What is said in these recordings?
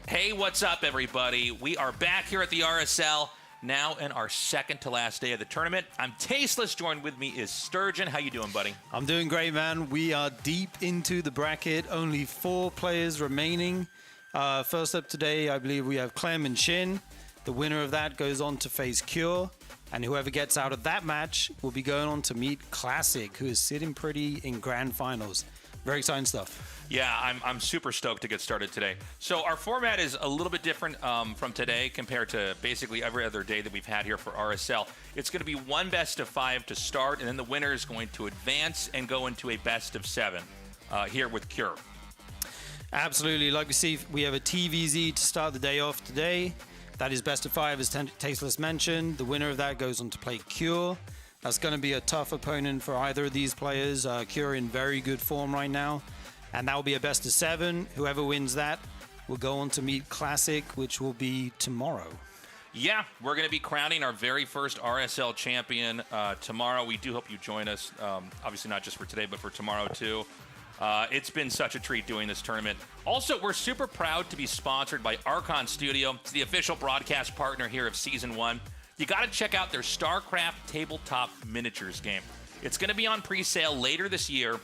Hey, what's up, everybody? We are back here at the RSL, now in our second to last day of the tournament. I'm Tasteless. Joined with me is Sturgeon. How you doing, buddy? I'm doing great, man. We are deep into the bracket. Only 4 players remaining. First up today, I believe we have Clem and SHIN. The winner of that goes on to face Cure. And whoever gets out of that match will be going on to meet Classic, who is sitting pretty in grand finals. Very exciting stuff. Yeah, I'm super stoked to get started today. So our format is a little bit different from today compared to basically every other day that we've had here for RSL. It's going to be one best of 5 to start, and then the winner is going to advance and go into a best of 7 here with Cure. Absolutely. Like we see, we have a TVZ to start the day off today. That is best of 5, as Tasteless mentioned. The winner of that goes on to play Cure. That's going to be a tough opponent for either of these players. Cure in very good form right now. And that will be a best of 7. Whoever wins that will go on to meet Classic, which will be tomorrow. Yeah, we're going to be crowning our very first RSL champion tomorrow. We do hope you join us, obviously not just for today, but for tomorrow too. It's been such a treat doing this tournament. Also, we're super proud to be sponsored by Archon Studio. It's the official broadcast partner here of Season 1. you got to check out their StarCraft tabletop miniatures game. It's going to be on pre-sale later this year,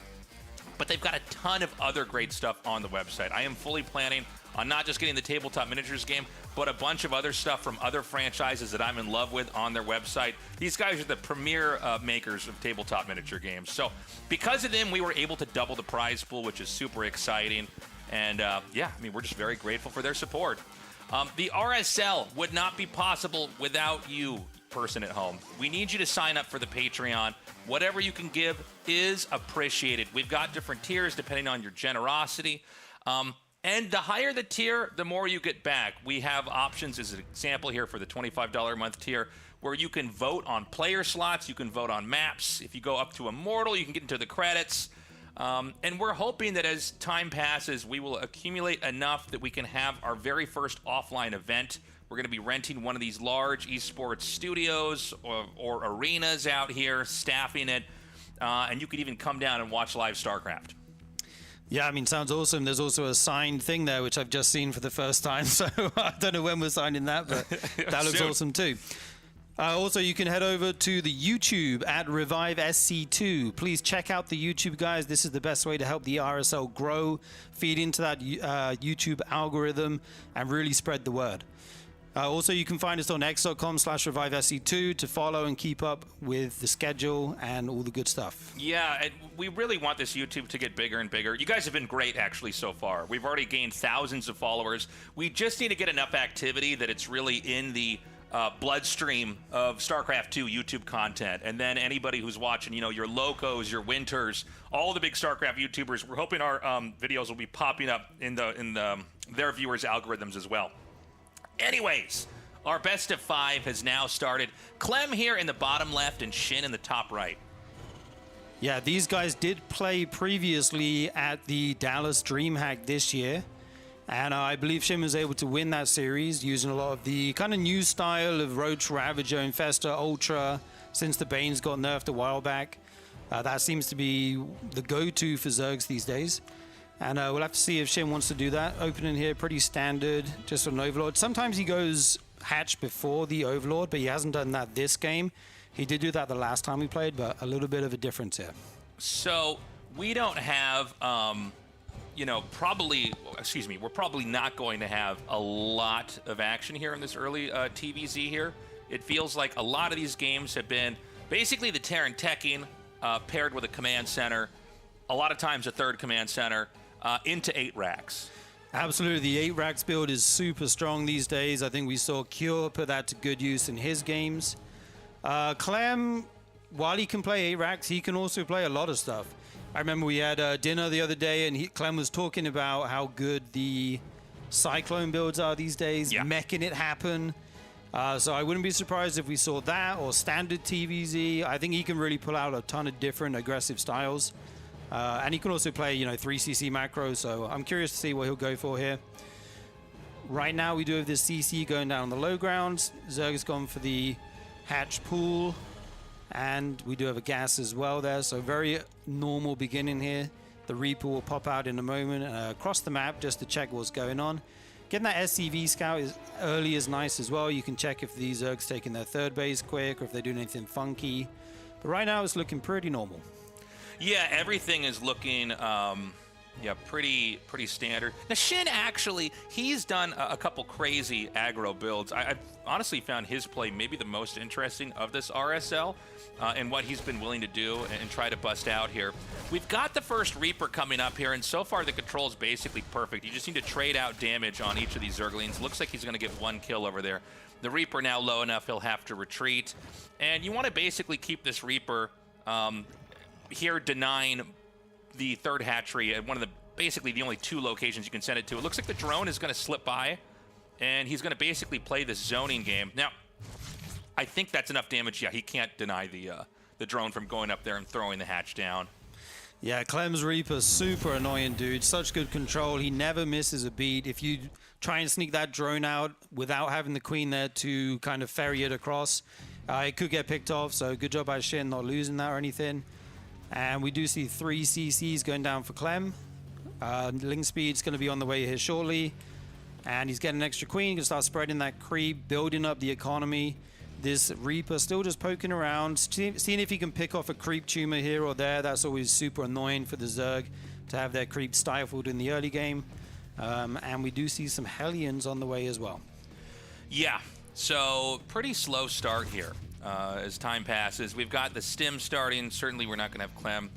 but they've got a ton of other great stuff on the website. I am fully planning on not just getting the tabletop miniatures game, but a bunch of other stuff from other franchises that I'm in love with on their website. These guys are the premier makers of tabletop miniature games. So because of them, we were able to double the prize pool, which is super exciting. And yeah, I mean, we're just very grateful for their support. The RSL would not be possible without you, person at home. We need you to sign up for the Patreon. Whatever you can give is appreciated. We've got different tiers depending on your generosity. And the higher the tier, the more you get back. We have options as an example here for the $25 a month tier where you can vote on player slots, you can vote on maps. If you go up to Immortal, you can get into the credits. And we're hoping that as time passes, we will accumulate enough that we can have our very first offline event. We're going to be renting one of these large esports studios or arenas out here, staffing it. And you could even come down and watch live StarCraft. Yeah, I mean, sounds awesome. There's also a signed thing there, which I've just seen for the first time. So I don't know when we're signing that, but that looks awesome too. Also, you can head over to the YouTube at Revive SC2. Please check out the YouTube, guys. This is the best way to help the RSL grow, feed into that YouTube algorithm, and really spread the word. Also, you can find us on x.com/ReviveSC2 to follow and keep up with the schedule and all the good stuff. Yeah, and we really want this YouTube to get bigger and bigger. You guys have been great, actually, so far. We've already gained thousands of followers. We just need to get enough activity that it's really in the bloodstream of StarCraft 2 YouTube content. And then anybody who's watching, you know, your Locos, your Winters, all the big StarCraft YouTubers, we're hoping our videos will be popping up in their viewers' algorithms as well. Anyways, our best of 5 has now started. Clem here in the bottom left and SHIN in the top right. Yeah, these guys did play previously at the Dallas DreamHack this year. And I believe SHIN was able to win that series using a lot of the kind of new style of Roach, Ravager, Infestor, Ultra, since the Banes got nerfed a while back. That seems to be the go-to for Zergs these days. And we'll have to see if SHIN wants to do that. Opening here, pretty standard, just an Overlord. Sometimes he goes hatch before the Overlord, but he hasn't done that this game. He did do that the last time we played, but a little bit of a difference here. So we don't have, you know, we're probably not going to have a lot of action here in this early TVZ here. It feels like a lot of these games have been basically the Terran Teching paired with a command center, a lot of times a third command center, into 8 racks. Absolutely, the 8 racks build is super strong these days. I think we saw Cure put that to good use in his games. Clem, while he can play 8 racks, he can also play a lot of stuff. I remember we had dinner the other day, and Clem was talking about how good the Cyclone builds are these days, making it happen. So I wouldn't be surprised if we saw that or standard TVZ. I think he can really pull out a ton of different aggressive styles. And he can also play, you know, 3cc macros, so I'm curious to see what he'll go for here. Right now we do have this CC going down on the low ground. Zerg has gone for the hatch pool, and we do have a gas as well there, so very normal beginning here. The Reaper will pop out in a moment across the map just to check what's going on. Getting that SCV scout early is nice as well. You can check if these Zerg's taking their third base quick or if they're doing anything funky. But right now it's looking pretty normal. Yeah, everything is looking pretty standard. Now, SHIN actually, he's done a couple crazy aggro builds. I've honestly found his play maybe the most interesting of this RSL and what he's been willing to do and try to bust out here. We've got the first Reaper coming up here, and so far the control is basically perfect. You just need to trade out damage on each of these Zerglings. Looks like he's going to get 1 kill over there. The Reaper now low enough, he'll have to retreat. And you want to basically keep this Reaper here denying the third hatchery at one of the basically the only 2 locations you can send it to. It looks like the drone is going to slip by, and he's going to basically play this zoning game. Now, I think that's enough damage. Yeah, he can't deny the drone from going up there and throwing the hatch down. Yeah, Clem's Reaper, super annoying, dude. Such good control. He never misses a beat. If you try and sneak that drone out without having the queen there to kind of ferry it across, it could get picked off. So good job by SHIN not losing that or anything. And we do see 3 CCs going down for Clem. Link speed's going to be on the way here shortly. And he's getting an extra queen. He can start spreading that creep, building up the economy. This Reaper still just poking around, seeing if he can pick off a creep tumor here or there. That's always super annoying for the Zerg to have their creep stifled in the early game. And we do see some Hellions on the way as well. Yeah, so pretty slow start here as time passes. We've got the stim starting. Certainly we're not going to have Clem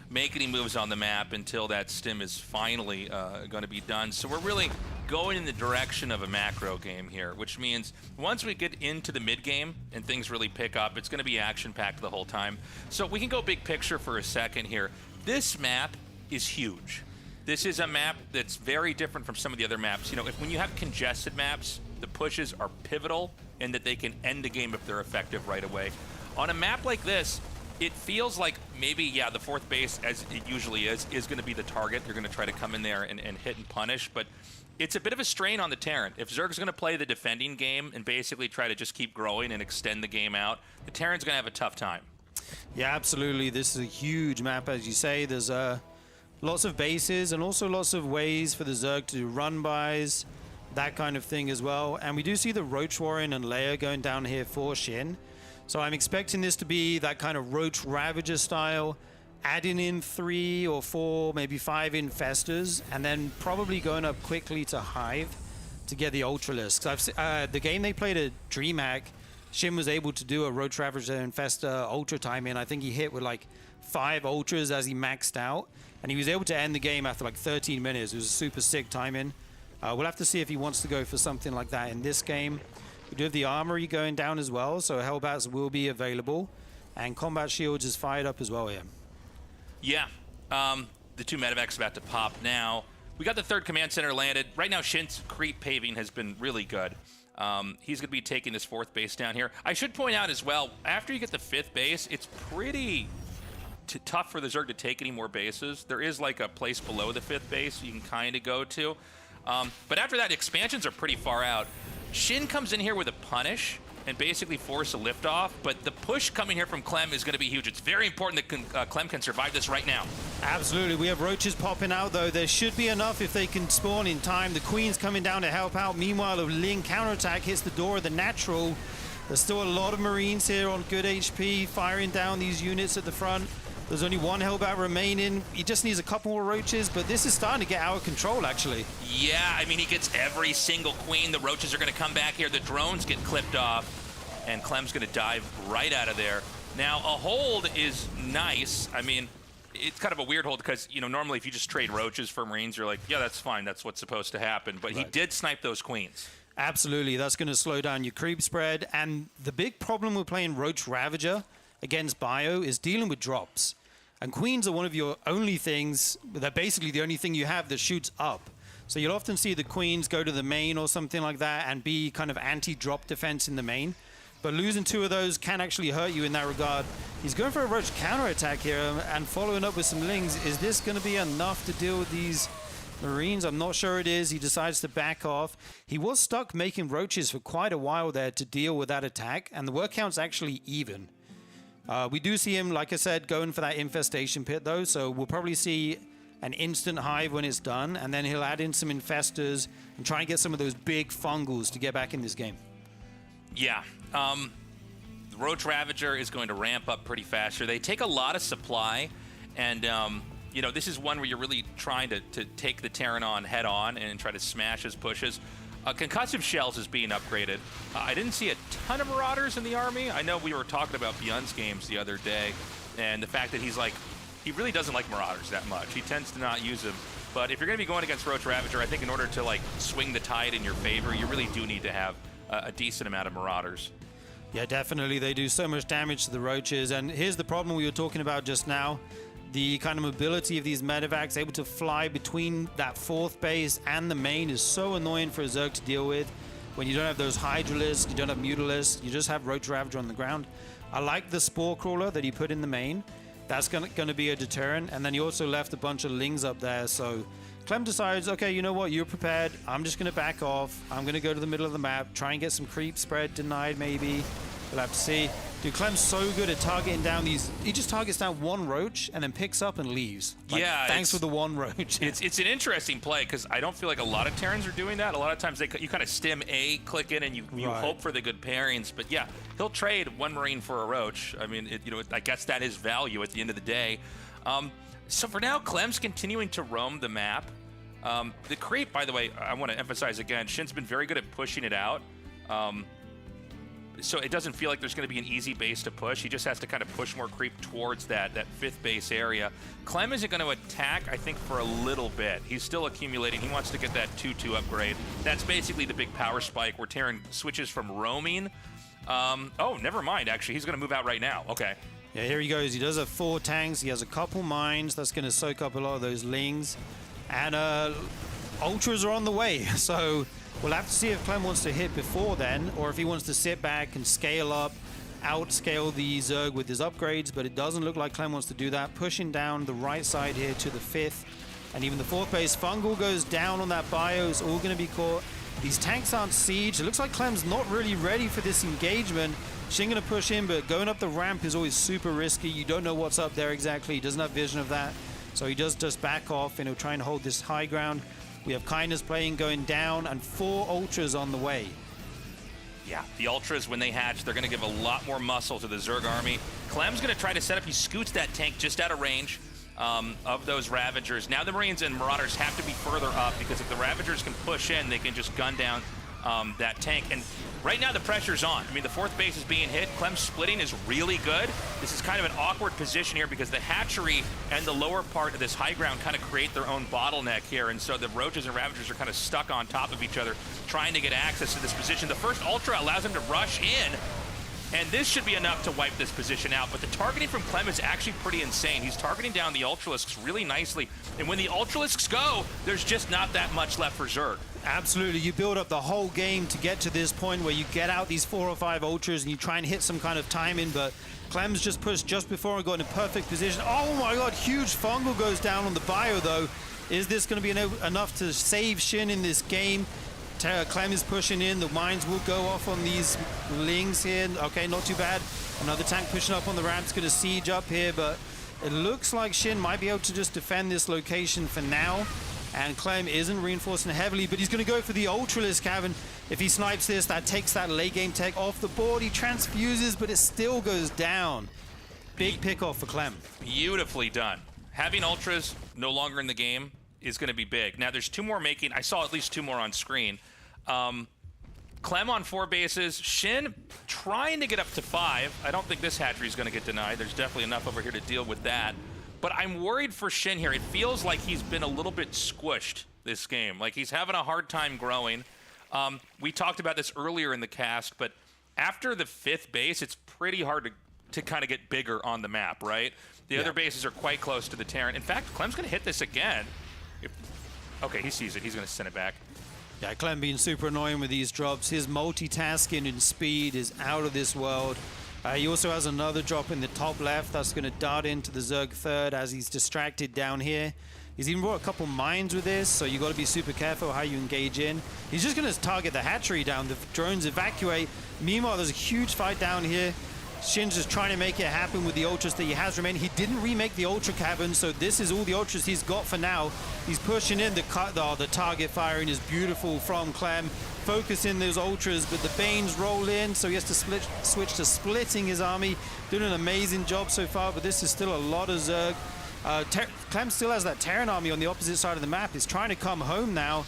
make any moves on the map until that stim is finally going to be done. So we're really going in the direction of a macro game here, which means once we get into the mid game and things really pick up, it's going to be action-packed the whole time. So we can go big picture for a second here. This map is huge. This is a map that's very different from some of the other maps. You know, when you have congested maps, the pushes are pivotal in that they can end the game if they're effective right away. On a map like this, it feels like maybe, yeah, the fourth base, as it usually is going to be the target. They're going to try to come in there and hit and punish, but it's a bit of a strain on the Terran. If Zerg's going to play the defending game and basically try to just keep growing and extend the game out, the Terran's going to have a tough time. Yeah, absolutely. This is a huge map, as you say. There's lots of bases and also lots of ways for the Zerg to do run-bys, that kind of thing as well. And we do see the Roach Warren and Leia going down here for Shin. So I'm expecting this to be that kind of Roach Ravager style, adding in 3 or 4, maybe 5 Infestors, and then probably going up quickly to Hive to get the Ultralisks. The game they played at DreamHack, Shin was able to do a Roach Ravager Infestor Ultra timing. I think he hit with like 5 Ultras as he maxed out, and he was able to end the game after like 13 minutes. It was a super sick timing. We'll have to see if he wants to go for something like that in this game. We do have the Armory going down as well, so Hellbats will be available. And Combat Shields is fired up as well here. Yeah, the 2 medevacs about to pop now. We got the 3rd command center landed. Right now, Shin's creep paving has been really good. He's going to be taking this 4th base down here. I should point out as well, after you get the 5th base, it's pretty tough for the Zerg to take any more bases. There is like a place below the 5th base you can kind of go to. But after that, expansions are pretty far out. Shin comes in here with a punish and basically force a liftoff, but the push coming here from Clem is going to be huge. It's very important that Clem can survive this right now. Absolutely. We have roaches popping out, though. There should be enough if they can spawn in time. The Queen's coming down to help out. Meanwhile, a Ling counterattack hits the door of the natural. There's still a lot of Marines here on good HP, firing down these units at the front. There's only 1 Hellbat remaining. He just needs a couple more roaches, but this is starting to get out of control, actually. Yeah, I mean, he gets every single queen. The roaches are going to come back here. The drones get clipped off, and Clem's going to dive right out of there. Now, a hold is nice. I mean, it's kind of a weird hold because, you know, normally if you just trade roaches for Marines, you're like, yeah, that's fine. That's what's supposed to happen. But he did snipe those queens. Absolutely. That's going to slow down your creep spread. And the big problem with playing Roach Ravager against Bio is dealing with drops. And queens are one of your only things, they're basically the only thing you have that shoots up. So you'll often see the queens go to the main or something like that and be kind of anti-drop defense in the main. But losing 2 of those can actually hurt you in that regard. He's going for a Roach counterattack here and following up with some Lings. Is this going to be enough to deal with these Marines? I'm not sure it is. He decides to back off. He was stuck making roaches for quite a while there to deal with that attack, and the word count's actually even. We do see him, like I said, going for that infestation pit, though, so we'll probably see an instant hive when it's done, and then he'll add in some infestors and try and get some of those big fungals to get back in this game. Yeah. The Roach Ravager is going to ramp up pretty fast here. They take a lot of supply, and, you know, this is one where you're really trying to take the Terran on head-on and try to smash his pushes. Concussive Shells is being upgraded. I didn't see a ton of Marauders in the army. I know we were talking about Beyond's games the other day, and the fact that he really doesn't like Marauders that much. He tends to not use them. But if you're going to be going against Roach Ravager, I think in order to, like, swing the tide in your favor, you really do need to have a decent amount of Marauders. Yeah, definitely. They do so much damage to the roaches. And here's the problem we were talking about just now. The kind of mobility of these medevacs, able to fly between that 4th base and the main, is so annoying for a Zerg to deal with. When you don't have those Hydralisks, you don't have Mutalisks, you just have Roach Ravager on the ground. I like the Spore Crawler that he put in the main. That's going to be a deterrent. And then he also left a bunch of Lings up there. So Clem decides, okay, you know what? You're prepared. I'm just going to back off. I'm going to go to the middle of the map, try and get some creep spread denied maybe. We'll have to see. Dude, Clem's so good at targeting down these. He just targets down one roach and then picks up and leaves. Like, yeah, thanks for the one roach. It's an interesting play because I don't feel like a lot of Terrans are doing that. A lot of times you kind of stim A, click in, and you hope for the good pairings. But yeah, he'll trade one Marine for a roach. I mean, I guess that is value at the end of the day. So for now, Clem's continuing to roam the map. The creep, by the way, I want to emphasize again, Shin's been very good at pushing it out. So it doesn't feel like there's going to be an easy base to push. He just has to kind of push more creep towards that fifth base area. Clem isn't going to attack, I think, for a little bit. He's still accumulating. He wants to get that 2-2 upgrade. That's basically the big power spike where Terran switches from roaming. Oh, never mind, actually. He's going to move out right now. Okay. Yeah, here he goes. He does have 4 tanks. He has a couple mines. That's going to soak up a lot of those lings. And ultras are on the way. So we'll have to see if Clem wants to hit before then, or if he wants to sit back and scale up, outscale the Zerg with his upgrades, but it doesn't look like Clem wants to do that. Pushing down the right side here to the 5th, and even the 4th base. Fungal goes down on that bio. It's all going to be caught. These tanks aren't sieged. It looks like Clem's not really ready for this engagement. Shin going to push in, but going up the ramp is always super risky. You don't know what's up there exactly. He doesn't have vision of that. So he does just back off, try and hold this high ground. We have Kindness playing going down, and 4 ultras on the way. Yeah, the ultras, when they hatch, they're going to give a lot more muscle to the Zerg army. Clem's going to try to set up. He scoots that tank just out of range of those Ravagers. Now the Marines and Marauders have to be further up, because if the Ravagers can push in, they can just gun down that tank. And right now the pressure's on. I mean, the 4th base is being hit. Clem's splitting is really good. This is kind of an awkward position here because the hatchery and the lower part of this high ground kind of create their own bottleneck here. And so the Roaches and Ravagers are kind of stuck on top of each other trying to get access to this position. The first Ultra allows him to rush in, and this should be enough to wipe this position out. But the targeting from Clem is actually pretty insane. He's targeting down the Ultralisks really nicely. And when the Ultralisks go, there's just not that much left for Zerg. Absolutely. You build up the whole game to get to this point where you get out these 4 or 5 ultras and you try and hit some kind of timing, but Clem's just pushed just before and got in a perfect position. Oh my god, huge fungal goes down on the bio though. Is this going to be enough to save Shin in this game? Clem is pushing in. The mines will go off on these lings here. Okay, not too bad. Another tank pushing up on the ramp's going to siege up here, but it looks like Shin might be able to just defend this location for now. And Clem isn't reinforcing heavily, but he's going to go for the Ultralisk Cavern. If he snipes this, that takes that late game tech off the board. He transfuses, but it still goes down. Big pick off for Clem. Beautifully done. Having Ultras no longer in the game is going to be big. Now, there's 2 more making. I saw at least 2 more on screen. Clem on 4 bases. Shin trying to get up to 5. I don't think this hatchery is going to get denied. There's definitely enough over here to deal with that. But I'm worried for Shin here. It feels like he's been a little bit squished this game. Like he's having a hard time growing. We talked about this earlier in the cast, but after the 5th base, it's pretty hard to kind of get bigger on the map, right? The other bases are quite close to the Terran. In fact, Clem's going to hit this again. Okay, he sees it. He's going to send it back. Yeah, Clem being super annoying with these drops. His multitasking and speed is out of this world. He also has another drop in the top left that's going to dart into the Zerg 3rd as he's distracted down here. He's even brought a couple mines with this, so you got to be super careful how you engage in. He's just going to target the hatchery down. The drones evacuate. Meanwhile, there's a huge fight down here. Shin's just trying to make it happen with the ultras that he has remaining. He didn't remake the ultra cavern, so this is all the ultras he's got for now. He's pushing in. The target firing is beautiful from Clem. Focusing those ultras, but the Banes roll in, so he has to switch to splitting his army. Doing an amazing job so far, but this is still a lot of Zerg. Clem still has that Terran army on the opposite side of the map. He's trying to come home now,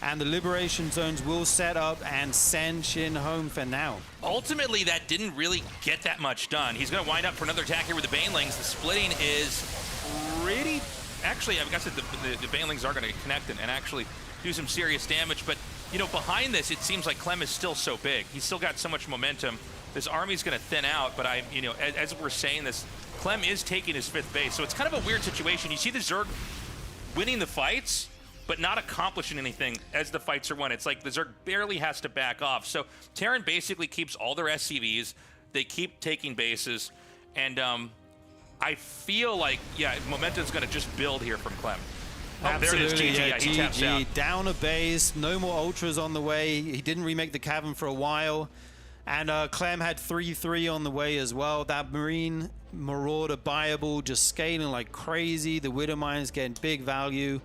and the liberation zones will set up and send Shin home for now. Ultimately, that didn't really get that much done. He's going to wind up for another attack here with the Banelings. The splitting is pretty... Actually, I guess the Banelings are going to connect and actually do some serious damage, but behind this, it seems like Clem is still so big. He's still got so much momentum. This army's going to thin out, but as we're saying this, Clem is taking his 5th base, so it's kind of a weird situation. You see the Zerg winning the fights, but not accomplishing anything as the fights are won. It's like the Zerg barely has to back off. So Terran basically keeps all their SCVs. They keep taking bases, and I feel like, momentum's going to just build here from Clem. Oh, absolutely, there it is, GG. yeah, He taps out. Down a base, no more ultras on the way. He didn't remake the cavern for a while. And Clem had 3-3 on the way as well. That Marine Marauder buyable just scaling like crazy. The Widow Mine's getting big value.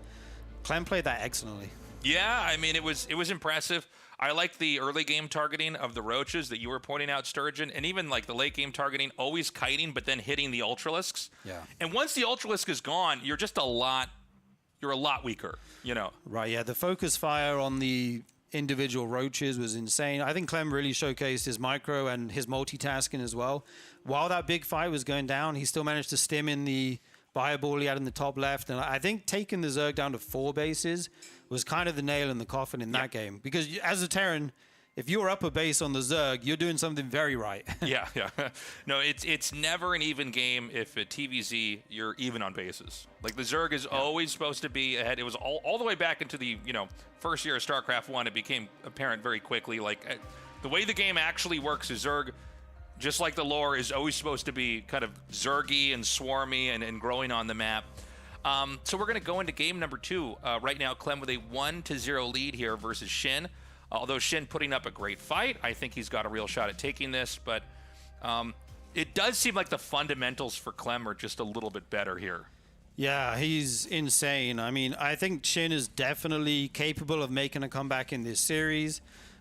Clem played that excellently. Yeah, I mean, it was impressive. I like the early game targeting of the roaches that you were pointing out, Sturgeon, and even like the late game targeting, always kiting, but then hitting the Ultralisks. Yeah. And once the Ultralisk is gone, you're a lot weaker, you know. Right, yeah. The focus fire on the individual roaches was insane. I think Clem really showcased his micro and his multitasking as well. While that big fight was going down, he still managed to stim in the fireball he had in the top left. And I think taking the Zerg down to 4 bases was kind of the nail in the coffin in that game. Because as a Terran, if you're up a base on the Zerg, you're doing something very right. Yeah. No, it's never an even game if at TVZ you're even on bases. Like the Zerg is always supposed to be ahead. It was all the way back into the first year of StarCraft 1. It became apparent very quickly. Like the way the game actually works is Zerg, just like the lore, is always supposed to be kind of Zergy and swarmy and growing on the map. So we're going to go into game number 2 right now. Clem with a 1-0 lead here versus SHIN. Although SHIN putting up a great fight, I think he's got a real shot at taking this. But it does seem like the fundamentals for Clem are just a little bit better here. Yeah, he's insane. I mean, I think SHIN is definitely capable of making a comeback in this series.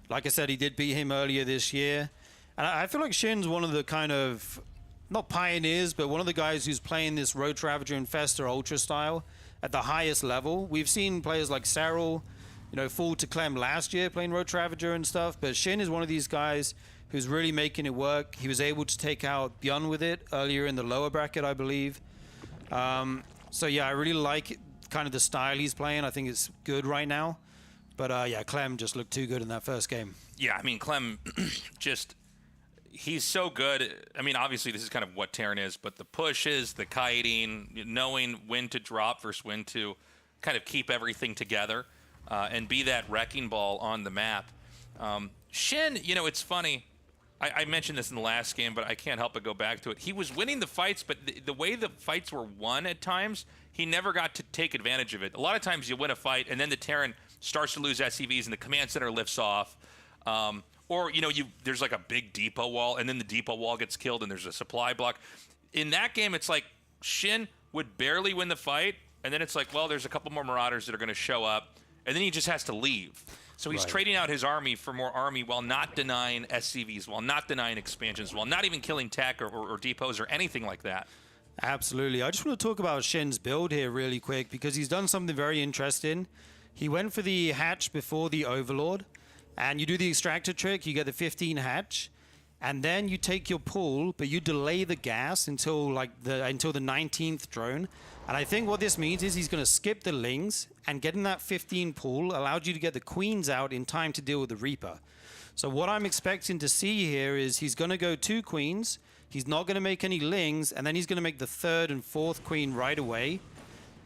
Like I said, he did beat him earlier this year. And I feel like SHIN's one of the kind of, not pioneers, but one of the guys who's playing this Roach Ravager Infestor Ultra style at the highest level. We've seen players like Serral, fall to Clem last year playing Roach Ravager and stuff, but SHIN is one of these guys who's really making it work. He was able to take out Bjorn with it earlier in the lower bracket, I believe. So yeah, I really like kind of the style he's playing. I think it's good right now. But yeah, Clem just looked too good in that first game. Yeah, I mean, Clem he's so good. I mean, obviously this is kind of what Terran is, but the pushes, the kiting, knowing when to drop versus when to kind of keep everything together and be that wrecking ball on the map. SHIN, it's funny. I mentioned this in the last game, but I can't help but go back to it. He was winning the fights, but the way the fights were won at times, he never got to take advantage of it. A lot of times you win a fight, and then the Terran starts to lose SCVs, and the command center lifts off. Or, there's like a big depot wall, and then the depot wall gets killed, and there's a supply block. In that game, it's like SHIN would barely win the fight, and then it's like, well, there's a couple more Marauders that are going to show up, and then he just has to leave. So he's trading out his army for more army while not denying SCVs, while not denying expansions, while not even killing tech or depots or anything like that. Absolutely. I just want to talk about SHIN's build here really quick because he's done something very interesting. He went for the hatch before the Overlord, and you do the extractor trick, you get the 15 hatch, and then you take your pull, but you delay the gas until the 19th drone. And I think what this means is he's going to skip the Lings, and getting that 15 pull allowed you to get the Queens out in time to deal with the Reaper. So what I'm expecting to see here is he's going to go 2 Queens, he's not going to make any Lings, and then he's going to make the 3rd and 4th Queen right away.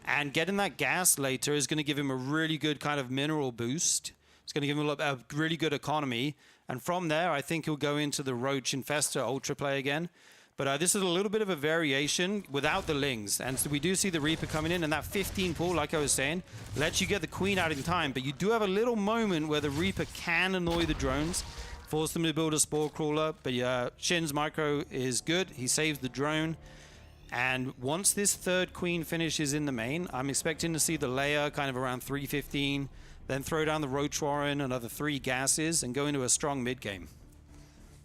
And getting that gas later is going to give him a really good kind of mineral boost. It's going to give him a really good economy. And from there, I think he'll go into the Roach Infestor Ultra play again. But this is a little bit of a variation without the Lings. And so we do see the Reaper coming in, and that 15 pull, like I was saying, lets you get the Queen out in time. But you do have a little moment where the Reaper can annoy the drones, force them to build a Spore Crawler. But yeah, SHIN's micro is good. He saves the drone. And once this 3rd Queen finishes in the main, I'm expecting to see the Leia kind of around 315, then throw down the Roach Warren, another 3 gases, and go into a strong mid game.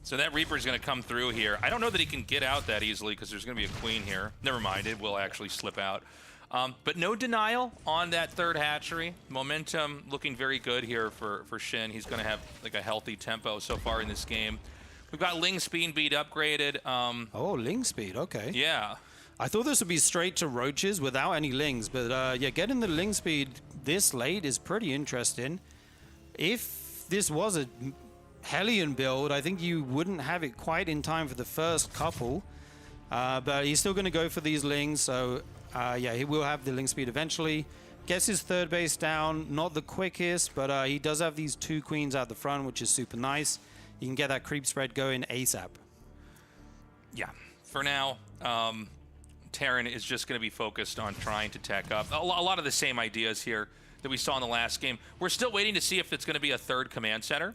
So that Reaper's going to come through here. I don't know that he can get out that easily because there's going to be a Queen here. Never mind, it will actually slip out. But no denial on that 3rd hatchery. Momentum looking very good here for SHIN. He's going to have like a healthy tempo so far in this game. We've got Ling Speed beat upgraded. Oh, Ling Speed, okay. Yeah. I thought this would be straight to Roaches without any Lings, but yeah, getting the Ling Speed this late is pretty interesting. If this was a Hellion build, I think you wouldn't have it quite in time for the first couple, but he's still going to go for these Lings, so yeah, he will have the Ling Speed eventually. Gets his 3rd base down, not the quickest, but he does have these 2 Queens out the front, which is super nice. You can get that creep spread going ASAP. Yeah, for now, Terran is just going to be focused on trying to tech up. A lot of the same ideas here that we saw in the last game. We're still waiting to see if it's going to be a 3rd command center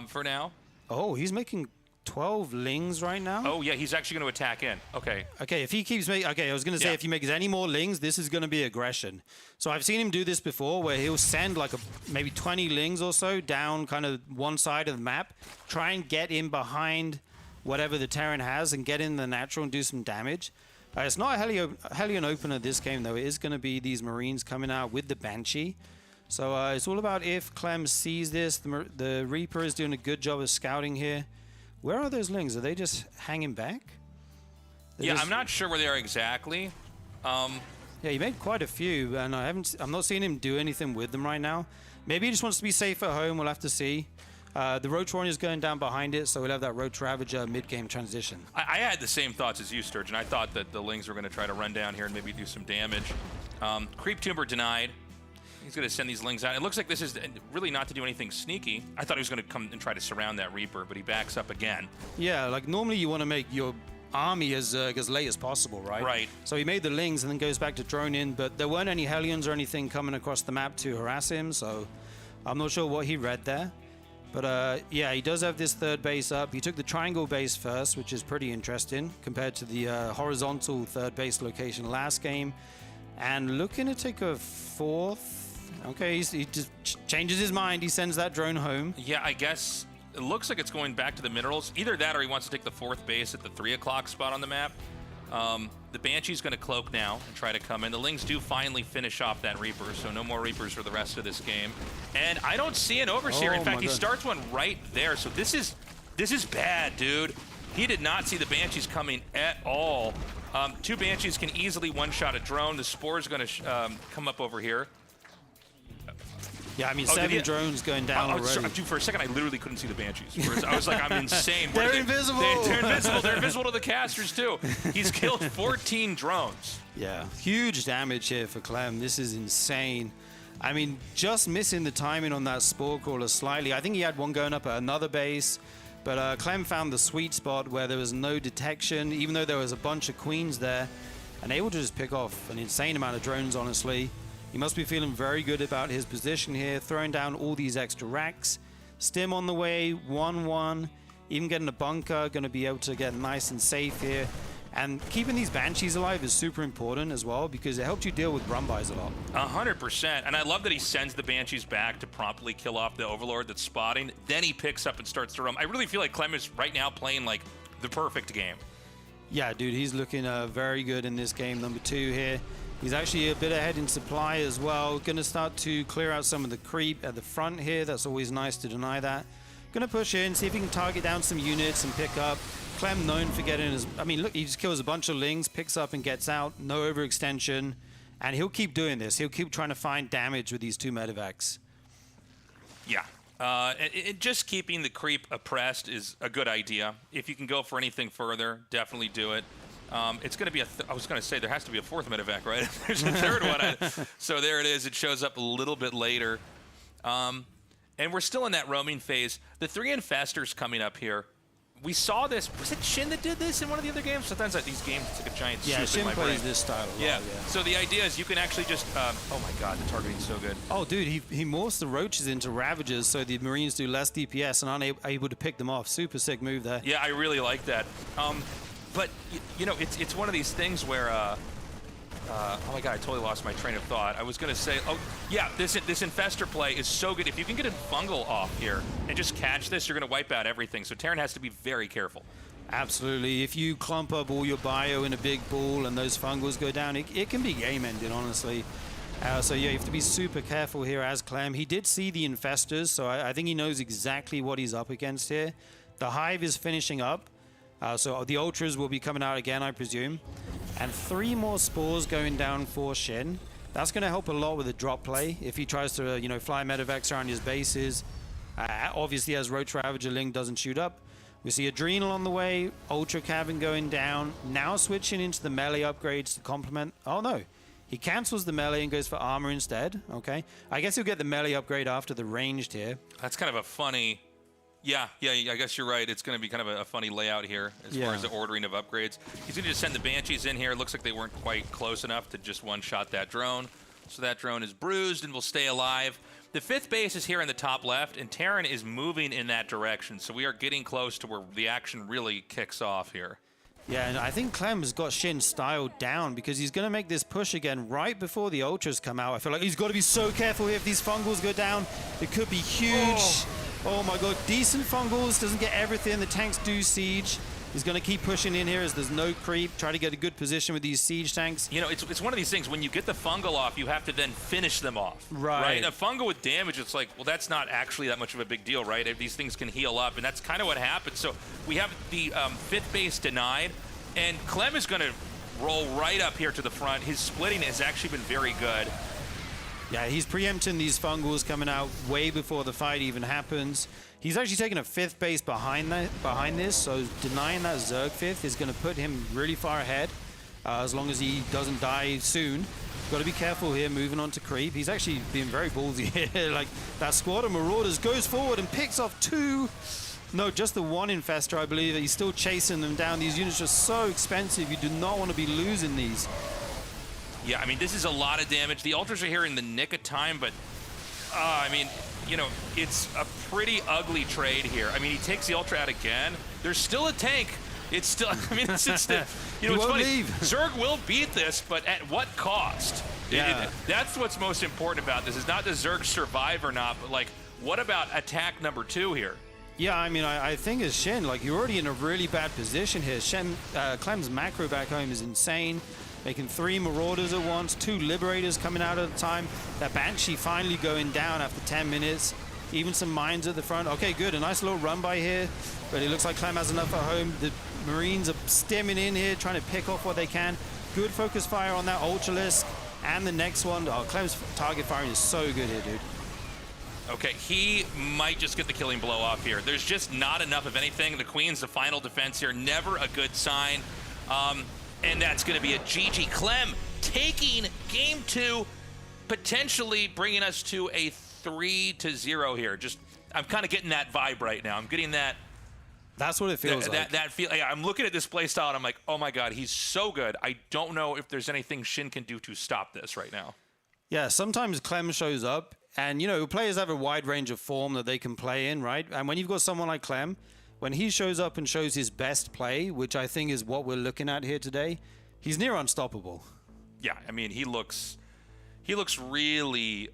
for now. Oh, he's making 12 lings right now. Oh, yeah, he's actually going to attack in. Okay. Okay, if he keeps making... Okay, I was going to say, if he makes any more lings, this is going to be aggression. So I've seen him do this before, where he'll send like maybe 20 lings or so down kind of one side of the map, try and get in behind whatever the Terran has and get in the natural and do some damage. It's not a Hellion opener this game, though. It is going to be these Marines coming out with the Banshee. So it's all about if Clem sees this. The Reaper is doing a good job of scouting here. Where are those lings? Are they just hanging back? I'm not sure where they are exactly. Yeah, he made quite a few, and I'm not seeing him do anything with them right now. Maybe he just wants to be safe at home. We'll have to see. The Roach Warrior is going down behind it, so we'll have that Roach Ravager mid-game transition. I had the same thoughts as you, Sturgeon. I thought that the Lings were going to try to run down here and maybe do some damage. Creep Tumor denied. He's going to send these Lings out. It looks like this is really not to do anything sneaky. I thought he was going to come and try to surround that Reaper, but he backs up again. Yeah, like normally you want to make your army as late as possible, right? Right. So he made the Lings and then goes back to drone in, but there weren't any Hellions or anything coming across the map to harass him, so I'm not sure what he read there. But yeah, he does have this third base up. He took the triangle base first, which is pretty interesting compared to the horizontal third base location last game. And looking to take a fourth. Okay, he just changes his mind. He sends that drone home. Yeah, I guess it looks like it's going back to the minerals. Either that or he wants to take the fourth base at the 3 o'clock spot on the map. The Banshee's going to cloak now and try to come in. The Lings do finally finish off that Reaper, so no more Reapers for the rest of this game. And I don't see an Overseer. In fact, he starts one right there. So this is bad, dude. He did not see the Banshees coming at all. 2 Banshees can easily one-shot a drone. The Spore's going to come up over here. Yeah, I mean, 7 drones going down already. Dude, for a second, I literally couldn't see the Banshees. I was like, I'm insane. They're invisible. They're invisible. They're invisible to the casters, too. He's killed 14 drones. Yeah, huge damage here for Clem. This is insane. I mean, just missing the timing on that Spore Crawler slightly. I think he had one going up at another base, but Clem found the sweet spot where there was no detection, even though there was a bunch of queens there, and able to just pick off an insane amount of drones, honestly. He must be feeling very good about his position here, throwing down all these extra racks. Stim on the way, 1-1, even getting a bunker, going to be able to get nice and safe here. And keeping these Banshees alive is super important as well because it helps you deal with run-bys a lot. 100%. And I love that he sends the Banshees back to promptly kill off the Overlord that's spotting. Then he picks up and starts to roam. I really feel like Clem is right now playing like the perfect game. Yeah, dude, he's looking very good in this game, number 2 here. He's actually a bit ahead in supply as well. Going to start to clear out some of the creep at the front here. That's always nice to deny that. Going to push in, see if he can target down some units and pick up. Clem known for getting his... I mean, look, he just kills a bunch of Lings, picks up and gets out. No overextension. And he'll keep doing this. He'll keep trying to find damage with these 2 medevacs. Yeah. Just keeping the creep oppressed is a good idea. If you can go for anything further, definitely do it. It's going to be I was going to say there has to be a 4th medevac, right? There's a 3rd one. So there it is. It shows up a little bit later. And we're still in that roaming phase. The 3 infestors coming up here. We saw this. Was it Shin that did this in one of the other games? Sometimes at these games, it's like a giant soup Shin in my plays brain. this style a lot, yeah. So the idea is you can actually just... oh, my God. The targeting's so good. Oh, dude, he morphs the Roaches into Ravagers so the Marines do less DPS and aren't able to pick them off. Super sick move there. Yeah, I really like that. But, you know, it's one of these things where, oh my God, I totally lost my train of thought. I was going to say, oh, yeah, this Infestor play is so good. If you can get a Fungal off here and just catch this, you're going to wipe out everything. So Terran has to be very careful. Absolutely. If you clump up all your bio in a big ball and those Fungals go down, it can be game-ending, honestly. So, yeah, you have to be super careful here as Clem. He did see the Infestors, so I think he knows exactly what he's up against here. The Hive is finishing up. So the Ultras will be coming out again, I presume. And 3 more Spores going down for Shin. That's going to help a lot with the drop play. If he tries to, fly medevacs around his bases. Obviously, as Roach Ravager Ling doesn't shoot up. We see Adrenal on the way. Ultra Cavern going down. Now switching into the melee upgrades to complement. Oh, no. He cancels the melee and goes for armor instead. Okay. I guess he'll get the melee upgrade after the ranged here. That's kind of a funny... Yeah, I guess you're right. It's going to be kind of a funny layout here as far as the ordering of upgrades. He's going to just send the Banshees in here. It looks like they weren't quite close enough to just one-shot that drone. So that drone is bruised and will stay alive. The 5th base is here in the top left, and Terran is moving in that direction. So we are getting close to where the action really kicks off here. Yeah, and I think Clem has got Shin styled down because he's going to make this push again right before the Ultras come out. I feel like he's got to be so careful here if these fungals go down. It could be huge. Oh my god, decent fungals. Doesn't get everything. The tanks do siege. He's going to keep pushing in here as there's no creep. Try to get a good position with these siege tanks. You know, it's one of these things. When you get the fungal off, you have to then finish them off. Right. A fungal with damage, it's like, well, that's not actually that much of a big deal, right? These things can heal up, and that's kind of what happens. So we have the 5th base denied, and Clem is going to roll right up here to the front. His splitting has actually been very good. Yeah, he's preempting these fungals coming out way before the fight even happens. He's actually taking a 5th base behind this, so denying that Zerg 5th is going to put him really far ahead, as long as he doesn't die soon. Got to be careful here, moving on to creep. He's actually being very ballsy here. Like, that squad of Marauders goes forward and picks off 2. No, just the 1 Infestor, I believe. He's still chasing them down. These units are so expensive. You do not want to be losing these. Yeah, I mean, this is a lot of damage. The Ultras are here in the nick of time, but, I mean, you know, it's a pretty ugly trade here. I mean, he takes the Ultra out again. There's still a tank. It's still, I mean, it's still, you know, it's funny. Leave. Zerg will beat this, but at what cost? Yeah. That's what's most important about this. Is not does Zerg survive or not, but, like, what about attack number 2 here? Yeah, I mean, I think as Shin, like, you're already in a really bad position here. Clem's macro back home is insane. Making 3 Marauders at once, 2 Liberators coming out at a time. That Banshee finally going down after 10 minutes. Even some mines at the front. Okay, good. A nice little run by here. But it looks like Clem has enough at home. The Marines are stemming in here, trying to pick off what they can. Good focus fire on that Ultralisk. And the next one. Oh, Clem's target firing is so good here, dude. Okay, he might just get the killing blow off here. There's just not enough of anything. The Queen's the final defense here. Never a good sign. And that's going to be a GG. Clem taking game 2, potentially bringing us to a 3-0 here. Just, I'm kind of getting that vibe right now. I'm getting that. That's what it feels like. That feel. Yeah, I'm looking at this play style and I'm like, oh my god, he's so good. I don't know if there's anything Shin can do to stop this right now. Yeah, sometimes Clem shows up, and you know, players have a wide range of form that they can play in, right? And when you've got someone like Clem, when he shows up and shows his best play, which I think is what we're looking at here today, he's near unstoppable. Yeah, I mean, he looks really,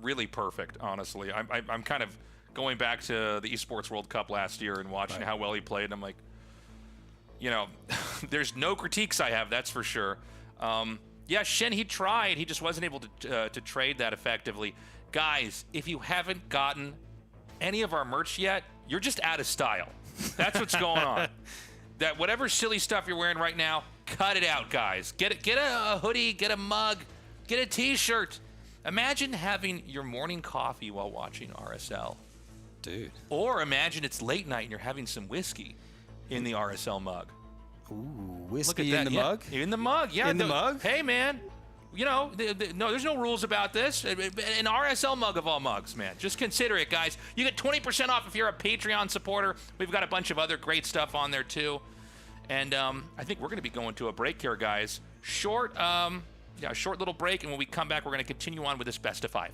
really perfect, honestly. I'm kind of going back to the Esports World Cup last year and watching how well he played, and I'm like, you know, there's no critiques I have, that's for sure. Yeah, Shin, he tried. He just wasn't able to trade that effectively. Guys, if you haven't gotten any of our merch yet, you're just out of style. That's what's going on. That whatever silly stuff you're wearing right now, cut it out, guys. Get a hoodie, get a mug, get a t-shirt. Imagine having your morning coffee while watching RSL. Dude. Or imagine it's late night and you're having some whiskey in the RSL mug. Ooh, whiskey in the mug? In the mug, yeah. In the mug? Hey, man. You know, no, there's no rules about this. An RSL mug of all mugs, man. Just consider it, guys. You get 20% off if you're a Patreon supporter. We've got a bunch of other great stuff on there, too. And I think we're going to be going to a break here, guys. Short little break, and when we come back, we're going to continue on with this best of 5.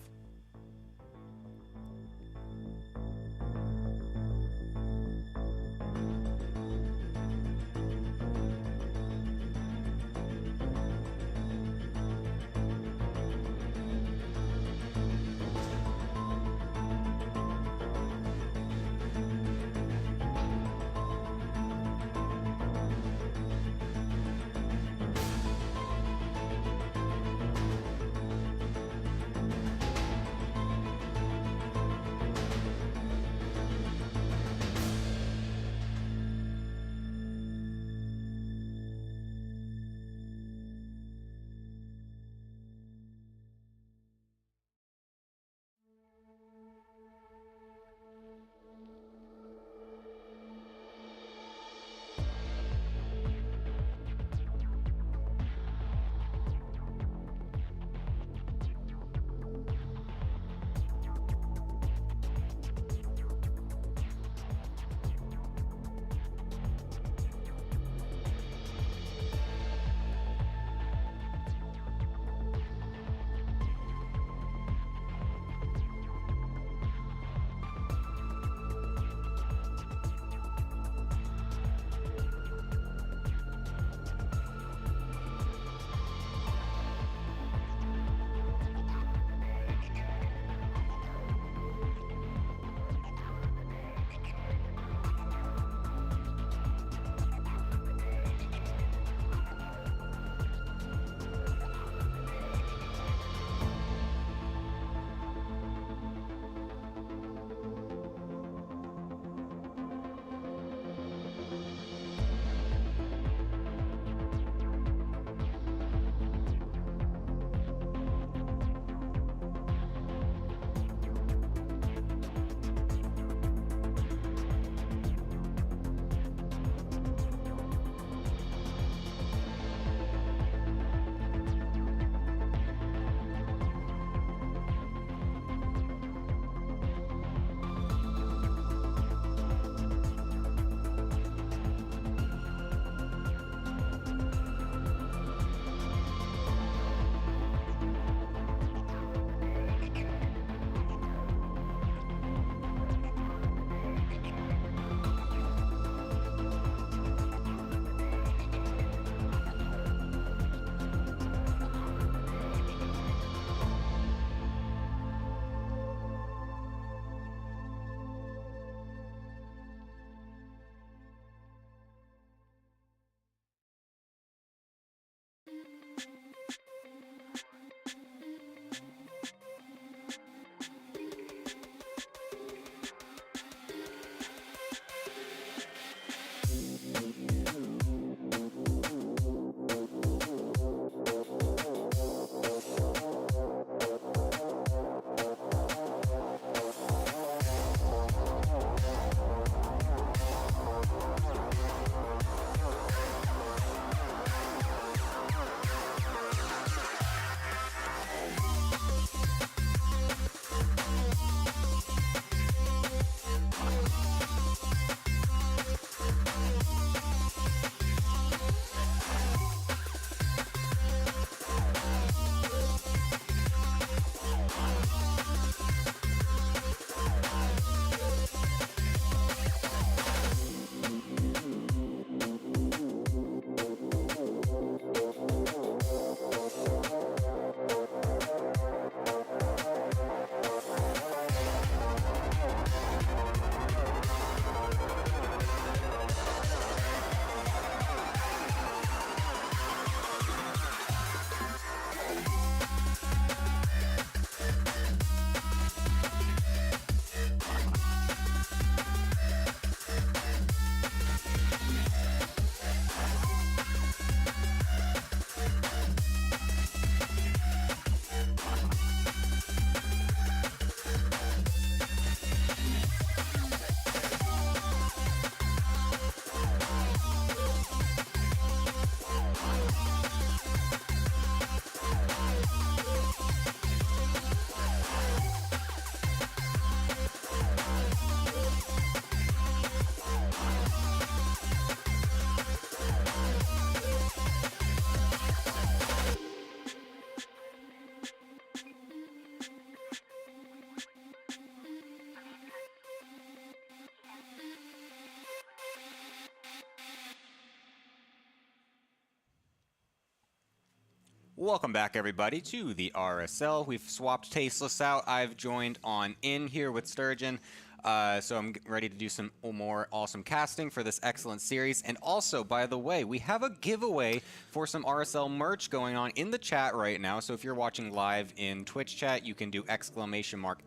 Welcome back, everybody, to the RSL. We've swapped Tasteless out. I've joined on in here with Sturgeon. So I'm ready to do some more awesome casting for this excellent series. And also, by the way, we have a giveaway for some RSL merch going on in the chat right now. So if you're watching live in Twitch chat, you can do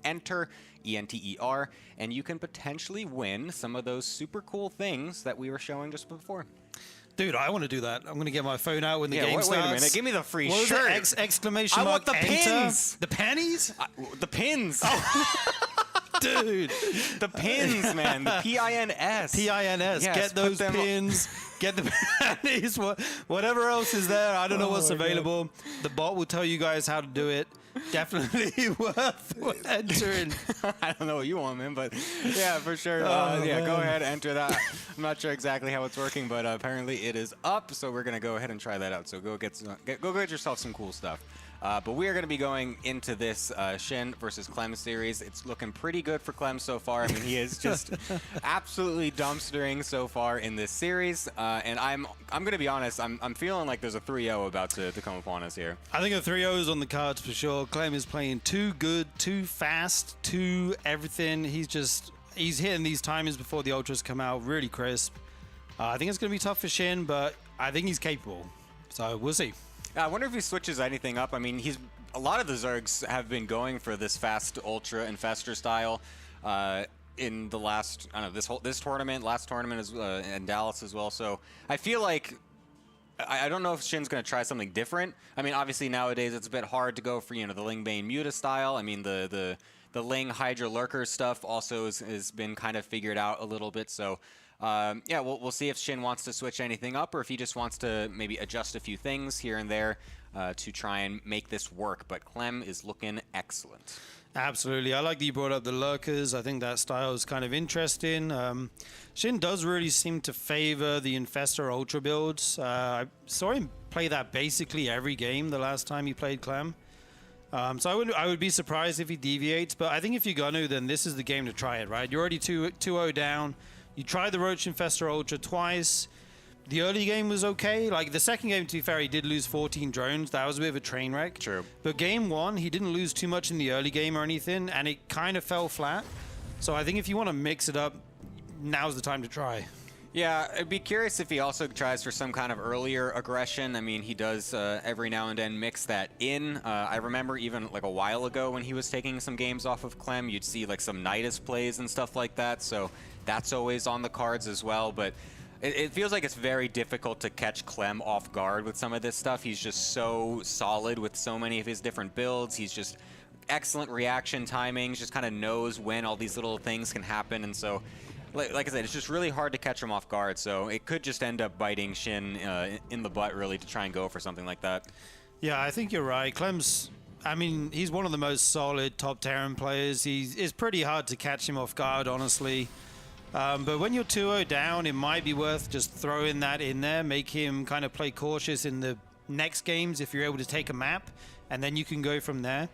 !enter, E-N-T-E-R, and you can potentially win some of those super cool things that we were showing just before. Dude, I want to do that. I'm going to get my phone out when the game starts. Wait a minute. Give me the free what shirt. Was it? Exclamation I mark, want the enter? pins. The panties? The pins. Oh. Dude. The pins, man. The P-I-N-S. P-I-N-S. Yes, get those pins. Get the panties. Whatever else is there. I don't know what's available. God. The bot will tell you guys how to do it. Definitely worth entering. I don't know what you want, man, but yeah, for sure. Yeah, go ahead, enter that. I'm not sure exactly how it's working, but apparently it is up, so we're gonna go ahead and try that out. So go get yourself some cool stuff. But we are going to be going into this SHIN versus Clem series. It's looking pretty good for Clem so far. I mean, he is just absolutely dumpstering so far in this series. And I'm going to be honest, I'm feeling like there's a 3-0 about to come upon us here. I think a 3-0 is on the cards for sure. Clem is playing too good, too fast, too everything. He's hitting these timings before the ultras come out really crisp. I think it's going to be tough for SHIN, but I think he's capable. So we'll see. I wonder if he switches anything up. I mean, a lot of the Zergs have been going for this fast Ultra Infestor style in the last, I don't know, this tournament, last tournament, and Dallas as well. So I feel like, I don't know if SHIN's going to try something different. I mean, obviously nowadays it's a bit hard to go for, the Ling Bane Muta style. I mean, the Ling Hydra Lurker stuff also has been kind of figured out a little bit. So yeah, we'll see if SHIN wants to switch anything up or if he just wants to maybe adjust a few things here and there to try and make this work. But Clem is looking excellent. Absolutely. I like that you brought up the Lurkers. I think that style is kind of interesting. SHIN does really seem to favor the Infestor Ultra builds. I saw him play that basically every game the last time he played Clem. So I would be surprised if he deviates. But I think if you're going to, then this is the game to try it, right? You're already 2-0 down. You tried the Roach Infestor Ultra twice. The early game was okay. Like, the second game, to be fair, he did lose 14 drones. That was a bit of a train wreck. True. But game one, he didn't lose too much in the early game or anything, and it kind of fell flat. So I think if you want to mix it up, now's the time to try. Yeah, I'd be curious if he also tries for some kind of earlier aggression. I mean, he does every now and then mix that in. I remember even like a while ago when he was taking some games off of Clem, you'd see like some Nidus plays and stuff like that. So that's always on the cards as well. But it feels like it's very difficult to catch Clem off guard with some of this stuff. He's just so solid with so many of his different builds. He's just excellent reaction timings, just kind of knows when all these little things can happen. And so, like I said, it's just really hard to catch him off guard. So it could just end up biting SHIN in the butt, really, to try and go for something like that. Yeah, I think you're right. Clem's, I mean, he's one of the most solid top Terran players. It's pretty hard to catch him off guard, honestly. But when you're 2-0 down, it might be worth just throwing that in there, make him kind of play cautious in the next games if you're able to take a map, and then you can go from there.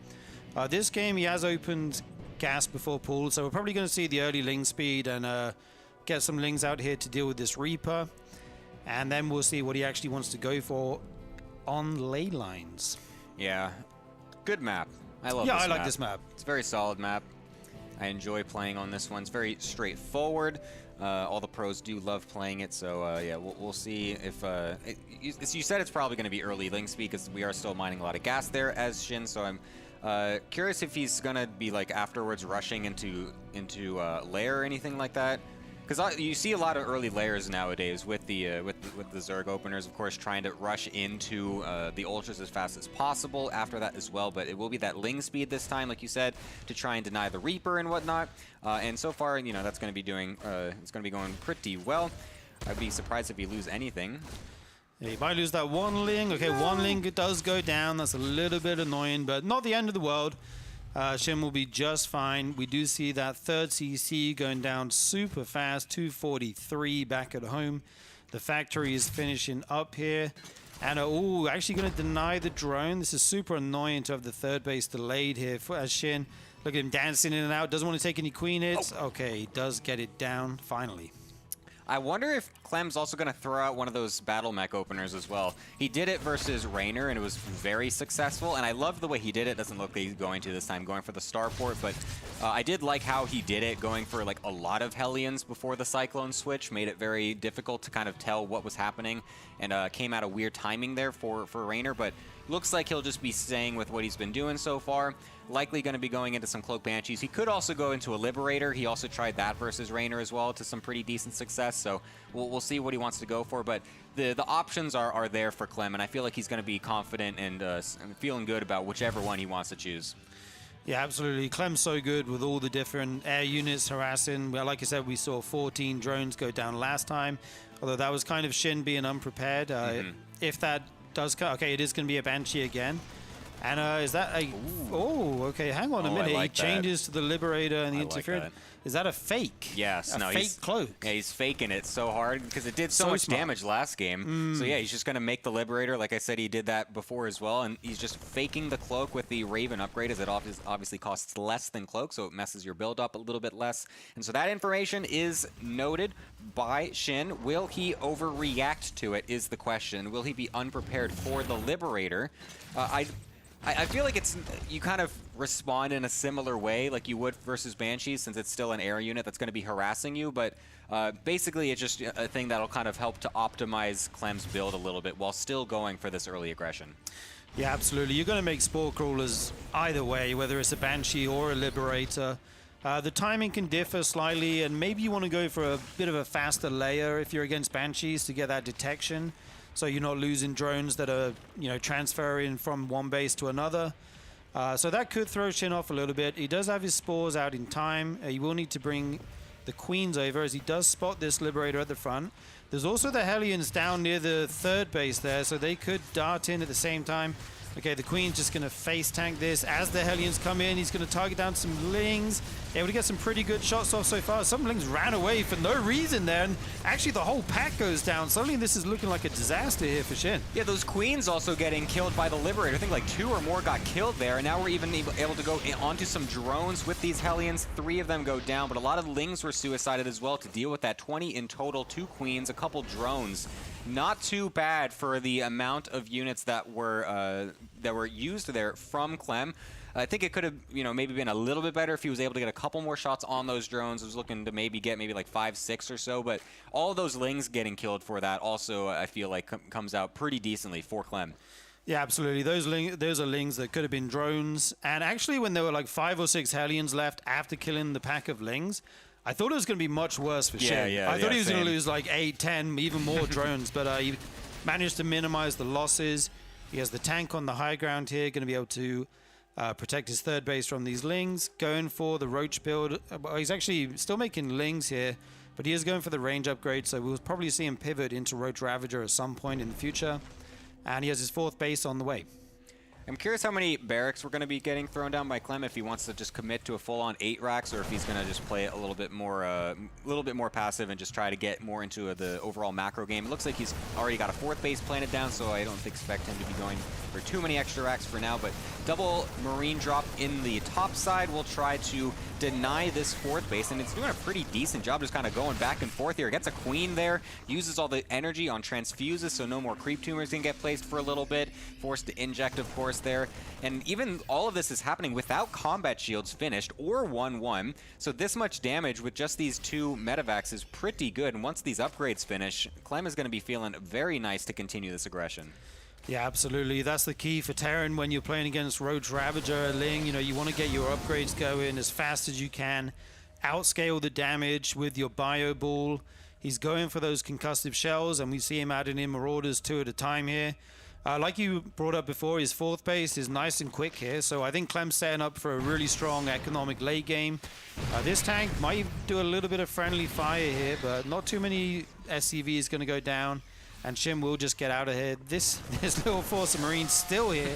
This game, he has opened gas before pool, so we're probably going to see the early Ling speed and get some Lings out here to deal with this Reaper, and then we'll see what he actually wants to go for on ley lines. Yeah, good map. I love this map. Yeah, I like this map. It's a very solid map. I enjoy playing on this one. It's very straightforward. All the pros do love playing it, so yeah, we'll see if... you said it's probably going to be early Ling speed because we are still mining a lot of gas there as SHIN, so I'm curious if he's going to be like afterwards rushing into lair or anything like that. Because you see a lot of early layers nowadays with the Zerg openers, of course, trying to rush into the ultras as fast as possible after that as well. But it will be that Ling speed this time, like you said, to try and deny the Reaper and whatnot. And so far, that's going to be doing, it's going to be going pretty well. I'd be surprised if you lose anything. Yeah, you might lose that one Ling. Okay, one Ling does go down. That's a little bit annoying, but not the end of the world. SHIN will be just fine. We do see that third CC going down super fast, 243 back at home. The factory is finishing up here. And actually going to deny the drone. This is super annoying to have the third base delayed here as SHIN. Look at him dancing in and out. Doesn't want to take any queen hits. Okay, he does get it down finally. I wonder if Clem's also going to throw out one of those battle mech openers as well. He did it versus Raynor, and it was very successful, and I love the way he did it. Doesn't look like he's going to this time, going for the starport, but I did like how he did it, going for like a lot of Hellions before the Cyclone switch. Made it very difficult to kind of tell what was happening, and came out of weird timing there for Raynor, but looks like he'll just be staying with what he's been doing so far. Likely going to be going into some Cloak Banshees. He could also go into a Liberator. He also tried that versus Raynor as well to some pretty decent success, so we'll see what he wants to go for, but the options are there for Clem, and I feel like he's going to be confident and feeling good about whichever one he wants to choose. Yeah, absolutely. Clem's so good with all the different air units harassing. Well, like I said, we saw 14 drones go down last time, although that was kind of Shin being unprepared. If that does cut, okay, it is going to be a Banshee again. And is that a... Oh, okay, hang on a minute. Like he changes to the Liberator and the Interference. Is that a fake? Yes. A fake cloak? Yeah, he's faking it so hard because it did so much damage last game. So yeah, he's just going to make the Liberator. Like I said, he did that before as well, and he's just faking the Cloak with the Raven upgrade, as it obviously costs less than Cloak, so it messes your build up a little bit less. And so that information is noted by Shin. Will he overreact to it is the question. Will he be unprepared for the Liberator? I feel like you kind of respond in a similar way like you would versus Banshees, since it's still an air unit that's going to be harassing you, but basically it's just a thing that'll kind of help to optimize Clem's build a little bit while still going for this early aggression. Yeah, absolutely. You're going to make Spore Crawlers either way, whether it's a Banshee or a Liberator. The timing can differ slightly, and maybe you want to go for a bit of a faster layer if you're against Banshees to get that detection, so you're not losing drones that are, transferring from one base to another. So that could throw Shin off a little bit. He does have his spores out in time. He will need to bring the Queens over, as he does spot this Liberator at the front. There's also the Hellions down near the third base there, so they could dart in at the same time. Okay, the Queen's just going to face tank this. As the Hellions come in, he's going to target down some Lings. Able to get some pretty good shots off so far. Some Lings ran away for no reason there, and actually the whole pack goes down. Suddenly this is looking like a disaster here for Shin. Yeah, those Queens also getting killed by the Liberator. I think like 2 or more got killed there, and now we're even able to go onto some drones with these Hellions. 3 of them go down, but a lot of Lings were suicided as well to deal with that. 20 in total, 2 Queens, a couple drones. Not too bad for the amount of units that were used there from Clem. I think it could have, maybe been a little bit better if he was able to get a couple more shots on those drones. I was looking to maybe get like 5, 6 or so, but all of those Lings getting killed for that also, I feel like, comes out pretty decently for Clem. Yeah, absolutely. Those are Lings that could have been drones. And actually, when there were like 5 or 6 Hellions left after killing the pack of Lings, I thought it was going to be much worse for Shin. I thought he was going to lose like 8, 10, even more drones, but he managed to minimize the losses. He has the tank on the high ground here, going to be able to protect his third base from these Lings. Going for the Roach build. He's actually still making Lings here, but he is going for the range upgrade, so we'll probably see him pivot into Roach Ravager at some point in the future. And he has his 4th base on the way. I'm curious how many barracks we're going to be getting thrown down by Clem, if he wants to just commit to a full-on 8 racks, or if he's going to just play it a little bit more passive and just try to get more into the overall macro game. It looks like he's already got a 4th base planted down, so I don't expect him to be going for too many extra racks for now, but double Marine drop in the top side will try to deny this 4th base, and it's doing a pretty decent job just kind of going back and forth here. Gets a Queen there, uses all the energy on transfuses, so no more creep tumors can get placed for a little bit, forced to inject, of course, there. And even all of this is happening without combat shields finished or 1-1, so this much damage with just these 2 medevacs is pretty good, and once these upgrades finish, Clem is going to be feeling very nice to continue this aggression. Yeah, absolutely. That's the key for Terran when you're playing against Roach Ravager, Ling. You want to get your upgrades going as fast as you can, outscale the damage with your Bio Ball. He's going for those concussive shells, and we see him adding in Marauders 2 at a time here. Like you brought up before, his 4th base is nice and quick here, so I think Clem's setting up for a really strong economic late game. This tank might do a little bit of friendly fire here, but not too many SCVs going to go down, and Shin will just get out of here. This little force of Marines still here,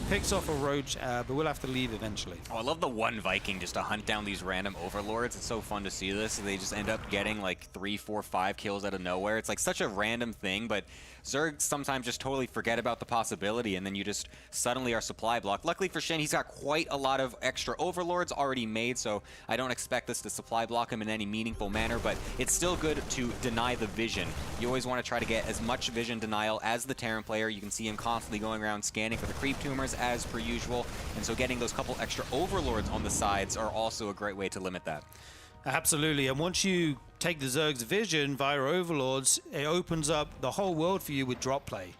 Picks off a Roach, but we'll have to leave eventually. Oh, I love the one Viking just to hunt down these random overlords. It's so fun to see this. They just end up getting like 3, 4, 5 kills out of nowhere. It's like such a random thing, but Zerg sometimes just totally forget about the possibility, and then you just suddenly are supply blocked. Luckily for Shin, he's got quite a lot of extra overlords already made, so I don't expect this to supply block him in any meaningful manner, but it's still good to deny the vision. You always want to try to get as much vision denial as the Terran player. You can see him constantly going around scanning for the creep tumors as per usual, and so getting those couple extra overlords on the sides are also a great way to limit that. Absolutely, and once you take the Zerg's vision via overlords, it opens up the whole world for you with drop play.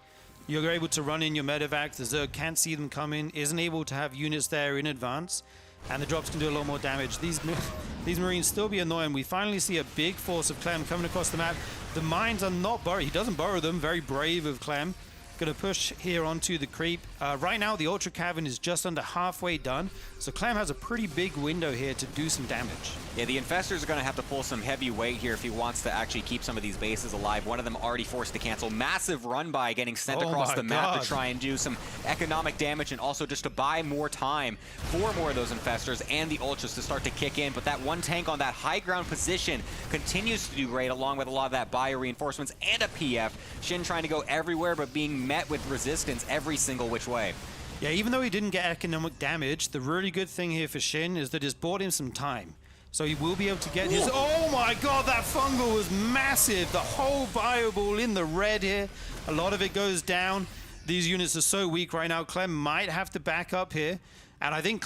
You're able to run in your medevac, the Zerg can't see them coming, isn't able to have units there in advance, and the drops can do a lot more damage. These Marines still be annoying. We finally see a big force of Clem coming across the map. The mines are not burrowed. He doesn't burrow them. Very brave of Clem. Going to push here onto the creep. Right now, the Ultra Cavern is just under halfway done, so Clem has a pretty big window here to do some damage. Yeah, the Infestors are going to have to pull some heavy weight here if he wants to actually keep some of these bases alive. One of them already forced to cancel. Massive run by getting sent across the map to try and do some economic damage, and also just to buy more time for more of those Infestors and the Ultras to start to kick in. But that one tank on that high ground position continues to do great, along with a lot of that bio reinforcements and a PF. Shin trying to go everywhere, but being met with resistance every single which way. Yeah, even though he didn't get economic damage, the really good thing here for Shin is that it's bought him some time. So he will be able to get his... Oh my god, that fungal was massive! The whole bio ball in the red here. A lot of it goes down. These units are so weak right now. Clem might have to back up here. And I think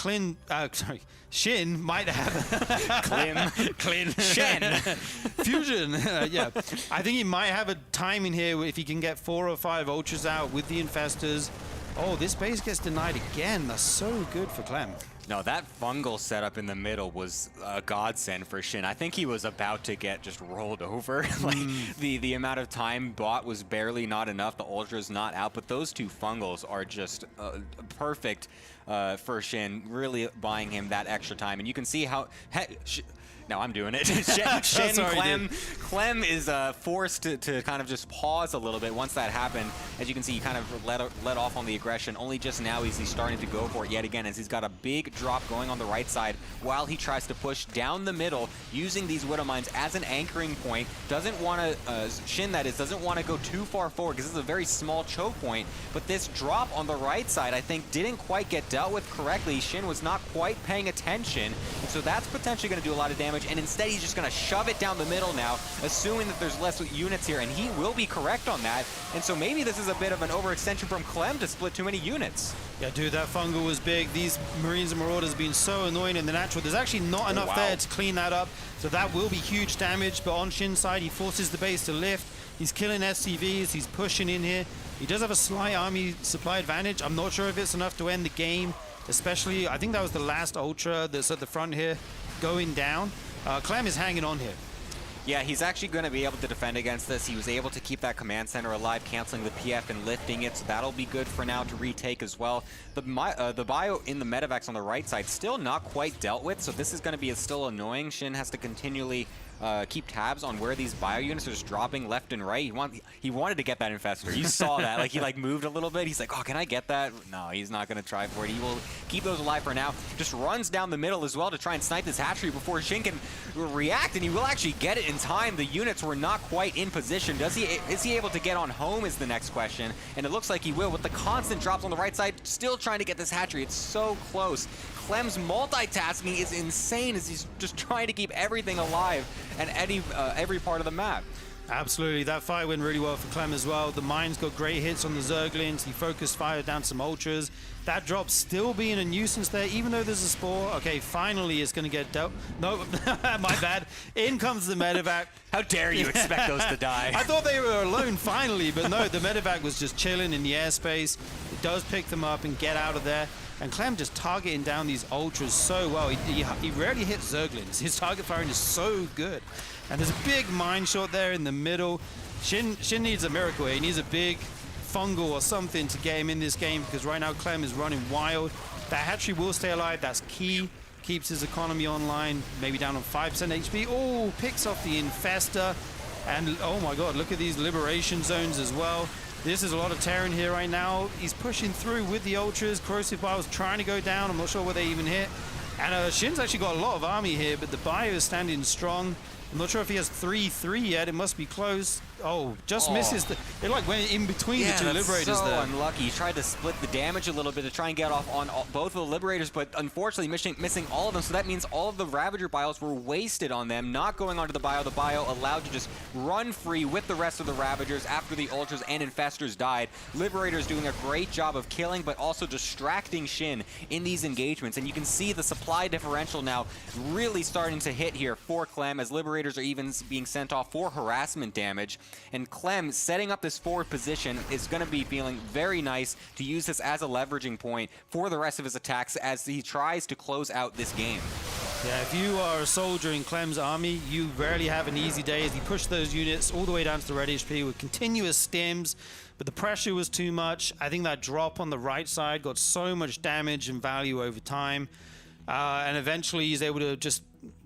Shin might have... Clem. Shin. Fusion. Yeah. I think he might have a time in here if he can get 4 or 5 Ultras out with the Infestors. Oh, this base gets denied again. That's so good for Clem. No, that fungal setup in the middle was a godsend for Shin. I think he was about to get just rolled over. Like the amount of time bought was barely not enough. The Ultra's not out, but those 2 fungals are just perfect for Shin, really buying him that extra time. And you can see how... No, I'm doing it. Shin, Sorry, Clem is forced to kind of just pause a little bit once that happened. As you can see, he kind of let off on the aggression. Only just now is he starting to go for it yet again, as he's got a big drop going on the right side while he tries to push down the middle using these Widow Mines as an anchoring point. Doesn't want to, Shin that is, doesn't want to go too far forward because this is a very small choke point. But this drop on the right side, I think, didn't quite get dealt with correctly. Shin was not quite paying attention, and so that's potentially going to do a lot of damage. And instead, he's just going to shove it down the middle now, assuming that there's less units here, and he will be correct on that. And so maybe this is a bit of an overextension from Clem to split too many units. Yeah, dude, that fungal was big. These Marines and Marauders have been so annoying in the natural. There's actually not enough there to clean that up, so that will be huge damage. But on Shin's side, he forces the base to lift. He's killing SCVs. He's pushing in here. He does have a slight army supply advantage. I'm not sure if it's enough to end the game, especially, I think that was the last Ultra that's at the front here going down. Clem is hanging on here. Yeah, he's actually going to be able to defend against this. He was able to keep that command center alive, canceling the PF and lifting it, so that'll be good for now to retake as well. The bio in the medevacs on the right side still not quite dealt with, so this is going to be still annoying. Shin has to continually keep tabs on where these bio units are just dropping left and right. He wanted to get that Infestor. You saw that. Like, he moved a little bit. He's like, oh, can I get that? No, he's not going to try for it. He will keep those alive for now. Just runs down the middle as well to try and snipe this hatchery before Shin can react, and he will actually get it in time. The units were not quite in position. Is he able to get on home is the next question, and it looks like he will with the constant drops on the right side, still trying to get this hatchery. It's so close. Clem's multitasking is insane as he's just trying to keep everything alive and every part of the map. Absolutely, that fight went really well for Clem as well. The mines got great hits on the Zerglings. He focused fire down some Ultras. That drop still being a nuisance there, even though there's a Spore. Okay, finally it's going to get dealt. No, my bad. In comes the medevac. How dare you expect those to die? I thought they were alone finally, but no, the medevac was just chilling in the airspace. It does pick them up and get out of there. And Clem just targeting down these Ultras so well. He rarely hits Zerglings. His target firing is so good. And there's a big mine shot there in the middle. Shin needs a miracle here. He needs a big fungal or something to get him in this game, because right now Clem is running wild. That hatchery will stay alive. That's key. Keeps his economy online, maybe down on 5% HP. Oh, picks off the Infestor. And oh my god, look at these liberation zones as well. This is a lot of Terran here right now. He's pushing through with the Ultras. Corrosive Bile's trying to go down. I'm not sure where they even hit. And Shin's actually got a lot of army here, but the Bio is standing strong. I'm not sure if he has 3-3 yet. It must be close. Oh, just misses. It like went in between the two Liberators so there. Unlucky. He tried to split the damage a little bit to try and get off on both of the Liberators, but unfortunately missing all of them. So that means all of the Ravager Bios were wasted on them, not going onto the Bio. The Bio allowed to just run free with the rest of the Ravagers after the Ultras and Infestors died. Liberators doing a great job of killing, but also distracting SHIN in these engagements. And you can see the supply differential now really starting to hit here for Clem, as Liberators are even being sent off for harassment damage. And Clem, setting up this forward position, is going to be feeling very nice to use this as a leveraging point for the rest of his attacks as he tries to close out this game. Yeah, if you are a soldier in Clem's army, you rarely have an easy day as he pushed those units all the way down to the red HP with continuous stims, but the pressure was too much. I think that drop on the right side got so much damage and value over time, and eventually he's able to just,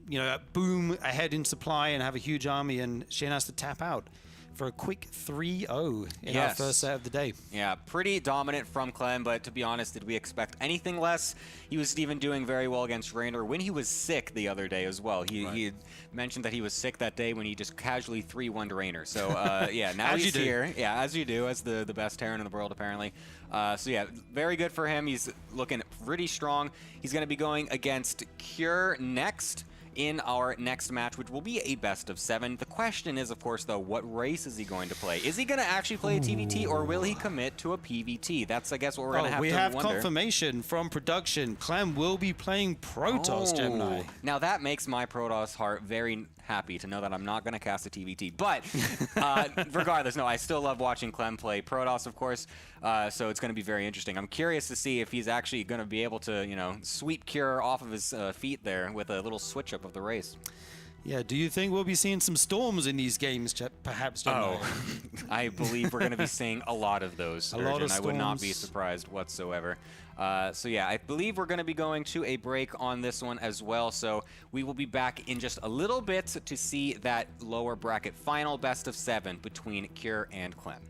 you know, boom ahead in supply and have a huge army, and SHIN has to tap out for a quick 3-0 in our first set of the day. Yeah, pretty dominant from Clem, but to be honest, did we expect anything less? He was even doing very well against Raynor when he was sick the other day as well. He had mentioned that he was sick that day when he just casually 3-1'd Raynor. So yeah, now he's here. Yeah, as you do, as the best Terran in the world apparently. So yeah, very good for him. He's looking pretty strong. He's going to be going against Cure next in our next match, which will be a best of 7. The question is, of course, though, what race is he going to play? Is he going to actually play a TVT, or will he commit to a PVT? That's, I guess, what we're going to have to wonder. We have confirmation from production. Clem will be playing Protoss, Gemini. Now that makes my Protoss heart very happy to know that I'm not going to cast a TVT. But regardless, no, I still love watching Clem play Protoss, of course. So it's going to be very interesting. I'm curious to see if he's actually going to be able to, you know, sweep Cure off of his feet there with a little switch up of the race. Yeah, do you think we'll be seeing some storms in these games, perhaps? I believe we're going to be seeing a lot of those. I would not be surprised whatsoever. So yeah, I believe we're going to be going to a break on this one as well. So we will be back in just a little bit to see that lower bracket final best of 7 between Cure and Clem.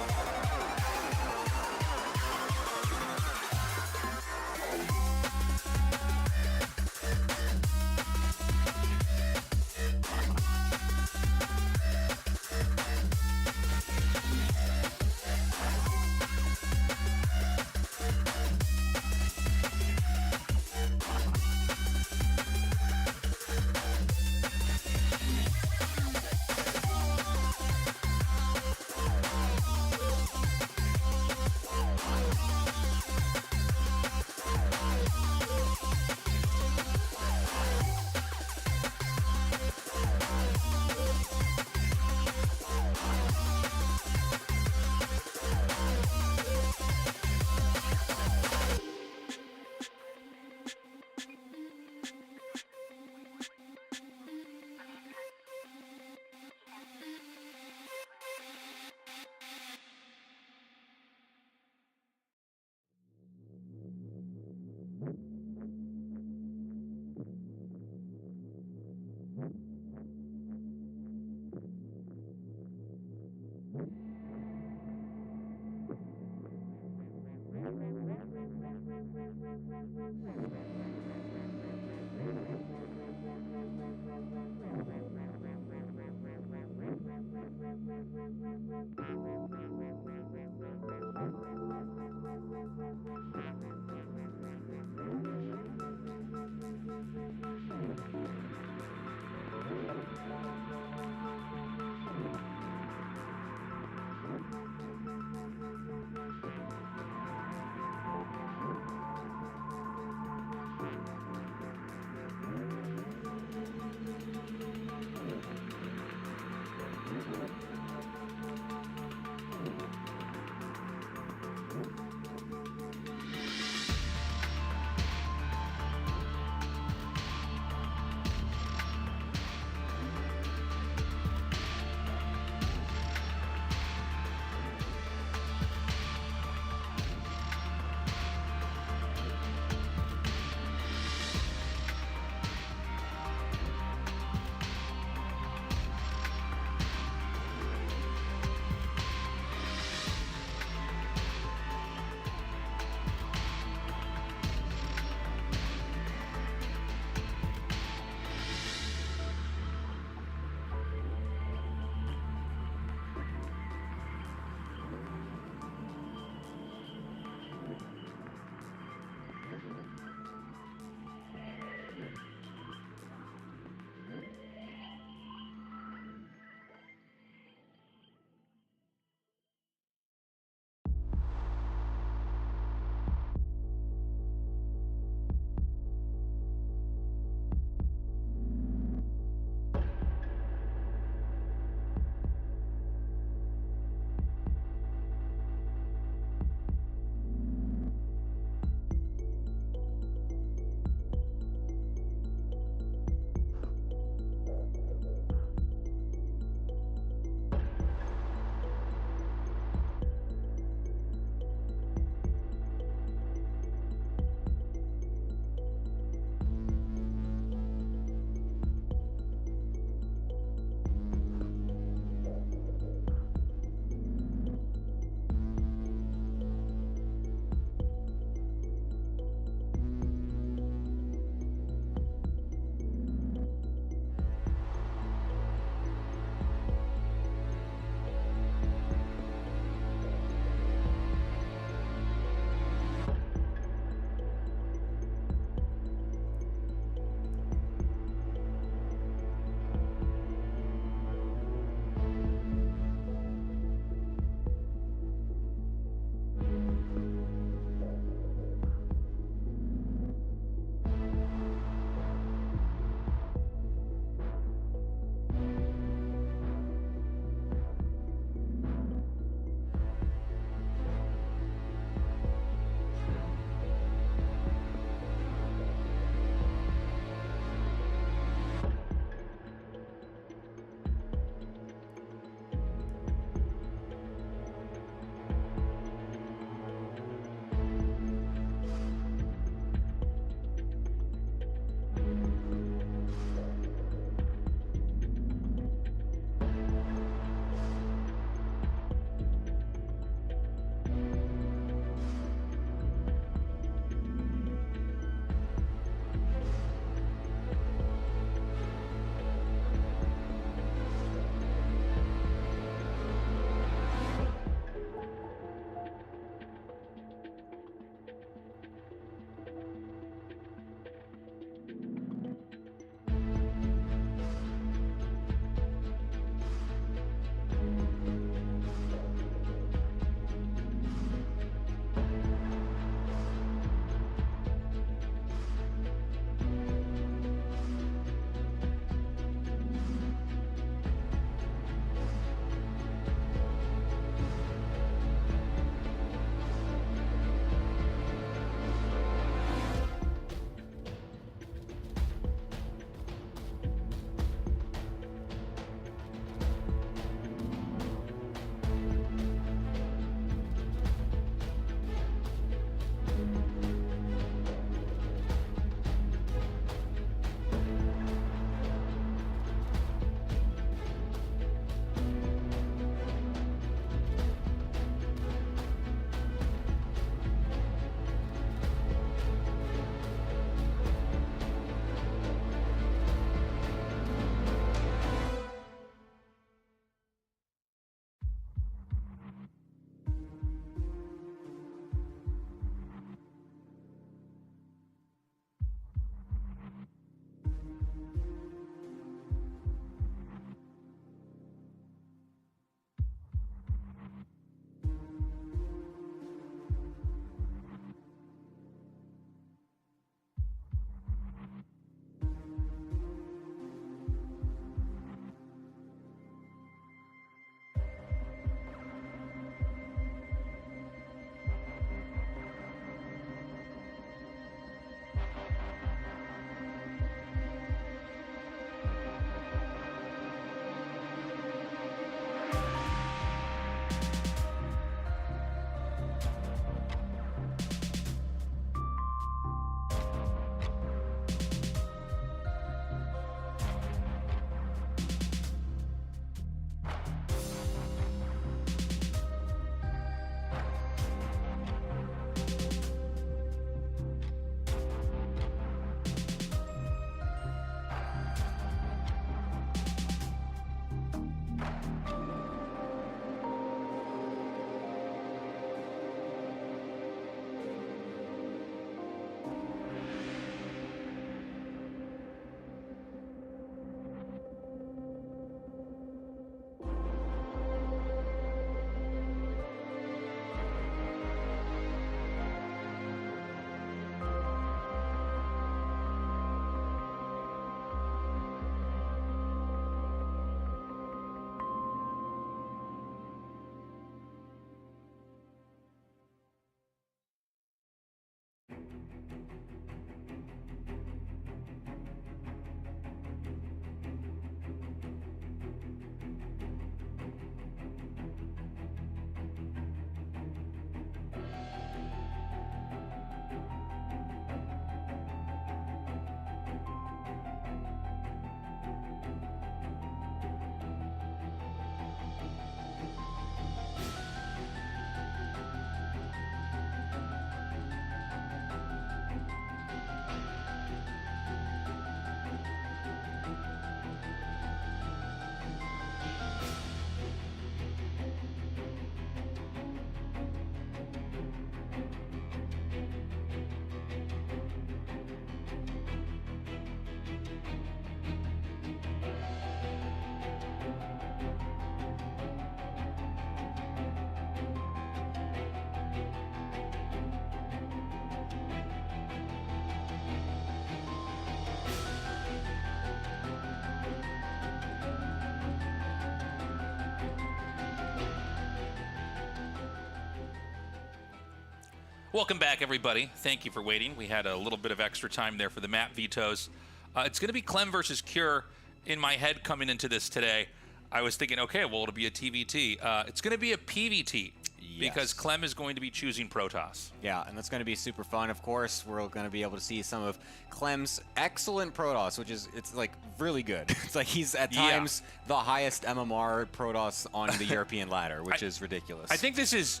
Welcome back, everybody. Thank you for waiting. We had a little bit of extra time there for the map vetoes. It's going to be Clem versus Cure. In my head coming into this today, I was thinking, okay, well, it'll be a TVT. It's going to be a PVT because Clem is going to be choosing Protoss. Yeah, and that's going to be super fun. Of course, we're going to be able to see some of Clem's excellent Protoss, which is, it's like really good. It's like he's at times the highest MMR Protoss on the European ladder, which is ridiculous. I think this is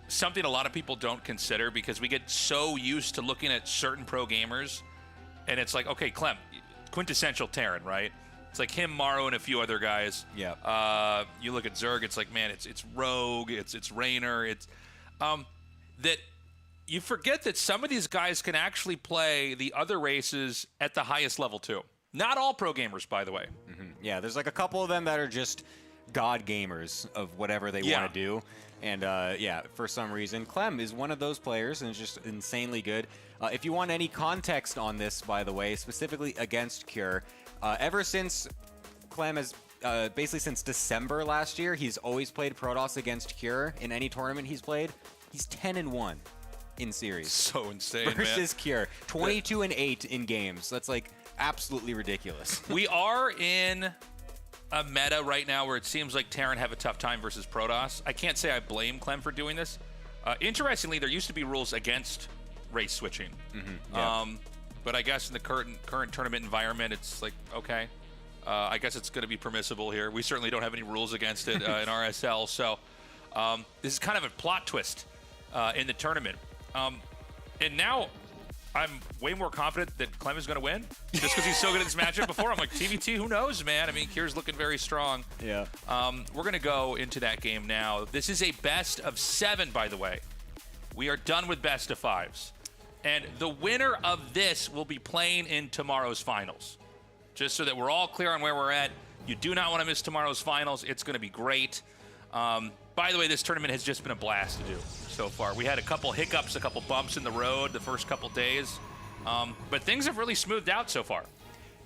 something a lot of people don't consider because we get so used to looking at certain pro gamers, and it's like, okay, Clem, quintessential Terran, right? It's like him, Morrow, and a few other guys. Yeah. You look at Zerg, it's like, man, it's Rogue, it's Raynor, it's that you forget that some of these guys can actually play the other races at the highest level too. Not all pro gamers, by the way. Yeah, there's like a couple of them that are just god gamers of whatever they want to do. And yeah, for some reason, Clem is one of those players and is just insanely good. If you want any context on this, by the way, specifically against Cure, ever since Clem has, basically since December last year, he's always played Protoss against Cure in any tournament he's played. He's 10-1 in series. So insane, versus Cure. 22-8 in games. That's like absolutely ridiculous. We are in a meta right now where it seems like Terran have a tough time versus Protoss. I can't say I blame Clem for doing this. Interestingly, there used to be rules against race switching. But I guess in the current tournament environment, it's like, okay, I guess it's going to be permissible here. We certainly don't have any rules against it in RSL. So this is kind of a plot twist in the tournament. And now I'm way more confident that Clem is going to win just because he's so good at this matchup before. I'm like, TVT, who knows, man? I mean, Cure's looking very strong. Yeah. We're going to go into that game now. This is a best of 7, by the way. We are done with best of 5s. And the winner of this will be playing in tomorrow's finals. Just so that we're all clear on where we're at. You do not want to miss tomorrow's finals. It's going to be great. By the way, this tournament has just been a blast to do so far. We had a couple hiccups, a couple bumps in the road the first couple days. But things have really smoothed out so far.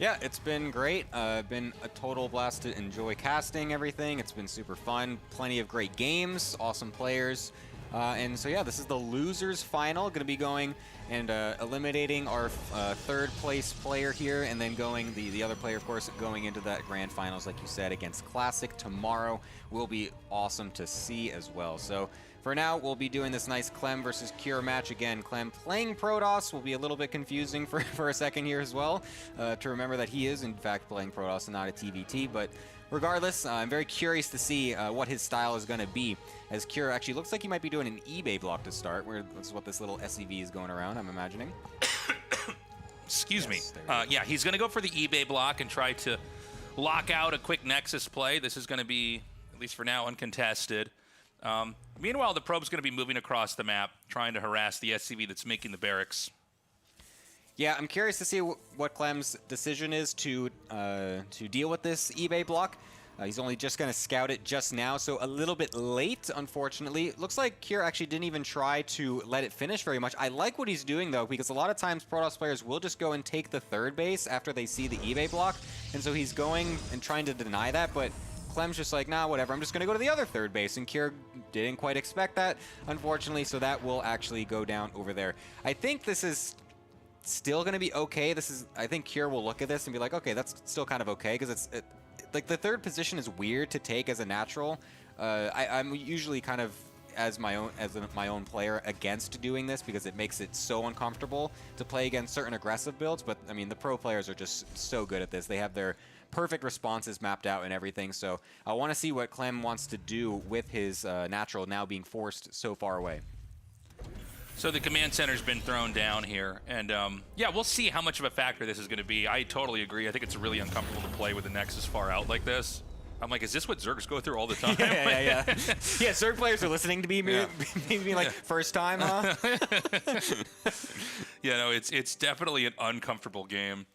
Yeah, it's been great. Been a total blast to enjoy casting everything. It's been super fun. Plenty of great games, awesome players. And so, yeah, this is the losers final. Going to be going and eliminating our third place player here, and then going the other player, of course, going into that grand finals, like you said, against Classic tomorrow. Will be awesome to see as well. So for now, we'll be doing this nice Clem versus Cure match. Again, Clem playing Protoss will be a little bit confusing for a second here as well, to remember that he is, in fact, playing Protoss and not a TVT, but regardless, I'm very curious to see what his style is going to be, as Cure actually looks like he might be doing an eBay block to start, where that's what this little SCV is going around, I'm imagining. Excuse me. Yeah, he's going to go for the eBay block and try to lock out a quick Nexus play. This is going to be, at least for now, uncontested. Meanwhile, the probe's going to be moving across the map, trying to harass the SCV that's making the barracks. Yeah, I'm curious to see what Clem's decision is to deal with this eBay block. He's only just going to scout it just now, so a little bit late, unfortunately. Looks like Cure actually didn't even try to let it finish very much. I like what he's doing, though, because a lot of times Protoss players will just go and take the third base after they see the eBay block, and so he's going and trying to deny that, but Clem's just like, nah, whatever, I'm just going to go to the other third base, and Cure didn't quite expect that, unfortunately, so that will actually go down over there. I think this is still going to be okay. I think Cure will look at this and be like, okay, that's still kind of okay, because like the third position is weird to take as a natural. I'm usually kind of as my own player against doing this because it makes it so uncomfortable to play against certain aggressive builds. But I mean, the pro players are just so good at this. They have their perfect responses mapped out and everything. So I want to see what Clem wants to do with his natural now being forced so far away. So the command center's been thrown down here, and yeah, we'll see how much of a factor this is going to be. I totally agree. I think it's really uncomfortable to play with the Nexus far out like this. I'm like, is this what Zergs go through all the time? Yeah. Zerg players are listening to me, maybe like, first time, huh? Yeah, no, it's definitely an uncomfortable game.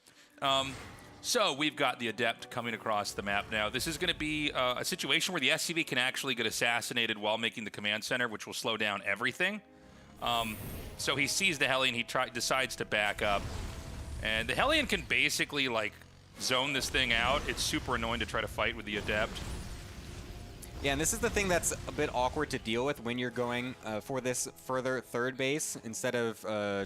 So we've got the Adept coming across the map now. This is going to be a situation where the SCV can actually get assassinated while making the command center, which will slow down everything. So he sees the Hellion, he decides to back up, and the Hellion can basically like zone this thing out. It's super annoying to try to fight with the Adept. Yeah, and this is the thing that's a bit awkward to deal with when you're going for this further third base instead of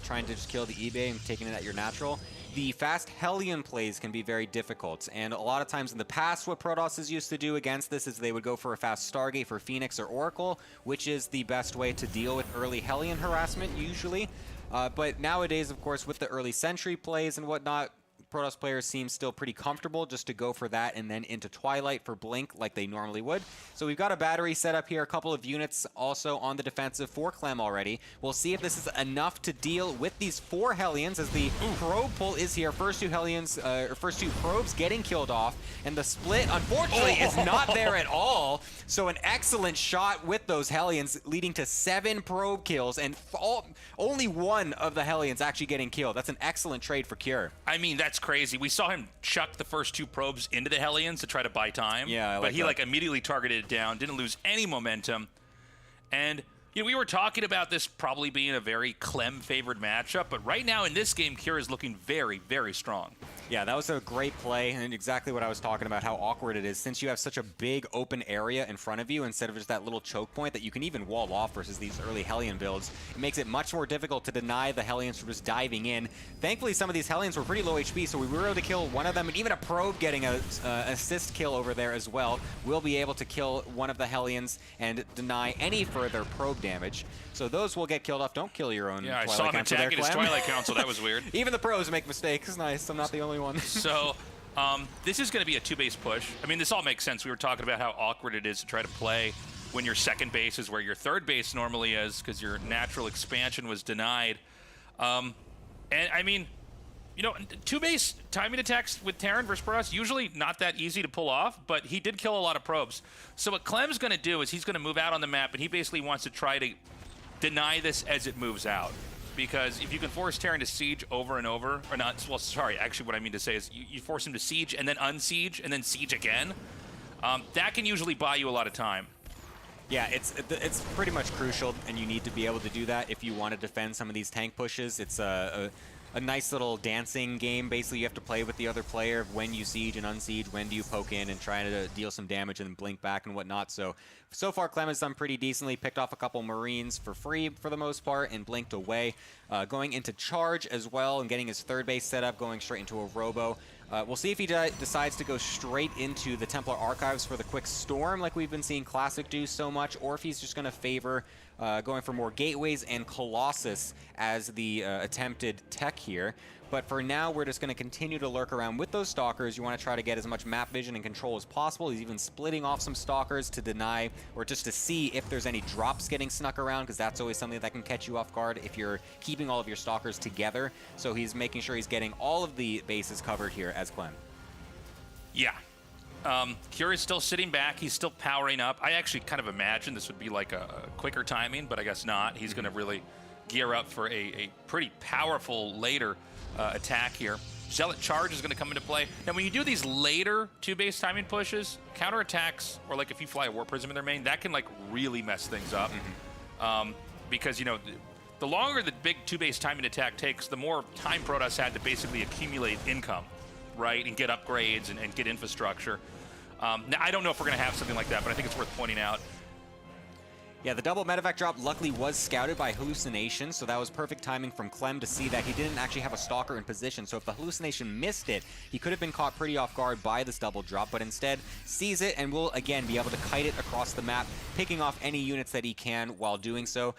trying to just kill the eBay and taking it at your natural. The fast Hellion plays can be very difficult, and a lot of times in the past what Protoss used to do against this is they would go for a fast Stargate for Phoenix or Oracle, which is the best way to deal with early Hellion harassment usually. But nowadays, of course, with the early Sentry plays and whatnot, Protoss players seem still pretty comfortable just to go for that and then into Twilight for Blink like they normally would. So we've got a battery set up here, a couple of units also on the defensive for Clem already. We'll see if this is enough to deal with these 4 Hellions as the probe pull is here. First 2 Hellions, or first 2 probes getting killed off, and the split, unfortunately, is not there at all. So an excellent shot with those Hellions leading to 7 probe kills, and only 1 of the Hellions actually getting killed. That's an excellent trade for Cure. I mean, that's crazy. We saw him chuck the first 2 probes into the Hellions to try to buy time. Yeah, but he like immediately targeted it down, didn't lose any momentum. And you know, we were talking about this probably being a very Clem favored matchup, but right now in this game, Cure is looking very, very strong. Yeah, that was a great play, and exactly what I was talking about, how awkward it is since you have such a big open area in front of you instead of just that little choke point that you can even wall off versus these early Hellion builds. It makes it much more difficult to deny the Hellions from just diving in. Thankfully, some of these Hellions were pretty low HP, so we were able to kill one of them, and even a probe getting an assist kill over there as well. We'll be able to kill one of the Hellions and deny any further probe damage. So those will get killed off. Don't kill your own Yeah, Twilight I saw him Council attacking there, his Clem. Twilight Council. That was weird. Even the pros make mistakes. Nice. I'm not the only one. So this is going to be a 2-base push. I mean, this all makes sense. We were talking about how awkward it is to try to play when your second base is where your third base normally is because your natural expansion was denied. And I mean, you know, 2-base timing attacks with Terran versus Protoss, usually not that easy to pull off, but he did kill a lot of probes. So what Clem's going to do is he's going to move out on the map, and he basically wants to try to deny this as it moves out. Because if you can force Terran to siege over and over, or not, well, sorry, actually what I mean to say is you force him to siege and then unsiege and then siege again, that can usually buy you a lot of time. Yeah, it's pretty much crucial, and you need to be able to do that if you want to defend some of these tank pushes. It's a nice little dancing game. Basically, you have to play with the other player of when you siege and unsiege, when do you poke in and try to deal some damage and then blink back and whatnot. So far, Clem has done pretty decently. Picked off a couple Marines for free for the most part and blinked away. Going into charge as well and getting his third base set up, going straight into a robo. We'll see if he decides to go straight into the Templar Archives for the quick storm like we've been seeing Classic do so much, or if he's just going to favor going for more gateways and Colossus as the attempted tech here. But for now, we're just going to continue to lurk around with those Stalkers. You want to try to get as much map vision and control as possible. He's even splitting off some Stalkers to deny, or just to see if there's any drops getting snuck around, because that's always something that can catch you off guard if you're keeping all of your Stalkers together. So he's making sure he's getting all of the bases covered here as Clem. Yeah. Cure is still sitting back. He's still powering up. I actually kind of imagined this would be like a quicker timing, but I guess not. He's going to really gear up for a pretty powerful later attack here. Zealot Charge is going to come into play. Now, when you do these later 2-base timing pushes, counterattacks, or like if you fly a War Prism in their main, that can like really mess things up. Because, you know, the longer the big 2-base timing attack takes, the more time Protoss had to basically accumulate income, right, and get upgrades and get infrastructure. Now, I don't know if we're going to have something like that, but I think it's worth pointing out. Yeah, the double medevac drop luckily was scouted by Hallucination, so that was perfect timing from Clem to see that he didn't actually have a Stalker in position. So if the Hallucination missed it, he could have been caught pretty off guard by this double drop, but instead sees it and will again be able to kite it across the map, picking off any units that he can while doing so.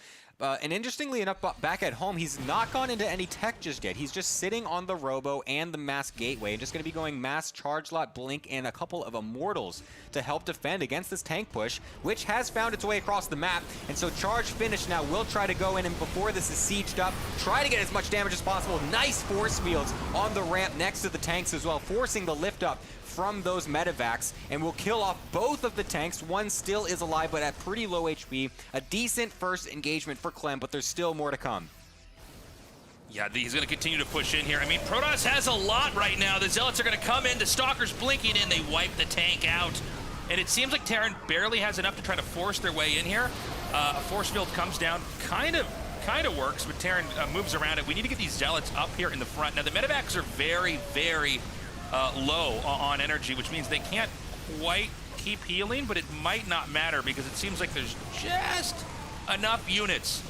And interestingly enough, back at home, he's not gone into any tech just yet. He's just sitting on the Robo and the Mass Gateway, and just going to be going Mass, Charge Lot, Blink, and a couple of Immortals to help defend against this tank push, which has found its way across the map. And so Charge Finish now will try to go in, and before this is sieged up, try to get as much damage as possible. Nice force fields on the ramp next to the tanks as well, forcing the lift up from those medevacs, and will kill off both of the tanks. One still is alive, but at pretty low HP. A decent first engagement for Clem, but there's still more to come. Yeah, he's going to continue to push in here. I mean, Protoss has a lot right now. The Zealots are going to come in. The Stalker's blinking in. They wipe the tank out. And it seems like Terran barely has enough to try to force their way in here. A force field comes down. Kind of works, but Terran moves around it. We need to get these Zealots up here in the front. Now, the medevacs are very, very low on energy, which means they can't quite keep healing, but it might not matter because it seems like there's just enough units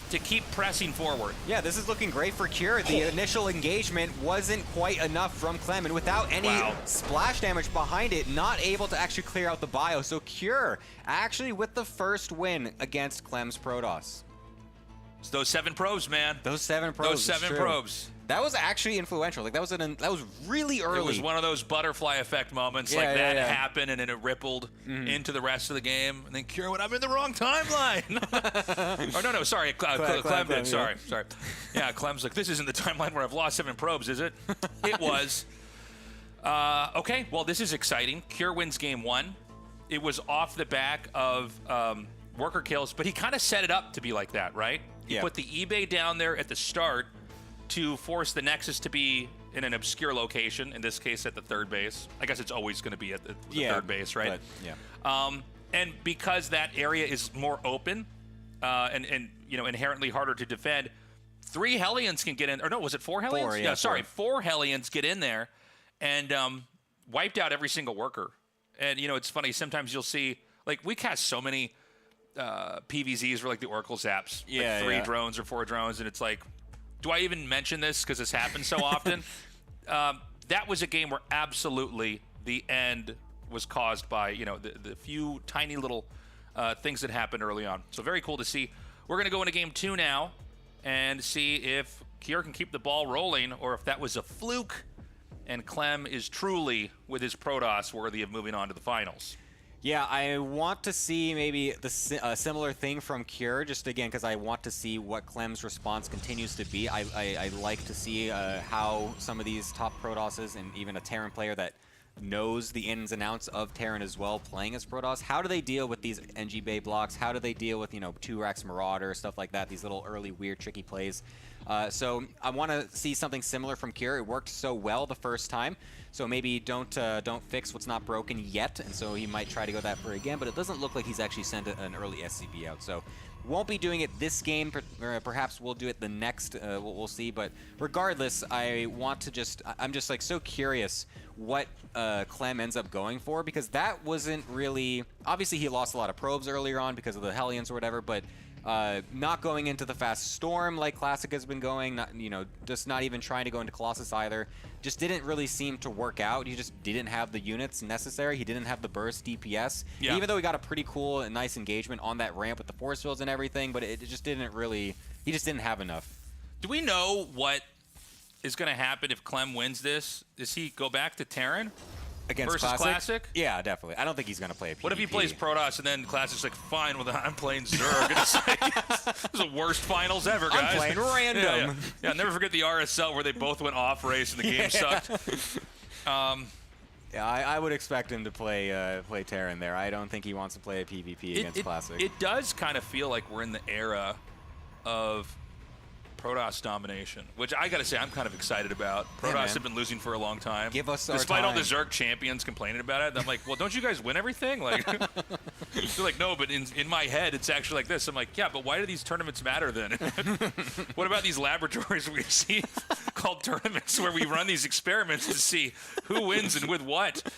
to keep pressing forward. Yeah, this is looking great for Cure. The initial engagement wasn't quite enough from Clem, and without any splash damage behind it, not able to actually clear out the bio. So Cure actually with the first win against Clem's Protoss. It's those 7 probes, man. Those 7 probes. Those 7 probes. That was actually influential. Like that was really early. It was one of those butterfly effect moments, that happened and then it rippled into the rest of the game. And then Cure went, I'm in the wrong timeline. Or no, sorry, Clem did. Sorry. Yeah, Clem's like, this isn't the timeline where I've lost 7 probes, is it? It was. Okay, well, this is exciting. Cure wins game 1. It was off the back of worker kills, but he kind of set it up to be like that, right? He put the eBay down there at the start to force the Nexus to be in an obscure location, in this case at the 3rd base. I guess it's always going to be at the 3rd base, right? But, and because that area is more open and inherently harder to defend, 3 Hellions can get in, or no, was it 4 Hellions? 4, yeah, sorry, 4 Hellions get in there and wiped out every single worker. And, it's funny, sometimes you'll see, like, we cast so many PVZs for, like, the Oracle Zaps. Like 3 drones or 4 drones, and it's like, do I even mention this because this happens so often? That was a game where absolutely the end was caused by, the few tiny little things that happened early on. So very cool to see. We're going to go into game 2 now and see if Cure can keep the ball rolling or if that was a fluke and Clem is truly, with his Protoss, worthy of moving on to the finals. Yeah, I want to see maybe the similar thing from Cure, just again, because I want to see what Clem's response continues to be. I like to see how some of these top Protosses and even a Terran player that knows the ins and outs of Terran as well, playing as Protoss, how do they deal with these NG Bay blocks? How do they deal with, 2-Rex Marauder, stuff like that, these little early weird tricky plays? So I want to see something similar from Cure. It worked so well the first time, so maybe don't fix what's not broken yet, and so he might try to go that for again, but it doesn't look like he's actually sent an early SCB out, so won't be doing it this game, perhaps we'll do it the next, we'll see, but regardless, I'm just like so curious what Clem ends up going for, because that wasn't really, obviously he lost a lot of probes earlier on because of the Hellions or whatever, but not going into the fast storm like Classic has been going, just not even trying to go into Colossus either. Just didn't really seem to work out. He just didn't have the units necessary. He didn't have the burst DPS. Yeah. Even though he got a pretty cool and nice engagement on that ramp with the force fields and everything, but it just didn't really, he just didn't have enough. Do we know what is going to happen if Clem wins this? Does he go back to Terran? Against versus Classic? Yeah, definitely. I don't think he's going to play a PvP. What if he plays Protoss and then Classic's like, fine, well, I'm playing Zerg. It's like, this is the worst finals ever, guys. I'm playing random. Yeah, never forget the RSL where they both went off race and the game sucked. Yeah, I would expect him to play Terran there. I don't think he wants to play a PvP against Classic. It does kind of feel like we're in the era of Protoss domination, which I gotta say I'm kind of excited about. Protoss have been losing for a long time. Give us Despite our all the Zerg champions complaining about it, I'm like, well, don't you guys win everything? Like, they're like, no, but in my head, it's actually like this. I'm like, yeah, but why do these tournaments matter then? What about these laboratories we see called tournaments where we run these experiments to see who wins and with what?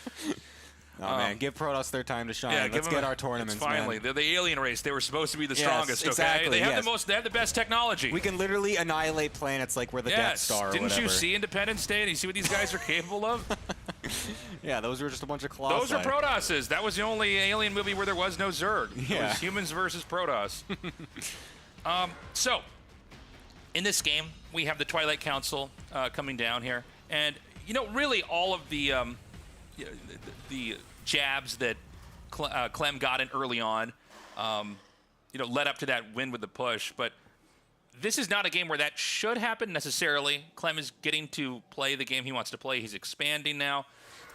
Oh, man, give Protoss their time to shine. Yeah, let's get our tournaments, finally, man. They're the alien race. They were supposed to be the strongest, exactly, okay? They have they have the best technology. We can literally annihilate planets like we're the Death Star or Didn't whatever. you see Independence Day and you see what these guys are capable of? Yeah, those were just a bunch of Colossi. Those are Protosses. That was the only alien movie where there was no Zerg. Yeah. It was humans versus Protoss. So, in this game, we have the Twilight Council coming down here. And, really all of the jabs that Clem got in early on, led up to that win with the push. But this is not a game where that should happen necessarily. Clem is getting to play the game he wants to play. He's expanding now.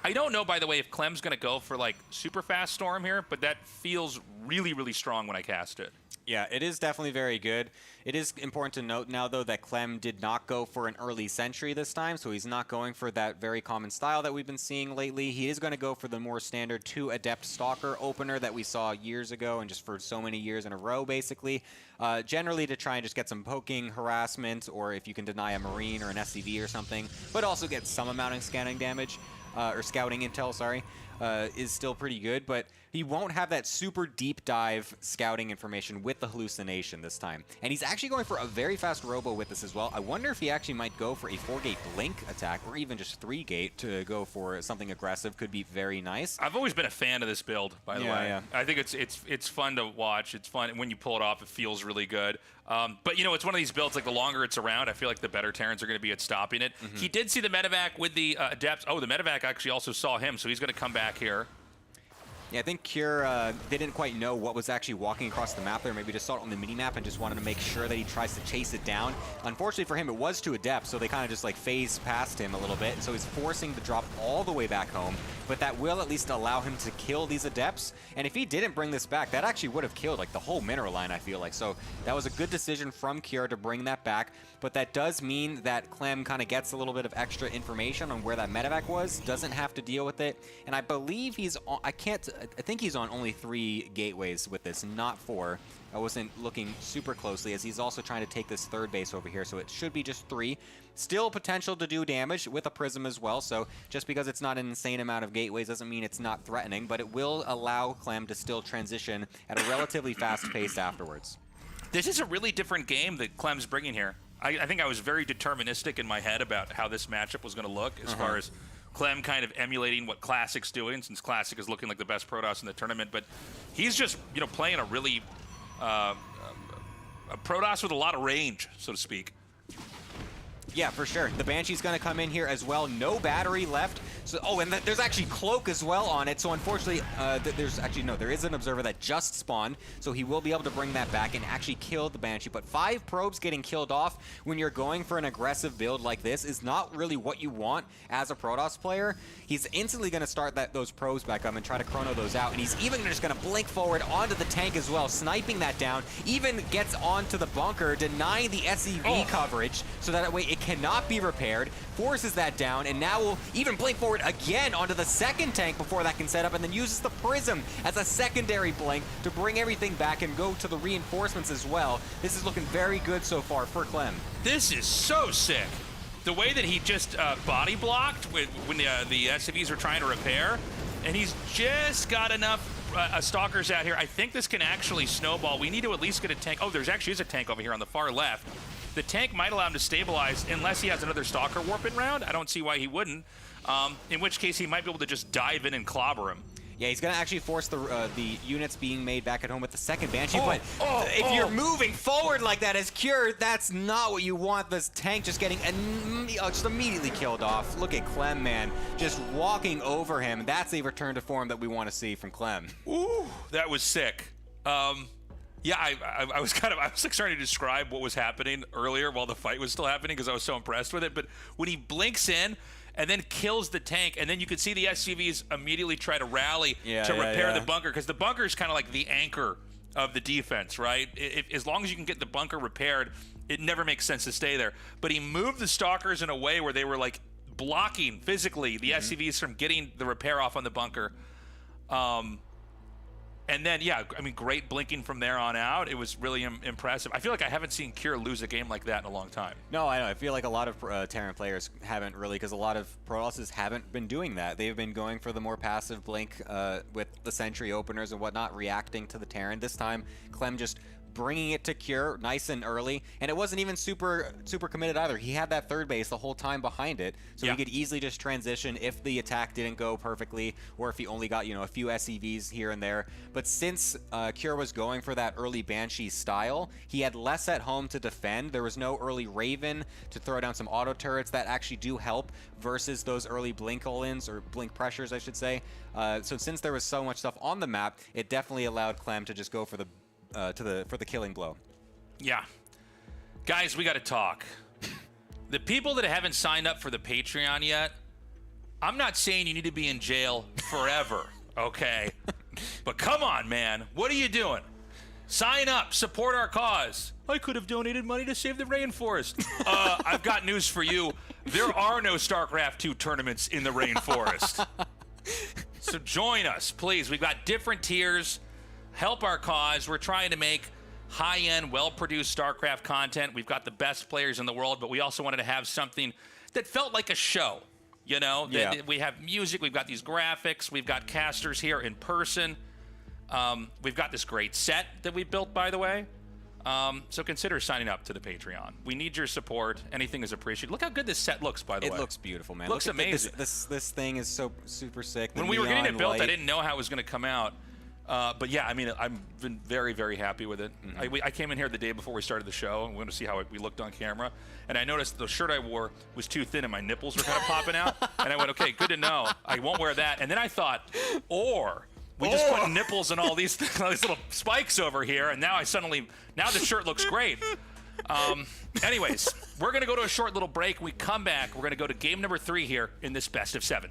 I don't know, by the way, if Clem's going to go for, like, super fast storm here, but that feels really, really strong when I cast it. Yeah, it is definitely very good. It is important to note now, though, that Clem did not go for an early sentry this time, so he's not going for that very common style that we've been seeing lately. He is going to go for the more standard 2 Adept Stalker opener that we saw years ago and just for so many years in a row, basically. Generally to try and just get some poking, harassment, or if you can deny a Marine or an SCV or something, but also get some amount of scanning damage, or scouting intel, sorry. Is still pretty good, but he won't have that super deep dive scouting information with the hallucination this time. And he's actually going for a very fast robo with this as well. I wonder if he actually might go for a 4-gate blink attack or even just 3-gate to go for something aggressive. Could be very nice. I've always been a fan of this build, by the way. Yeah. I think it's fun to watch. It's fun when you pull it off. It feels really good. But you know, it's one of these builds. Like the longer it's around, I feel like the better Terrans are going to be at stopping it. He did see the medevac with the adepts. Oh, the medevac actually also saw him, so he's going to come back here. Yeah, I think Cure didn't quite know what was actually walking across the map there. Maybe just saw it on the mini-map and just wanted to make sure that he tries to chase it down. Unfortunately for him, it was 2 Adepts, so they kind of just like phased past him a little bit. So he's forcing the drop all the way back home. But that will at least allow him to kill these Adepts. And if he didn't bring this back, that actually would have killed like the whole mineral line, I feel like. So that was a good decision from Cure to bring that back. But that does mean that Clem kind of gets a little bit of extra information on where that medevac was, doesn't have to deal with it. And I believe he's on, I think he's on only 3 gateways with this, not 4. I wasn't looking super closely as he's also trying to take this 3rd base over here, so it should be just 3. Still potential to do damage with a prism as well, so just because it's not an insane amount of gateways doesn't mean it's not threatening, but it will allow Clem to still transition at a relatively fast pace afterwards. This is a really different game that Clem's bringing here. I think I was very deterministic in my head about how this matchup was going to look as far as Clem kind of emulating what Classic's doing, since Classic is looking like the best Protoss in the tournament. But he's just, you know, playing a really a Protoss with a lot of range, so to speak. Yeah, for sure. The Banshee's going to come in here as well. No battery left. So, oh, and there's actually Cloak as well on it. So, unfortunately, there is an Observer that just spawned. So, he will be able to bring that back and actually kill the Banshee. But 5 probes getting killed off when you're going for an aggressive build like this is not really what you want as a Protoss player. He's instantly going to start those probes back up and try to chrono those out. And he's even just going to blink forward onto the tank as well, sniping that down. Even gets onto the bunker, denying the SEV coverage so that way it cannot be repaired, forces that down, and now will even blink forward again onto the 2nd tank before that can set up, and then uses the prism as a secondary blink to bring everything back and go to the reinforcements as well. This is looking very good so far for Clem. This is so sick. The way that he just body blocked when the SCVs were trying to repair, and he's just got enough stalkers out here. I think this can actually snowball. We need to at least get a tank. Oh, there's actually a tank over here on the far left. The tank might allow him to stabilize unless he has another Stalker warping round. I don't see why he wouldn't. In which case, he might be able to just dive in and clobber him. Yeah, he's going to actually force the units being made back at home with the 2nd Banshee. If you're moving forward like that as Cure, that's not what you want. This tank just getting just immediately killed off. Look at Clem, man. Just walking over him. That's a return to form that we want to see from Clem. Ooh, that was sick. Yeah, I was like starting to describe what was happening earlier while the fight was still happening because I was so impressed with it. But when he blinks in and then kills the tank, and then you can see the SCVs immediately try to rally to repair the bunker, because the bunker is kind of like the anchor of the defense, right? As long as you can get the bunker repaired, it never makes sense to stay there. But he moved the Stalkers in a way where they were like blocking physically the SCVs from getting the repair off on the bunker. And then, yeah, I mean, great blinking from there on out. It was really impressive. I feel like I haven't seen Cure lose a game like that in a long time. No, I know. I feel like a lot of Terran players haven't really, because a lot of Protosses haven't been doing that. They've been going for the more passive blink with the Sentry openers and whatnot, reacting to the Terran. This time, Clem just bringing it to Cure nice and early, and it wasn't even super committed either. He had that 3rd base the whole time behind it, so he could easily just transition if the attack didn't go perfectly, or if he only got, you know, a few SCVs here and there. But since Cure was going for that early Banshee style, he had less at home to defend. There was no early Raven to throw down some auto turrets that actually do help versus those early blink all-ins, or blink pressures, I should say. So since there was so much stuff on the map, it definitely allowed Clem to just go for the for the killing blow. Yeah. Guys, we got to talk. The people that haven't signed up for the Patreon yet, I'm not saying you need to be in jail forever, okay? But come on, man. What are you doing? Sign up, support our cause. I could have donated money to save the rainforest. I've got news for you. There are no StarCraft 2 tournaments in the rainforest. So join us, please. We've got different tiers. Help our cause. We're trying to make high-end, well-produced StarCraft content. We've got the best players in the world, but we also wanted to have something that felt like a show. You know, that we have music, we've got these graphics, we've got casters here in person. We've got this great set that we built, by the way. So consider signing up to the Patreon. We need your support. Anything is appreciated. Look how good this set looks, by the way. It looks beautiful, man. Looks amazing. This thing is so super sick. When we were getting it built, I didn't know how it was going to come out. But yeah, I mean, I've been very, very happy with it. I came in here the day before we started the show, and we wanted to see how we looked on camera. And I noticed the shirt I wore was too thin, and my nipples were kind of popping out. And I went, okay, good to know. I won't wear that. And then I thought, we just put nipples and all these little spikes over here, and now the shirt looks great. Anyways, we're going to go to a short little break. When we come back, we're going to go to game number 3 here in this best of 7.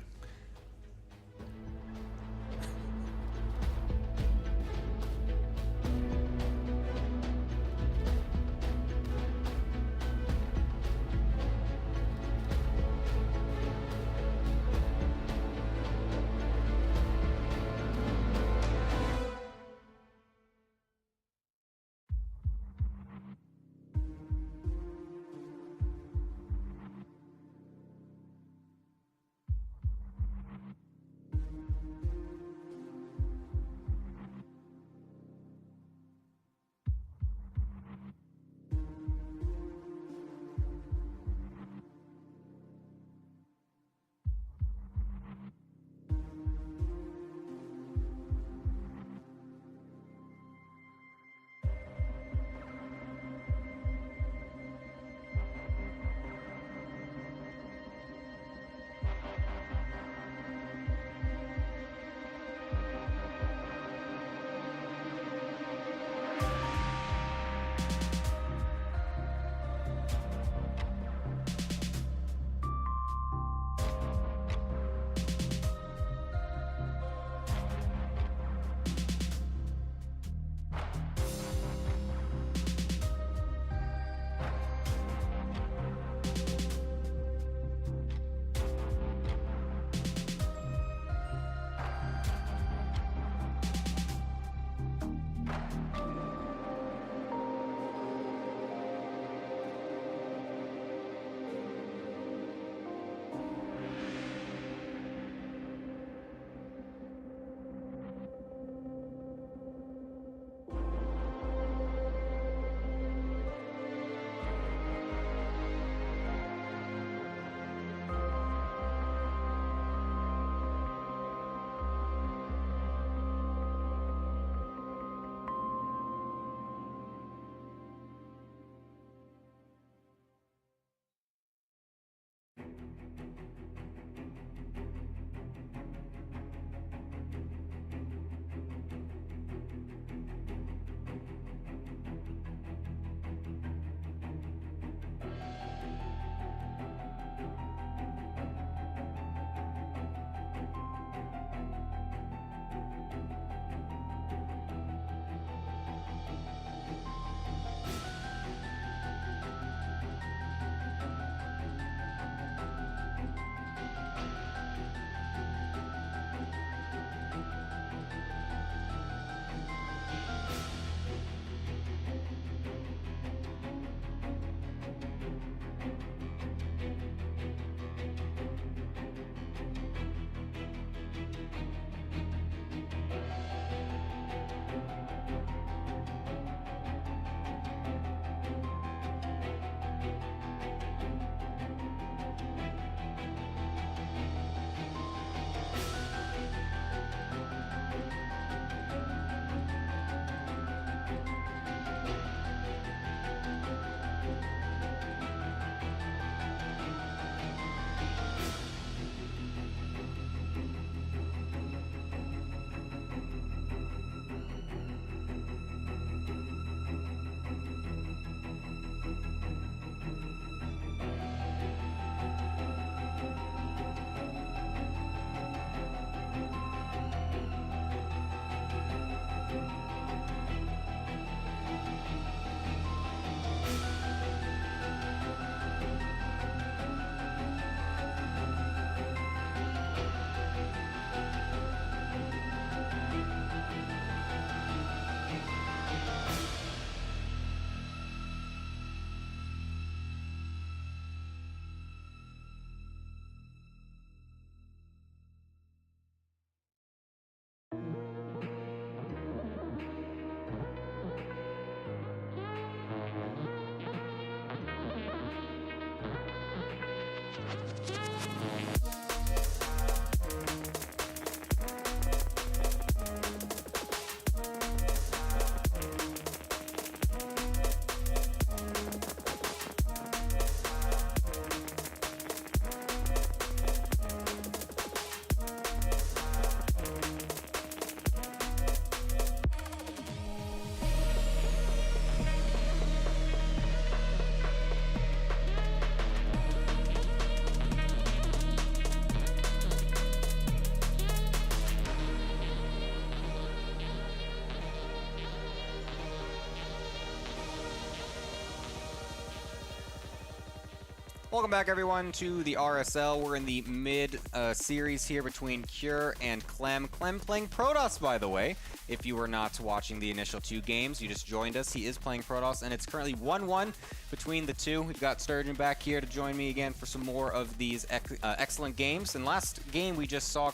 Welcome back, everyone, to the RSL. We're in the mid-series here between Cure and Clem. Clem playing Protoss, by the way. If you were not watching the initial 2 games, you just joined us. He is playing Protoss, and it's currently 1-1 between the two. We've got Sturgeon back here to join me again for some more of these excellent games. And last game, we just saw,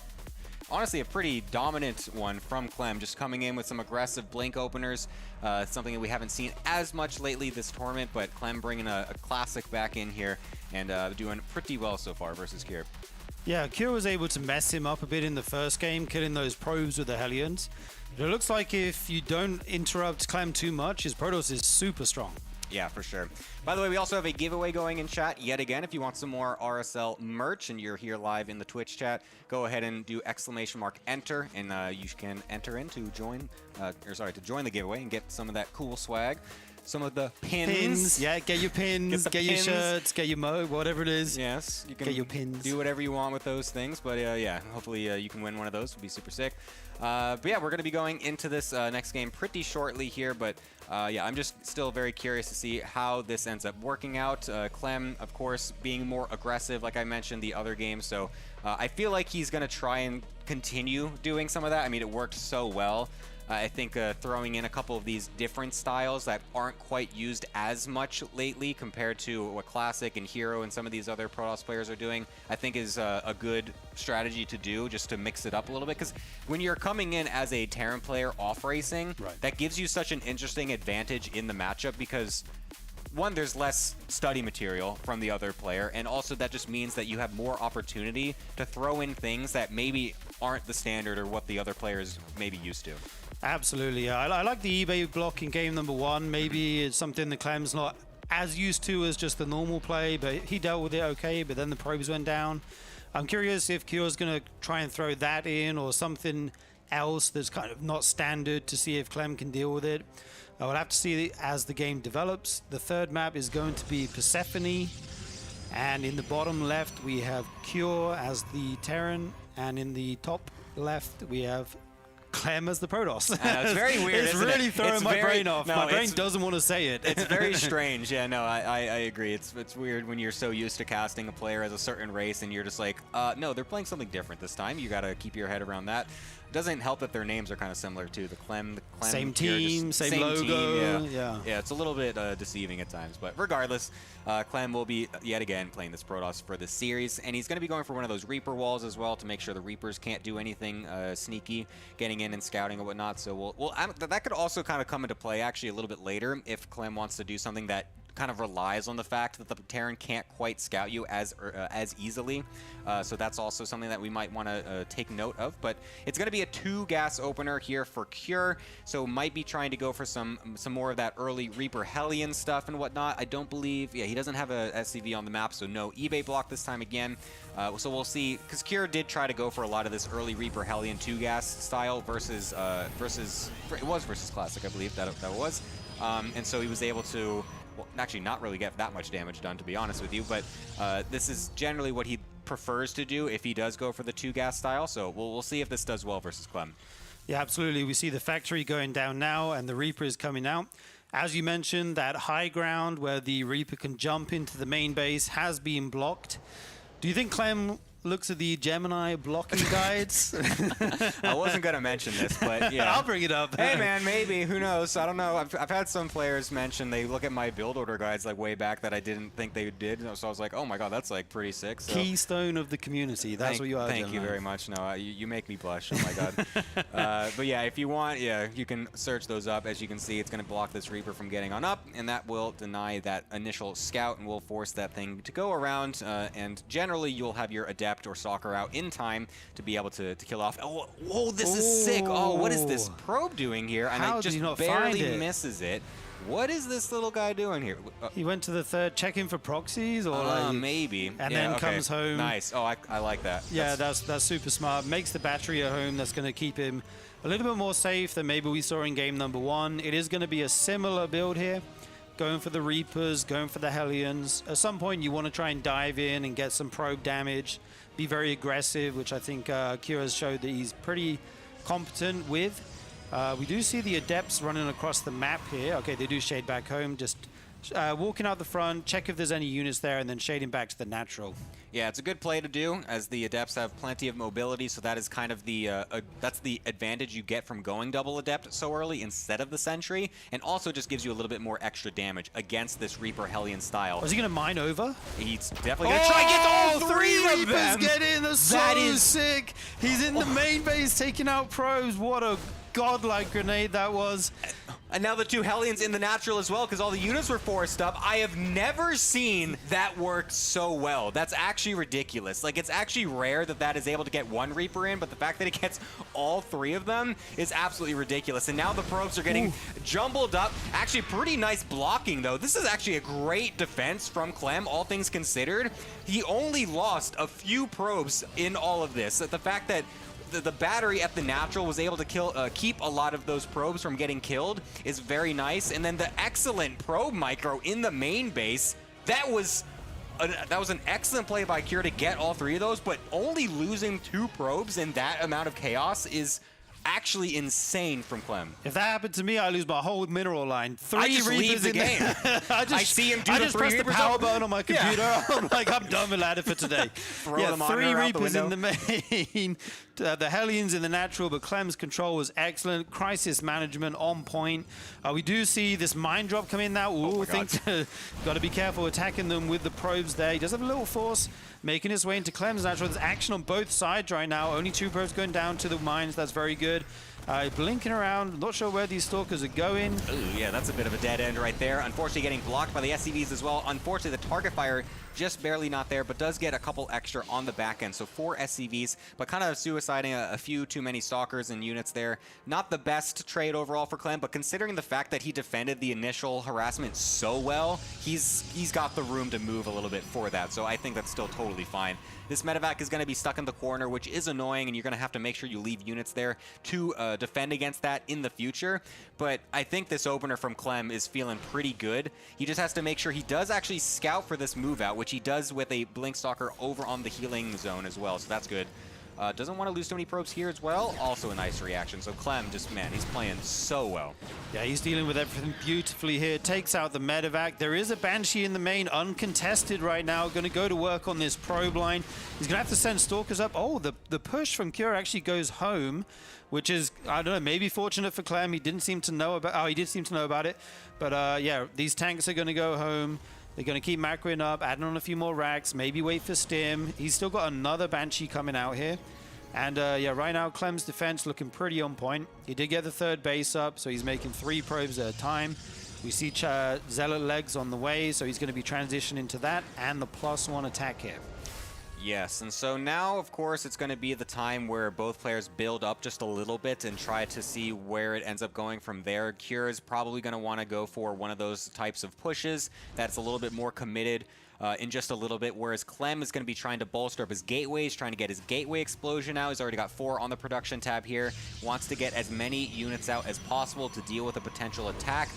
honestly, a pretty dominant one from Clem, just coming in with some aggressive blink openers. Something that we haven't seen as much lately this tournament, but Clem bringing a classic back in here and doing pretty well so far versus Cure. Yeah, Cure was able to mess him up a bit in the first game, killing those probes with the Hellions. But it looks like if you don't interrupt Clem too much, his Protoss is super strong. Yeah, for sure. By the way, we also have a giveaway going in chat yet again. If you want some more RSL merch and you're here live in the Twitch chat, go ahead and do !enter, and you can enter in to join, to join the giveaway and get some of that cool swag. Some of the pins. Yeah, get your pins, get your shirts, get your mug, whatever it is. Yes, you can get your pins. Do whatever you want with those things, but yeah, hopefully you can win one of those. Would be super sick. But yeah, we're going to be going into this next game pretty shortly here, but yeah, I'm just still very curious to see how this ends up working out. Clem, of course, being more aggressive, like I mentioned the other game, so I feel like he's going to try and continue doing some of that. I mean, it worked so well. I think throwing in a couple of these different styles that aren't quite used as much lately compared to what Classic and Hero and some of these other Protoss players are doing, I think is a good strategy to do, just to mix it up a little bit. Because when you're coming in as a Terran player off racing, that gives you such an interesting advantage in the matchup because one, there's less study material from the other player, and also that just means that you have more opportunity to throw in things that maybe aren't the standard or what the other players may be used to. Absolutely, yeah. I like the eBay block in game number 1. Maybe it's something that Clem's not as used to as just the normal play, but he dealt with it okay, but then the probes went down. I'm curious if Cure's going to try and throw that in or something else that's kind of not standard to see if Clem can deal with it. I will have to see as the game develops. The third map is going to be Persephone, and in the bottom left we have Cure as the Terran, and in the top left we have Clem as the Protoss. It's very weird. It's really throwing my brain off. No, my brain doesn't want to say it. It's very strange. Yeah, no, I agree. It's weird when you're so used to casting a player as a certain race and you're just like, no, they're playing something different this time. You got to keep your head around that. It doesn't help that their names are kind of similar too. The Clem same team, same logo. Team, yeah, it's a little bit deceiving at times. But regardless, Clem will be yet again playing this Protoss for the series, and he's going to be going for one of those Reaper walls as well to make sure the Reapers can't do anything sneaky, getting in and scouting and whatnot. So that could also kind of come into play actually a little bit later if Clem wants to do something that kind of relies on the fact that the Terran can't quite scout you as easily. So that's also something that we might want to take note of. But it's going to be a 2-gas opener here for Cure, so might be trying to go for some more of that early Reaper Hellion stuff and whatnot. I don't believe, yeah, he doesn't have a SCV on the map, so no eBay block this time again. So we'll see, because Cure did try to go for a lot of this early Reaper Hellion 2-gas style versus Classic, I believe that was. And so he was able to, well, actually not really get that much damage done, to be honest with you, but this is generally what he prefers to do if he does go for the 2-gas style, so we'll see if this does well versus Clem. Yeah, absolutely. We see the factory going down now, and the Reaper is coming out. As you mentioned, that high ground where the Reaper can jump into the main base has been blocked. Do you think Clem looks at the Gemini blocking guides? I wasn't going to mention this, but yeah. I'll bring it up. Hey, man, maybe. Who knows? I don't know. I've had some players mention they look at my build order guides like way back that I didn't think they did. So I was like, oh, my God, that's like pretty sick. So, keystone of the community. That's what you are. Thank you very much. No, you make me blush. Oh, my God. But yeah, if you want, you can search those up. As you can see, it's going to block this Reaper from getting on up, and that will deny that initial scout and will force that thing to go around. And generally, you'll have your Adept or Stalker out in time to be able to kill off. Oh, whoa, this is sick. Oh, what is this probe doing here? And How it just did he not barely find it? Misses it. What is this little guy doing here? He went to the third, checking for proxies, or like, maybe. and then comes home. Nice. Oh, I like that. Yeah, that's super smart. Makes the battery at home. That's going to keep him a little bit more safe than maybe we saw in game number 1. It is going to be a similar build here. Going for the Reapers, going for the Hellions. At some point, you want to try and dive in and get some probe damage. Be very aggressive, which I think Cure has showed that he's pretty competent with. We do see the Adepts running across the map here. Okay, they do shade back home. Just walking out the front, check if there's any units there, and then shading back to the natural. Yeah, it's a good play to do, as the Adepts have plenty of mobility, so that is kind of the that's the advantage you get from going double Adept so early instead of the Sentry, and also just gives you a little bit more extra damage against this Reaper Hellion style. Was he going to mine over? He's definitely going to try and get all 3 of them! Get in! That is sick! He's in the main base taking out probes. What a godlike grenade that was. And now the 2 Hellions in the natural as well, because all the units were forced up. I have never seen that work so well. That's actually ridiculous. Like, it's actually rare that that is able to get 1 Reaper in, but the fact that it gets all 3 of them is absolutely ridiculous. And now the probes are getting jumbled up. Actually, pretty nice blocking, though. This is actually a great defense from Clem, all things considered. He only lost a few probes in all of this. The fact that the battery at the natural was able to keep a lot of those probes from getting killed is very nice. And then the excellent probe micro in the main base, that was an excellent play by Cure to get all 3 of those, but only losing 2 probes in that amount of chaos is actually insane from Clem. If that happened to me, I lose my whole mineral line. 3 I just Reapers leave the in game. I see him do I the just 3 press the Reapers power up. button on my computer. I'm like, I'm done with ladder for today. Throw the monitor 3 out the Reapers in window. the main. The Hellions in the natural, but Clem's control was excellent. Crisis management on point. We do see this mine drop come in now. Ooh, got to be careful attacking them with the probes there. He does have a little force making his way into Clem's natural. There's action on both sides right now. Only 2 probes going down to the mines. That's very good. Blinking around, not sure where these Stalkers are going. Ooh, yeah, that's a bit of a dead end right there. Unfortunately, getting blocked by the SCVs as well. Unfortunately, the target fire just barely not there, but does get a couple extra on the back end. So 4 SCVs, but kind of suiciding a few too many Stalkers and units there. Not the best trade overall for Clem, but considering the fact that he defended the initial harassment so well, he's got the room to move a little bit for that. So I think that's still totally fine. This medevac is going to be stuck in the corner, which is annoying, and you're going to have to make sure you leave units there to defend against that in the future. But I think this opener from Clem is feeling pretty good. He just has to make sure he does actually scout for this move out, which he does with a Blink Stalker over on the healing zone as well, so that's good. Doesn't want to lose too many probes here as well. Also a nice reaction. So Clem just, man, he's playing so well. Yeah, he's dealing with everything beautifully here. Takes out the medevac. There is a Banshee in the main, uncontested right now. Going to go to work on this probe line. He's going to have to send Stalkers up. Oh, the push from Cure actually goes home, which is, I don't know, maybe fortunate for Clem. He didn't seem to know about, oh, he did seem to know about it. But yeah, these tanks are going to go home. They're going to keep macroing up, adding on a few more racks, maybe wait for Stim. He's still got another Banshee coming out here. And yeah, right now Clem's defense looking pretty on point. He did get the 3rd base up, so he's making 3 probes at a time. We see Zealot legs on the way, so he's going to be transitioning to that and the +1 attack here. Yes, and so now, of course, it's going to be the time where both players build up just a little bit and try to see where it ends up going from there. Cure is probably going to want to go for one of those types of pushes that's a little bit more committed in just a little bit, whereas Clem is going to be trying to bolster up his gateways, trying to get his gateway explosion out. He's already got 4 on the production tab here. Wants to get as many units out as possible to deal with a potential attack.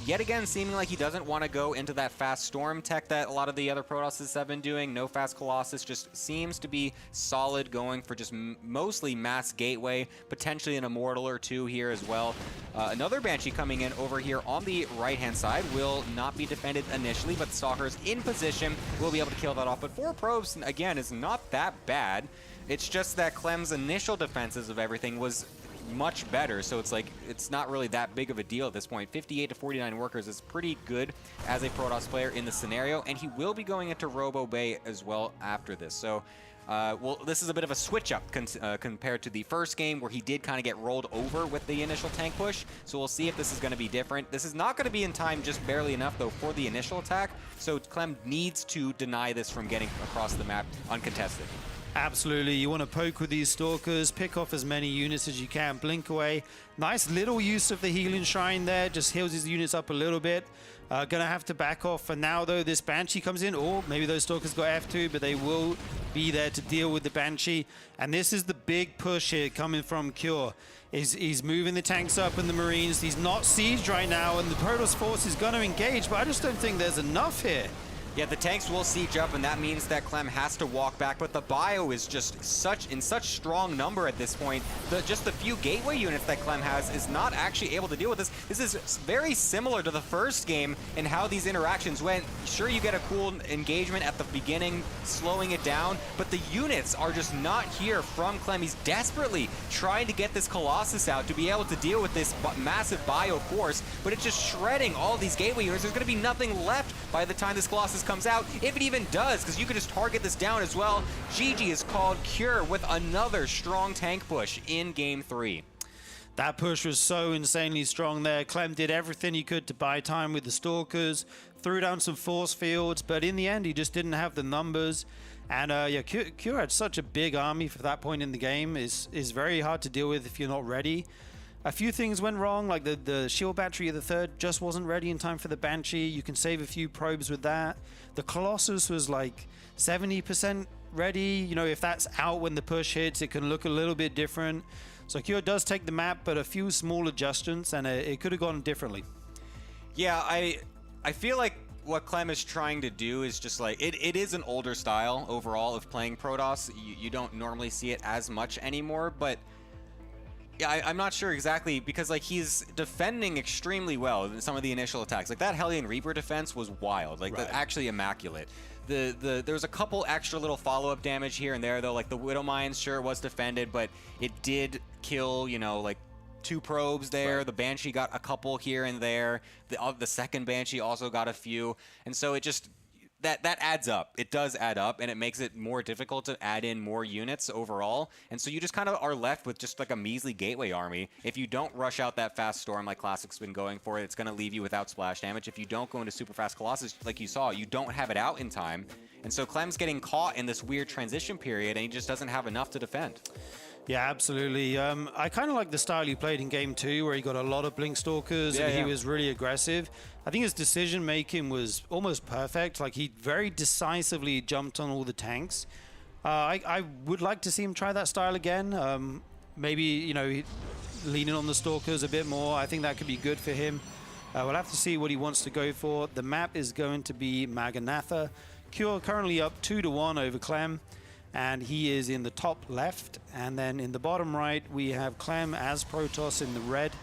yet again seeming like he doesn't want to go into that fast Storm tech that a lot of the other Protosses have been doing. No fast Colossus, just seems to be solid, going for just mostly mass gateway, potentially an Immortal or two here as well. Another Banshee coming in over here on the right-hand side will not be defended initially, but the Stalker's in position, will be able to kill that off. But 4 probes, again, is not that bad. It's just that Clem's initial defenses of everything was much better, so it's like it's not really that big of a deal at this point. 58 to 49 workers is pretty good as a Protoss player in the scenario, and he will be going into Robo Bay as well after this. So well, this is a bit of a switch up compared to the first game where he did kind of get rolled over with the initial tank push. So we'll see if this is going to be different. This is not going to be in time, just barely enough though for the initial attack. So Clem needs to deny this from getting across the map uncontested. Absolutely. You want to poke with these Stalkers, pick off as many units as you can, blink away. Nice little use of the healing shrine there, just heals his units up a little bit. Gonna have to back off for now though. This Banshee comes in, or maybe those Stalkers got F2, but they will be there to deal with the Banshee. And this is the big push here coming from Cure. He's moving the tanks up and the Marines. He's not sieged right now, and the Protoss force is gonna engage, but I just don't think there's enough here. Yeah, the tanks will siege up, and that means that Clem has to walk back, but the bio is just in such strong number at this point. Just the few gateway units that Clem has is not actually able to deal with this. This is very similar to the first game in how these interactions went. Sure, you get a cool engagement at the beginning, slowing it down, but the units are just not here from Clem. He's desperately trying to get this Colossus out to be able to deal with this massive bio force, but it's just shredding all these gateway units. There's going to be nothing left by the time this Colossus comes out, if it even does, because you could just target this down as well. GG is called Cure with another strong tank push in Game 3. That push was so insanely strong there. Clem did everything he could to buy time with the Stalkers, threw down some force fields, but in the end, he just didn't have the numbers. And yeah, Cure had such a big army for that point in the game. Is very hard to deal with if you're not ready. A few things went wrong, like the shield battery of the third just wasn't ready in time for the Banshee. You can save a few probes with that. The Colossus was like 70% ready. You know, if that's out when the push hits, it can look a little bit different. So Cure does take the map, but a few small adjustments, and it could have gone differently. Yeah, I feel like what Clem is trying to do is just like, it is an older style overall of playing Protoss. You don't normally see it as much anymore, but yeah, I'm not sure exactly, because like he's defending extremely well in some of the initial attacks. Like that Hellion Reaper defense was wild, like right. Actually immaculate. There was a couple extra little follow-up damage here and there though, like the Widow Mines, sure, it was defended, but it did kill, you know, like 2 probes there. Right. The Banshee got a couple here and there. The second Banshee also got a few, and so it just that adds up. It does add up, and it makes it more difficult to add in more units overall. And so you just kind of are left with just like a measly gateway army. If you don't rush out that fast Storm like Classic's been going for, it's going to leave you without splash damage. If you don't go into super fast Colossus, like you saw, you don't have it out in time. And so Clem's getting caught in this weird transition period, and he just doesn't have enough to defend. Yeah, absolutely. I kind of like the style he played in Game 2, where he got a lot of Blink Stalkers and he was really aggressive. I think his decision-making was almost perfect. Like, he very decisively jumped on all the tanks. I would like to see him try that style again. Maybe, you know, leaning on the Stalkers a bit more. I think that could be good for him. We'll have to see what he wants to go for. The map is going to be Maganatha. Cure currently up 2-1 over Clem, and he is in the top left. And then in the bottom right, we have Clem as Protoss in the red.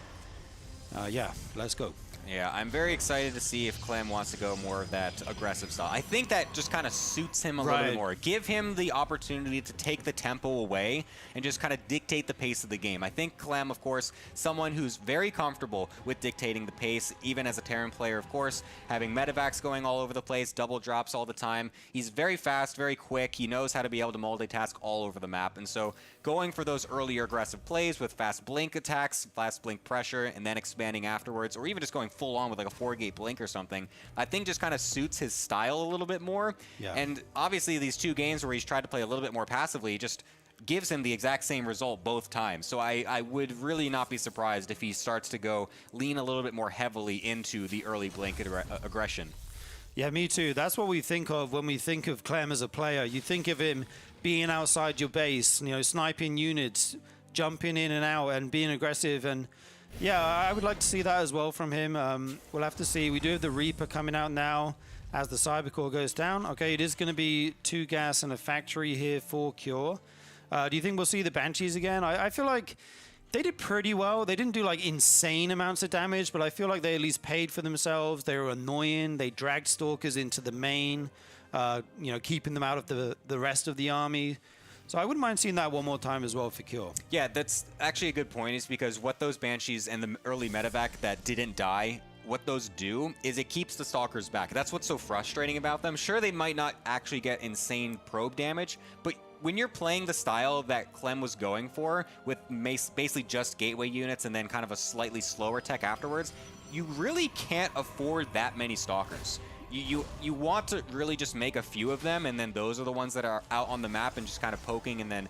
Yeah, let's go. Yeah, I'm very excited to see if Clem wants to go more of that aggressive style. I think that just kind of suits him a little bit more. Give him the opportunity to take the tempo away and just kind of dictate the pace of the game. I think Clem, of course, someone who's very comfortable with dictating the pace, even as a Terran player, of course, having medevacs going all over the place, double drops all the time. He's very fast, very quick. He knows how to be able to multitask all over the map. And so going for those earlier aggressive plays with fast blink attacks, fast blink pressure, and then expanding afterwards, or even just going full on with like a 4-gate blink or something, I think just kind of suits his style a little bit more. Yeah. And obviously these 2 games where he's tried to play a little bit more passively just gives him the exact same result both times. So I would really not be surprised if he starts to lean a little bit more heavily into the early blink aggression. Yeah, me too. That's what we think of when we think of Clem as a player. You think of him being outside your base, you know, sniping units, jumping in and out and being aggressive. And Yeah, I would like to see that as well from him. We'll have to see. We do have the Reaper coming out now as the Cybercore goes down. Okay, it is going to be 2 gas and a factory here for Cure. Do you think we'll see the Banshees again? I feel like they did pretty well. They didn't do like insane amounts of damage, but I feel like they at least paid for themselves. They were annoying. They dragged Stalkers into the main, you know, keeping them out of the rest of the army. So I wouldn't mind seeing that one more time as well for Cure. Yeah, that's actually a good point, is because what those Banshees and the early medevac that didn't die, what those do is it keeps the Stalkers back. That's what's so frustrating about them. Sure, they might not actually get insane probe damage, but when you're playing the style that Clem was going for, with basically just gateway units and then kind of a slightly slower tech afterwards, you really can't afford that many Stalkers. You want to really just make a few of them, and then those are the ones that are out on the map and just kind of poking and then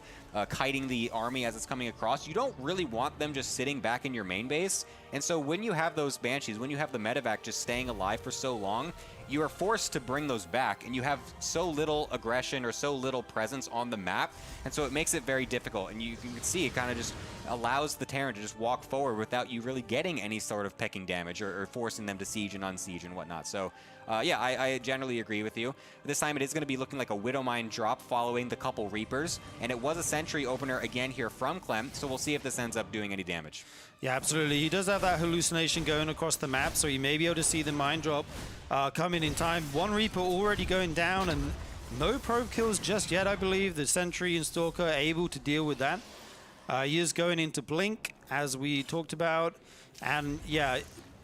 kiting the army as it's coming across. You don't really want them just sitting back in your main base. And so when you have those Banshees, when you have the medevac just staying alive for so long, you are forced to bring those back, and you have so little aggression or so little presence on the map, and so it makes it very difficult. And you can see it kind of just allows the Terran to just walk forward without you really getting any sort of pecking damage or forcing them to siege and unsiege and whatnot. So yeah, I generally agree with you. This time it is going to be looking like a Widowmine drop following the couple Reapers, and it was a Sentry opener again here from Clem, so we'll see if this ends up doing any damage. Yeah, absolutely. He does have that hallucination going across the map, so he may be able to see the mine drop coming in time. 1 Reaper already going down, and no probe kills just yet, I believe. The Sentry and Stalker are able to deal with that. He is going into Blink, as we talked about, and yeah,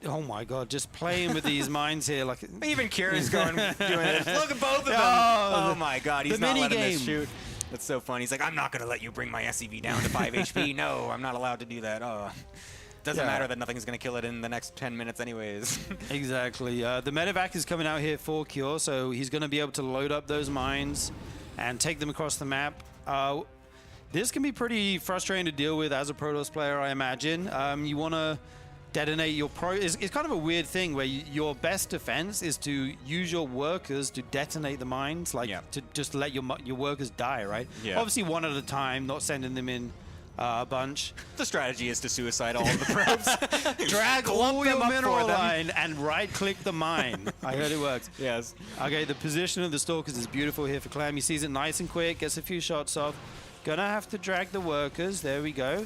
oh my god, just playing with these mines here. Like even Kieran's going doing this. Look at both of them. Oh my god, he's not letting this shoot. That's so funny. He's like, I'm not going to let you bring my SCV down to 5 HP. No, I'm not allowed to do that. Oh, doesn't matter that nothing's going to kill it in the next 10 minutes anyways. Exactly. The medevac is coming out here for Cure, so he's going to be able to load up those mines and take them across the map. This can be pretty frustrating to deal with as a Protoss player, I imagine. You want to detonate your it's kind of a weird thing where your best defense is to use your workers to detonate the mines, like to just let your workers die, right? Yeah. Obviously one at a time, not sending them in a bunch. The strategy is to suicide all of the probes. Drag all your mineral line and right-click the mine. I heard it works. Yes. Okay, the position of the Stalkers is beautiful here for Clem. He sees it nice and quick, gets a few shots off. Gonna have to drag the workers. There we go.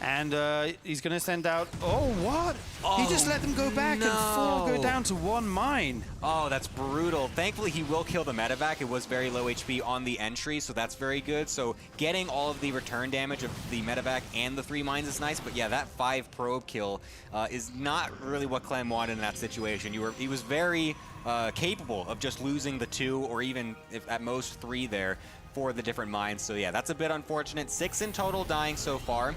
And he's going to send out... Oh, what? Oh, he just let them go back and 4 go down to 1 mine. Oh, that's brutal. Thankfully, he will kill the medevac. It was very low HP on the entry, so that's very good. So getting all of the return damage of the medevac and the 3 mines is nice. But yeah, that 5 probe kill is not really what Clem wanted in that situation. He was very capable of just losing the 2 or even, if at most, 3 there for the different mines. So yeah, that's a bit unfortunate. 6 in total dying so far.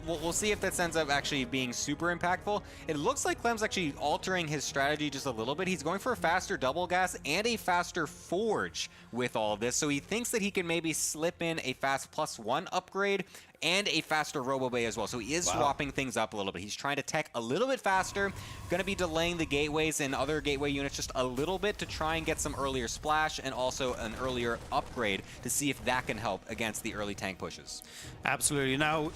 We'll see if that ends up actually being super impactful. It looks like Clem's actually altering his strategy just a little bit. He's going for a faster double gas and a faster forge with all of this. So he thinks that he can maybe slip in a fast +1 upgrade and a faster Robo Bay as well. So he is swapping things up a little bit. He's trying to tech a little bit faster, going to be delaying the gateways and other gateway units just a little bit to try and get some earlier splash and also an earlier upgrade to see if that can help against the early tank pushes. Absolutely. Now,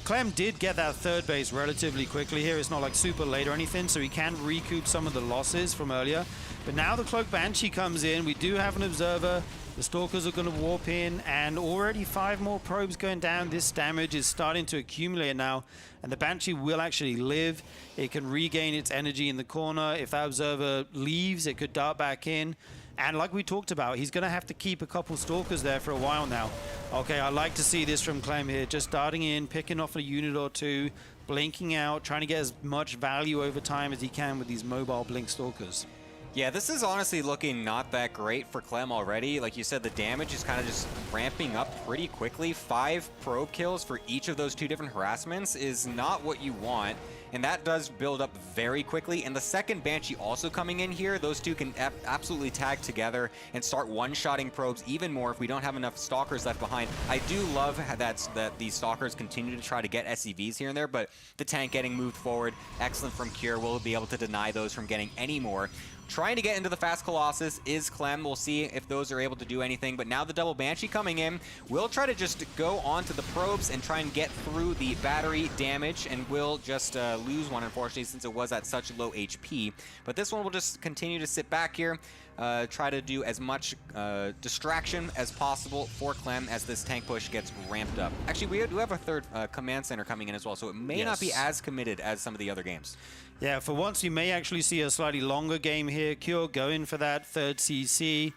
Clem did get that 3rd base relatively quickly here. It's not like super late or anything, so he can recoup some of the losses from earlier. But now the Cloak Banshee comes in. We do have an observer. The Stalkers are going to warp in, and already 5 more probes going down. This damage is starting to accumulate now, and the Banshee will actually live. It can regain its energy in the corner. If that observer leaves, it could dart back in. And like we talked about, he's going to have to keep a couple Stalkers there for a while now. Okay, I like to see this from Clem here. Just starting in, picking off a unit or 2, blinking out, trying to get as much value over time as he can with these mobile blink Stalkers. Yeah, this is honestly looking not that great for Clem already. Like you said, the damage is kind of just ramping up pretty quickly. 5 probe kills for each of those 2 different harassments is not what you want. And that does build up very quickly. And the second Banshee also coming in here, those 2 can absolutely tag together and start one-shotting probes even more if we don't have enough Stalkers left behind. I do love that these Stalkers continue to try to get SCVs here and there, but the tank getting moved forward, excellent from Cure, will be able to deny those from getting any more. Trying to get into the fast Colossus is Clem. We'll see if those are able to do anything. But now the double Banshee coming in. We'll try to just go onto the probes and try and get through the battery damage. And we'll just lose one, unfortunately, since it was at such low HP. But this one will just continue to sit back here. Try to do as much distraction as possible for Clem as this tank push gets ramped up. Actually, we do have a third command center coming in as well, so it may not be as committed as some of the other games. Yeah, for once you may actually see a slightly longer game here. Cure going for that third CC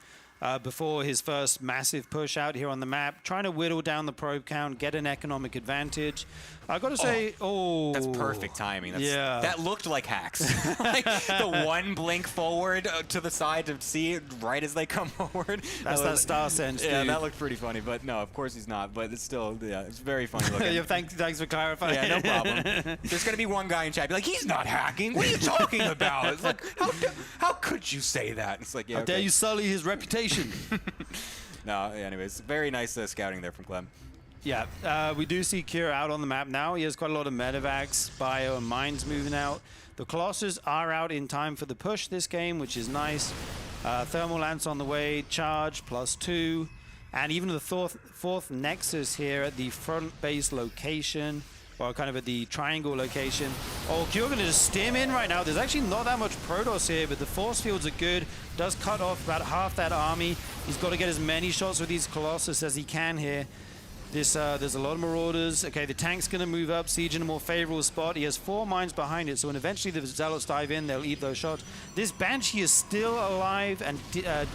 before his first massive push out here on the map, trying to whittle down the probe count, get an economic advantage. I got to say, that's perfect timing. Yeah. That looked like hacks. Like the one blink forward to the side to see it right as they come forward. That's that star sense, Yeah, dude. that looked pretty funny, but no, of course he's not. But it's still, yeah, it's very funny looking. Yeah, thanks for clarifying. Yeah, no problem. There's going to be one guy in chat be like, he's not hacking. What are you talking about? It's like, how could you say that? It's like, yeah, How dare you sully his reputation? No, anyways, very nice scouting there from Clem. Yeah, we do see Cure out on the map now. He has quite a lot of medevacs, bio, and mines moving out. The Colossus are out in time for the push this game, which is nice. Thermal Lance on the way, charge, +2. And even the fourth Nexus here at the front base location, or kind of at the triangle location. Oh, Cure going to just stim in right now. There's actually not that much Protoss here, but the force fields are good. Does cut off about half that army. He's got to get as many shots with these Colossus as he can here. There's a lot of Marauders. Okay, the tank's going to move up, siege in a more favorable spot. He has 4 mines behind it, so when eventually the Zealots dive in, they'll eat those shots. This Banshee is still alive and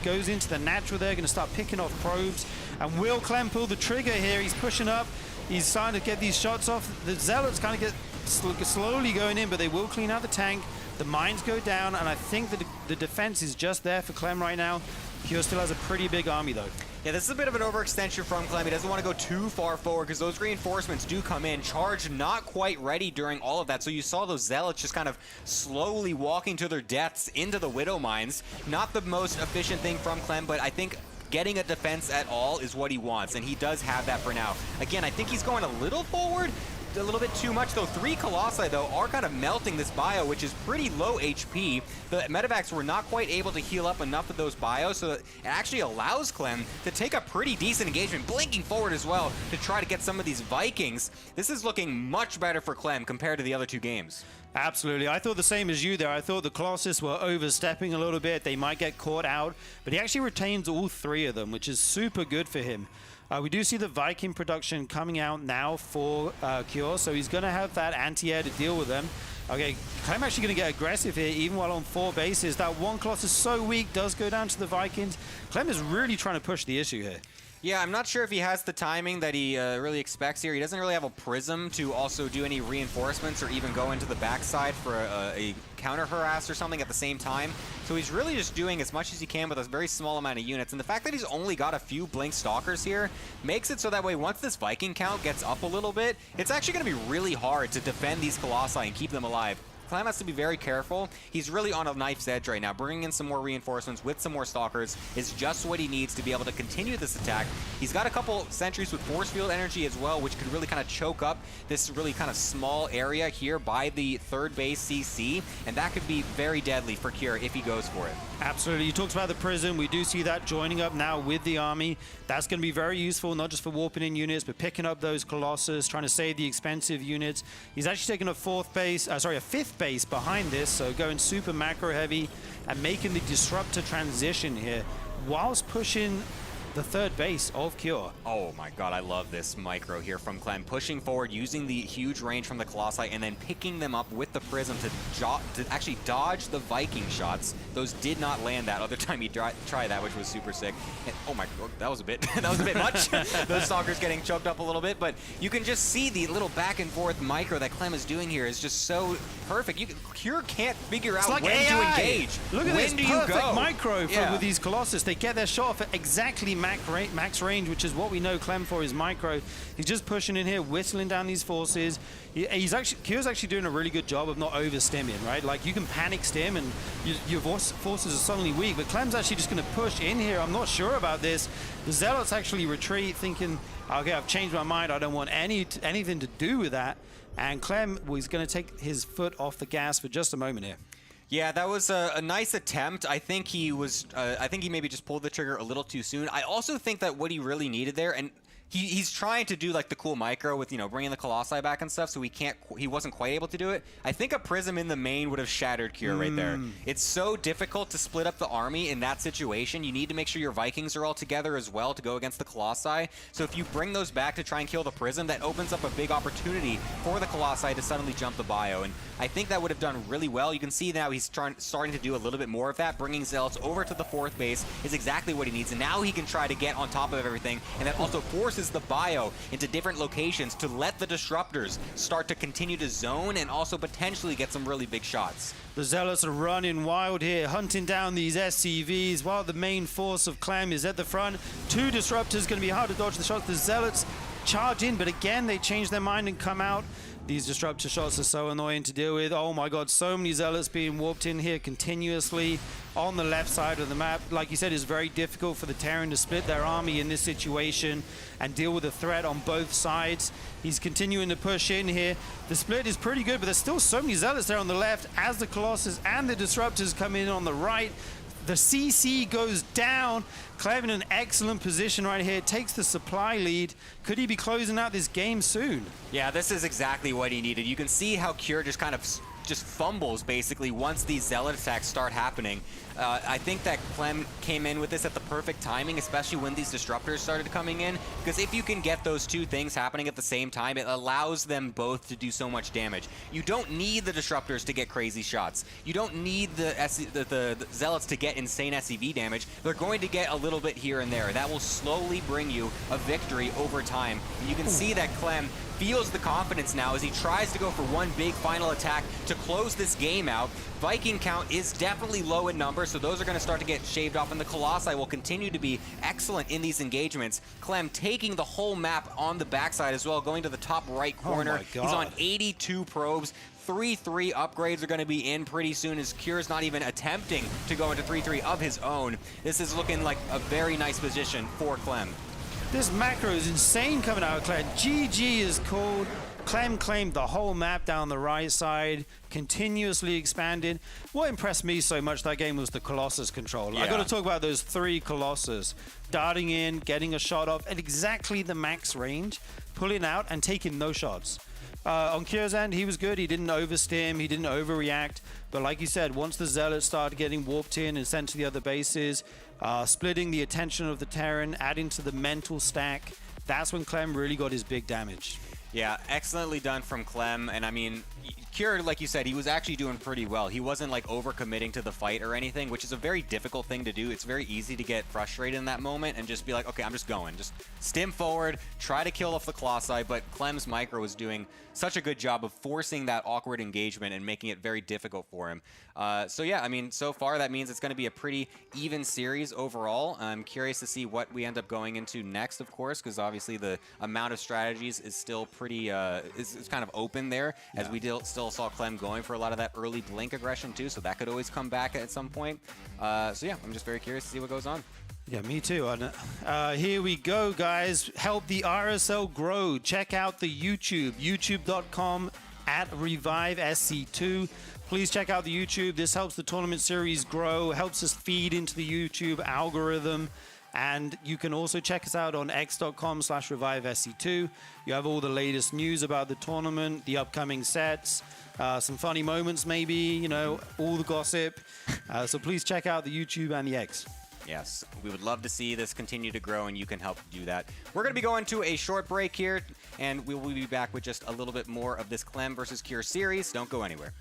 goes into the natural there, going to start picking off probes. And will Clem pull the trigger here? He's pushing up. He's starting to get these shots off. The Zealots kind of get slowly going in, but they will clean out the tank. The mines go down, and I think that the defense is just there for Clem right now. Cure still has a pretty big army, though. Yeah, this is a bit of an overextension from Clem. He doesn't want to go too far forward because those reinforcements do come in. Charge not quite ready during all of that. So you saw those Zealots just kind of slowly walking to their deaths into the Widow Mines. Not the most efficient thing from Clem, but I think getting a defense at all is what he wants, and he does have that for now. Again, I think he's going a little forward. A little bit too much, though. 3 Colossi, though, are kind of melting this bio, which is pretty low HP. The medevacs were not quite able to heal up enough of those bios, so it actually allows Clem to take a pretty decent engagement, blinking forward as well, to try to get some of these Vikings. This is looking much better for Clem compared to the other 2 games. Absolutely. I thought the same as you there. I thought the Colossus were overstepping a little bit. They might get caught out, but he actually retains all 3 of them, which is super good for him. We do see the Viking production coming out now for Cure, so he's going to have that anti-air to deal with them. Okay, Clem actually going to get aggressive here, even while on 4 bases. That one Colossus is so weak, does go down to the Vikings. Clem is really trying to push the issue here. Yeah, I'm not sure if he has the timing that he really expects here. He doesn't really have a prism to also do any reinforcements or even go into the backside for a counter harass or something at the same time. So he's really just doing as much as he can with a very small amount of units. And the fact that he's only got a few Blink Stalkers here makes it so that way once this Viking count gets up a little bit, it's actually going to be really hard to defend these Colossi and keep them alive. Clem has to be very careful. He's really on a knife's edge right now. Bringing in some more reinforcements with some more Stalkers is just what he needs to be able to continue this attack. He's got a couple sentries with force field energy as well, which could really kind of choke up this really kind of small area here by the 3rd base CC, and that could be very deadly for Cure if he goes for it. Absolutely. You talked about the prism. We do see that joining up now with the army. That's going to be very useful, not just for warping in units, but picking up those Colossus, trying to save the expensive units. He's actually taking a 5th base behind this, so going super macro heavy and making the disruptor transition here whilst pushing the 3rd base of Cure. Oh my god, I love this micro here from Clem. Pushing forward, using the huge range from the Colossi, and then picking them up with the Prism to actually dodge the Viking shots. Those did not land that other time he tried that, which was super sick. And, oh my god, that was a bit much. Those Stalkers getting choked up a little bit, but you can just see the little back and forth micro that Clem is doing here is just so perfect. Cure can't figure out like when AI. to engage. Look at when this do perfect you go? micro with these Colossus. They get their shot off at exactly max range, which is what we know Clem for is micro. He's just pushing in here, whistling down these forces. Cure's actually doing a really good job of not over-stimming, right? Like, you can panic stim and your forces are suddenly weak, but Clem's actually just going to push in here. I'm not sure about this. The Zealots actually retreat, thinking, okay, I've changed my mind. I don't want anything to do with that. And Clem was going to take his foot off the gas for just a moment here. Yeah, that was a nice attempt. I think he was. I think he maybe just pulled the trigger a little too soon. I also think that what he really needed there, and he's trying to do like the cool micro with bringing the Colossi back and stuff, so he wasn't quite able to do it. I think a Prism in the main would have shattered Cure right there. It's so difficult to split up the army in that situation. You need to make sure your Vikings are all together as well to go against the Colossi. So if you bring those back to try and kill the Prism, that opens up a big opportunity for the Colossi to suddenly jump the bio. And I think that would have done really well. You can see now he's starting to do a little bit more of that. Bringing Zealots over to the 4th base is exactly what he needs. And now he can try to get on top of everything. And that also forces the bio into different locations to let the Disruptors start to continue to zone and also potentially get some really big shots. The Zealots are running wild here, hunting down these SCVs while the main force of Clem is at the front. 2 Disruptors going to be hard to dodge the shots. The Zealots charge in, but again, they change their mind and come out. These Disruptor shots are so annoying to deal with. Oh my god, so many Zealots being warped in here continuously on the left side of the map. Like you said, it's very difficult for the Terran to split their army in this situation and deal with the threat on both sides. He's continuing to push in here. The split is pretty good, but there's still so many Zealots there on the left as the Colossus and the Disruptors come in on the right. The CC goes down. Clem in an excellent position right here. Takes the supply lead. Could he be closing out this game soon? Yeah, this is exactly what he needed. You can see how Cure just kind of fumbles basically once these Zealot attacks start happening. I think that Clem came in with this at the perfect timing, especially when these Disruptors started coming in, because if you can get those 2 things happening at the same time, it allows them both to do so much damage. You don't need the Disruptors to get crazy shots. You don't need the Zealots to get insane SCV damage. They're going to get a little bit here and there. That will slowly bring you a victory over time. And you can see that Clem feels the confidence now as he tries to go for one big final attack to close this game out. Viking count is definitely low in numbers, so those are going to start to get shaved off, and the Colossi will continue to be excellent in these engagements. Clem taking the whole map on the backside as well, going to the top right corner. Oh my God. He's on 82 probes. 3-3 upgrades are going to be in pretty soon as Cure's not even attempting to go into 3-3 of his own. This is looking like a very nice position for Clem. This macro is insane coming out of Clem. GG is called. Clem claimed the whole map down the right side, continuously expanded. What impressed me so much that game was the Colossus control. Yeah. I got to talk about those 3 Colossus. Darting in, getting a shot off at exactly the max range, pulling out and taking no shots. On Cure's end, he was good. He didn't overstim, he didn't overreact. But like you said, once the Zealots started getting warped in and sent to the other bases, splitting the attention of the Terran, adding to the mental stack, that's when Clem really got his big damage. Yeah, excellently done from Clem. And I mean, Cure, like you said, he was actually doing pretty well. He wasn't like overcommitting to the fight or anything, which is a very difficult thing to do. It's very easy to get frustrated in that moment and just be like, okay, I'm just going. Just stim forward, try to kill off the Colossi. But Clem's micro was doing such a good job of forcing that awkward engagement and making it very difficult for him. So yeah, I mean, so far that means it's going to be a pretty even series overall. I'm curious to see what we end up going into next, of course, because obviously the amount of strategies is still pretty, is kind of open there, as we still saw Clem going for a lot of that early blink aggression too, so that could always come back at some point. So yeah, I'm just very curious to see what goes on. Yeah, me too. Here we go, guys. Help the RSL grow. Check out the YouTube, youtube.com/ReviveSC2. Please check out the YouTube. This helps the tournament series grow, helps us feed into the YouTube algorithm. And you can also check us out on x.com/ReviveSC2. You have all the latest news about the tournament, the upcoming sets, some funny moments maybe, you know, all the gossip. So please check out the YouTube and the X. Yes, we would love to see this continue to grow, and you can help do that. We're going to be going to a short break here, and we will be back with just a little bit more of this Clem versus Cure series. Don't go anywhere.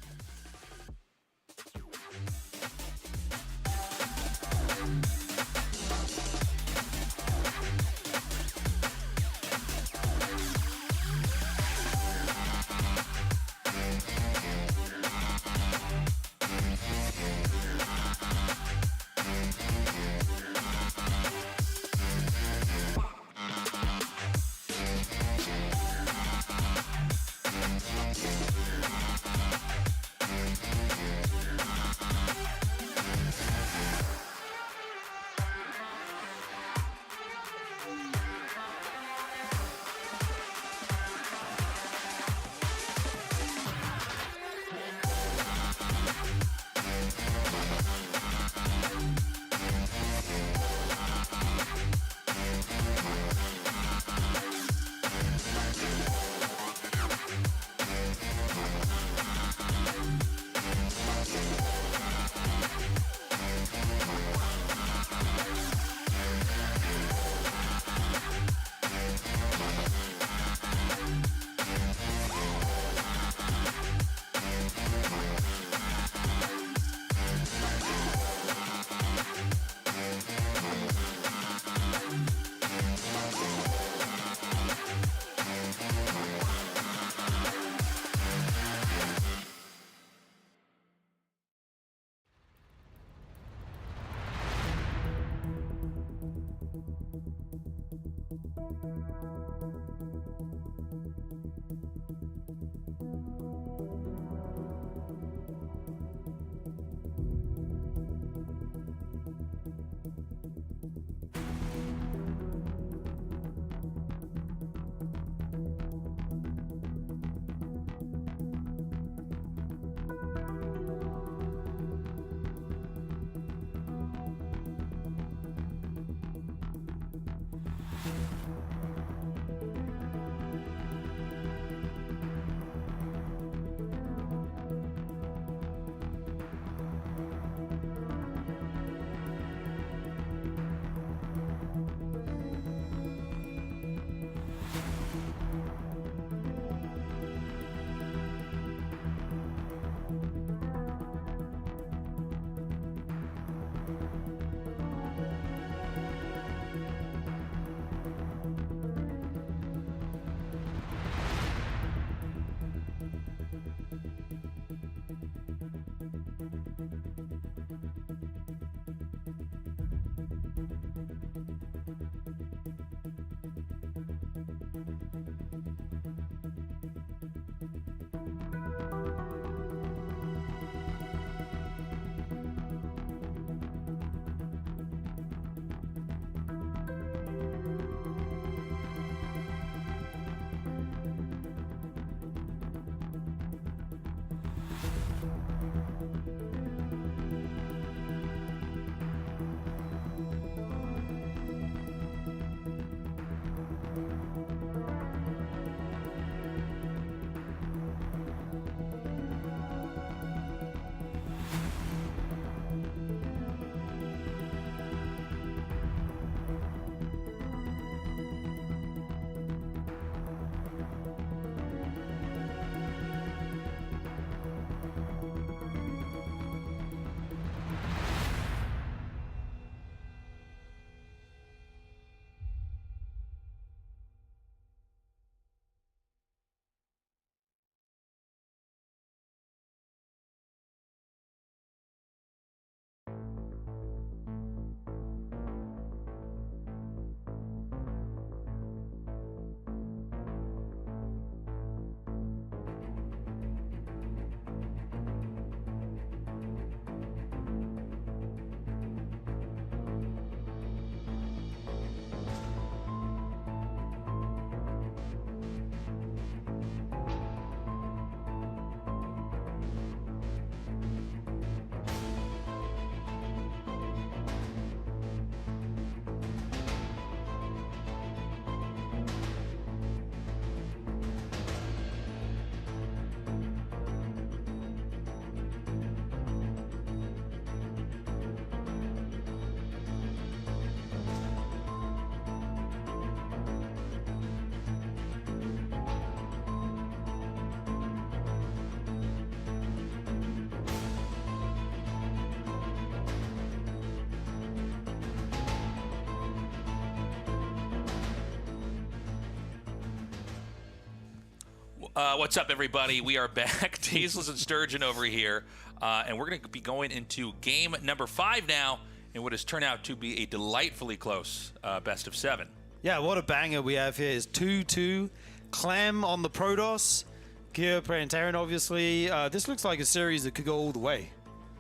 What's up, everybody? We are back. Tasteless and Sturgeon over here. And we're going to be going into game number 5 now in what has turned out to be a delightfully close best of 7. Yeah, what a banger we have here. It's 2-2. Clem on the Protoss. Cure playing Terran, obviously. This looks like a series that could go all the way.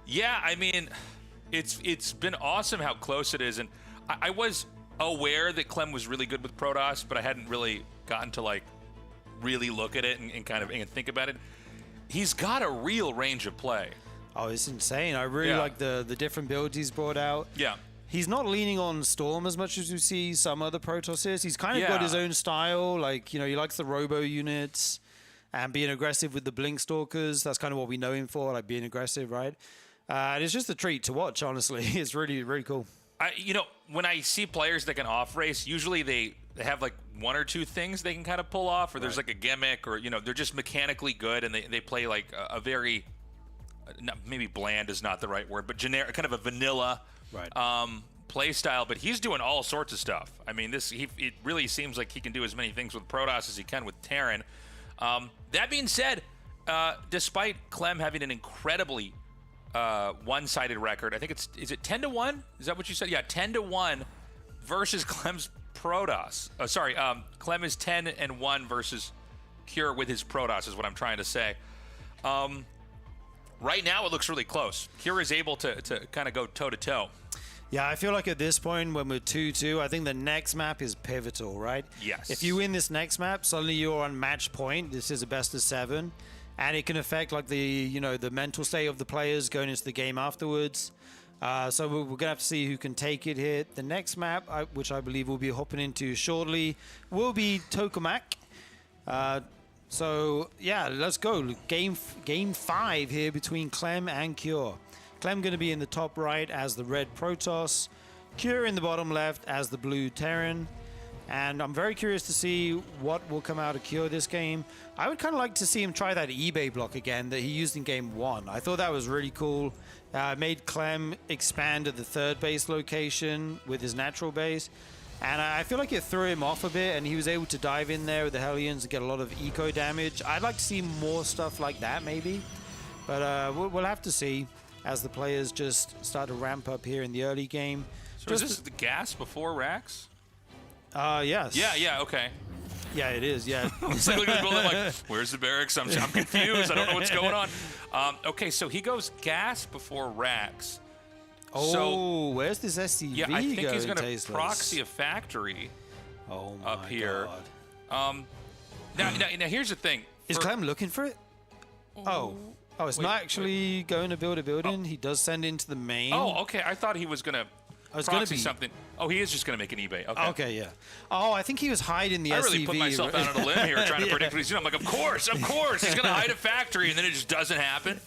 Yeah, I mean, it's been awesome how close it is. And I was aware that Clem was really good with Protoss, but I hadn't really gotten to, like, really look at it and kind of and think about it. He's got a real range of play. Oh, it's insane. I really like the different builds he's brought out. Yeah. He's not leaning on Storm as much as we see some other Protoss. He's kind of got his own style. Like, you know, he likes the robo units and being aggressive with the Blink Stalkers. That's kind of what we know him for, like being aggressive, right? And it's just a treat to watch, honestly. It's really, really cool. You know, when I see players that can off-race, usually they have like one or two things they can kind of pull off, or there's like a gimmick, or, you know, they're just mechanically good, and they play like a very, maybe bland is not the right word, but generic, kind of a vanilla play style. But he's doing all sorts of stuff. I mean, it really seems like he can do as many things with Protoss as he can with Terran. That being said, despite Clem having an incredibly one-sided record, I think is it 10-1? Is that what you said? Yeah, 10-1 versus Clem's Protoss. Clem is 10-1 versus Cure with his Protoss is what I'm trying to say. Right now, it looks really close. Cure is able to kind of go toe-to-toe. Yeah, I feel like at this point, when we're 2-2, I think the next map is pivotal, right? Yes. If you win this next map, suddenly you're on match point. This is a best of 7, and it can affect like the mental state of the players going into the game afterwards. So we're gonna have to see who can take it here. The next map, which I believe we'll be hopping into shortly, will be Tokamak. So yeah, let's go. Game 5 here between Clem and Cure. Clem going to be in the top right as the red Protoss, Cure in the bottom left as the blue Terran. And I'm very curious to see what will come out of Cure this game. I would kind of like to see him try that eBay block again that he used in game 1. I thought that was really cool. Made Clem expand at the third base location with his natural base. And I feel like it threw him off a bit, and he was able to dive in there with the Hellions and get a lot of eco damage. I'd like to see more stuff like that, maybe. But we'll have to see as the players just start to ramp up here in the early game. So is this the gas before Rax? Yes. Yeah, okay. Yeah, it is, yeah. It's like looking at the building like, where's the barracks? I'm confused. I don't know what's going on. Okay, so he goes gas before Rax. Oh, where's this SCV Yeah, I think he's going to Tasteless? proxy a factory up here. God. Now, here's the thing. Is Clem looking for it? Oh, it's not actually going to build a building. He does send into the main. Oh, okay. I thought he was going to proxy something. Oh, he is just going to make an eBay. Okay. Okay, yeah. Oh, I think he was hiding the SCV. I really put myself out on a limb here trying to predict what he's doing. I'm like, of course. He's going to hide a factory, and then it just doesn't happen.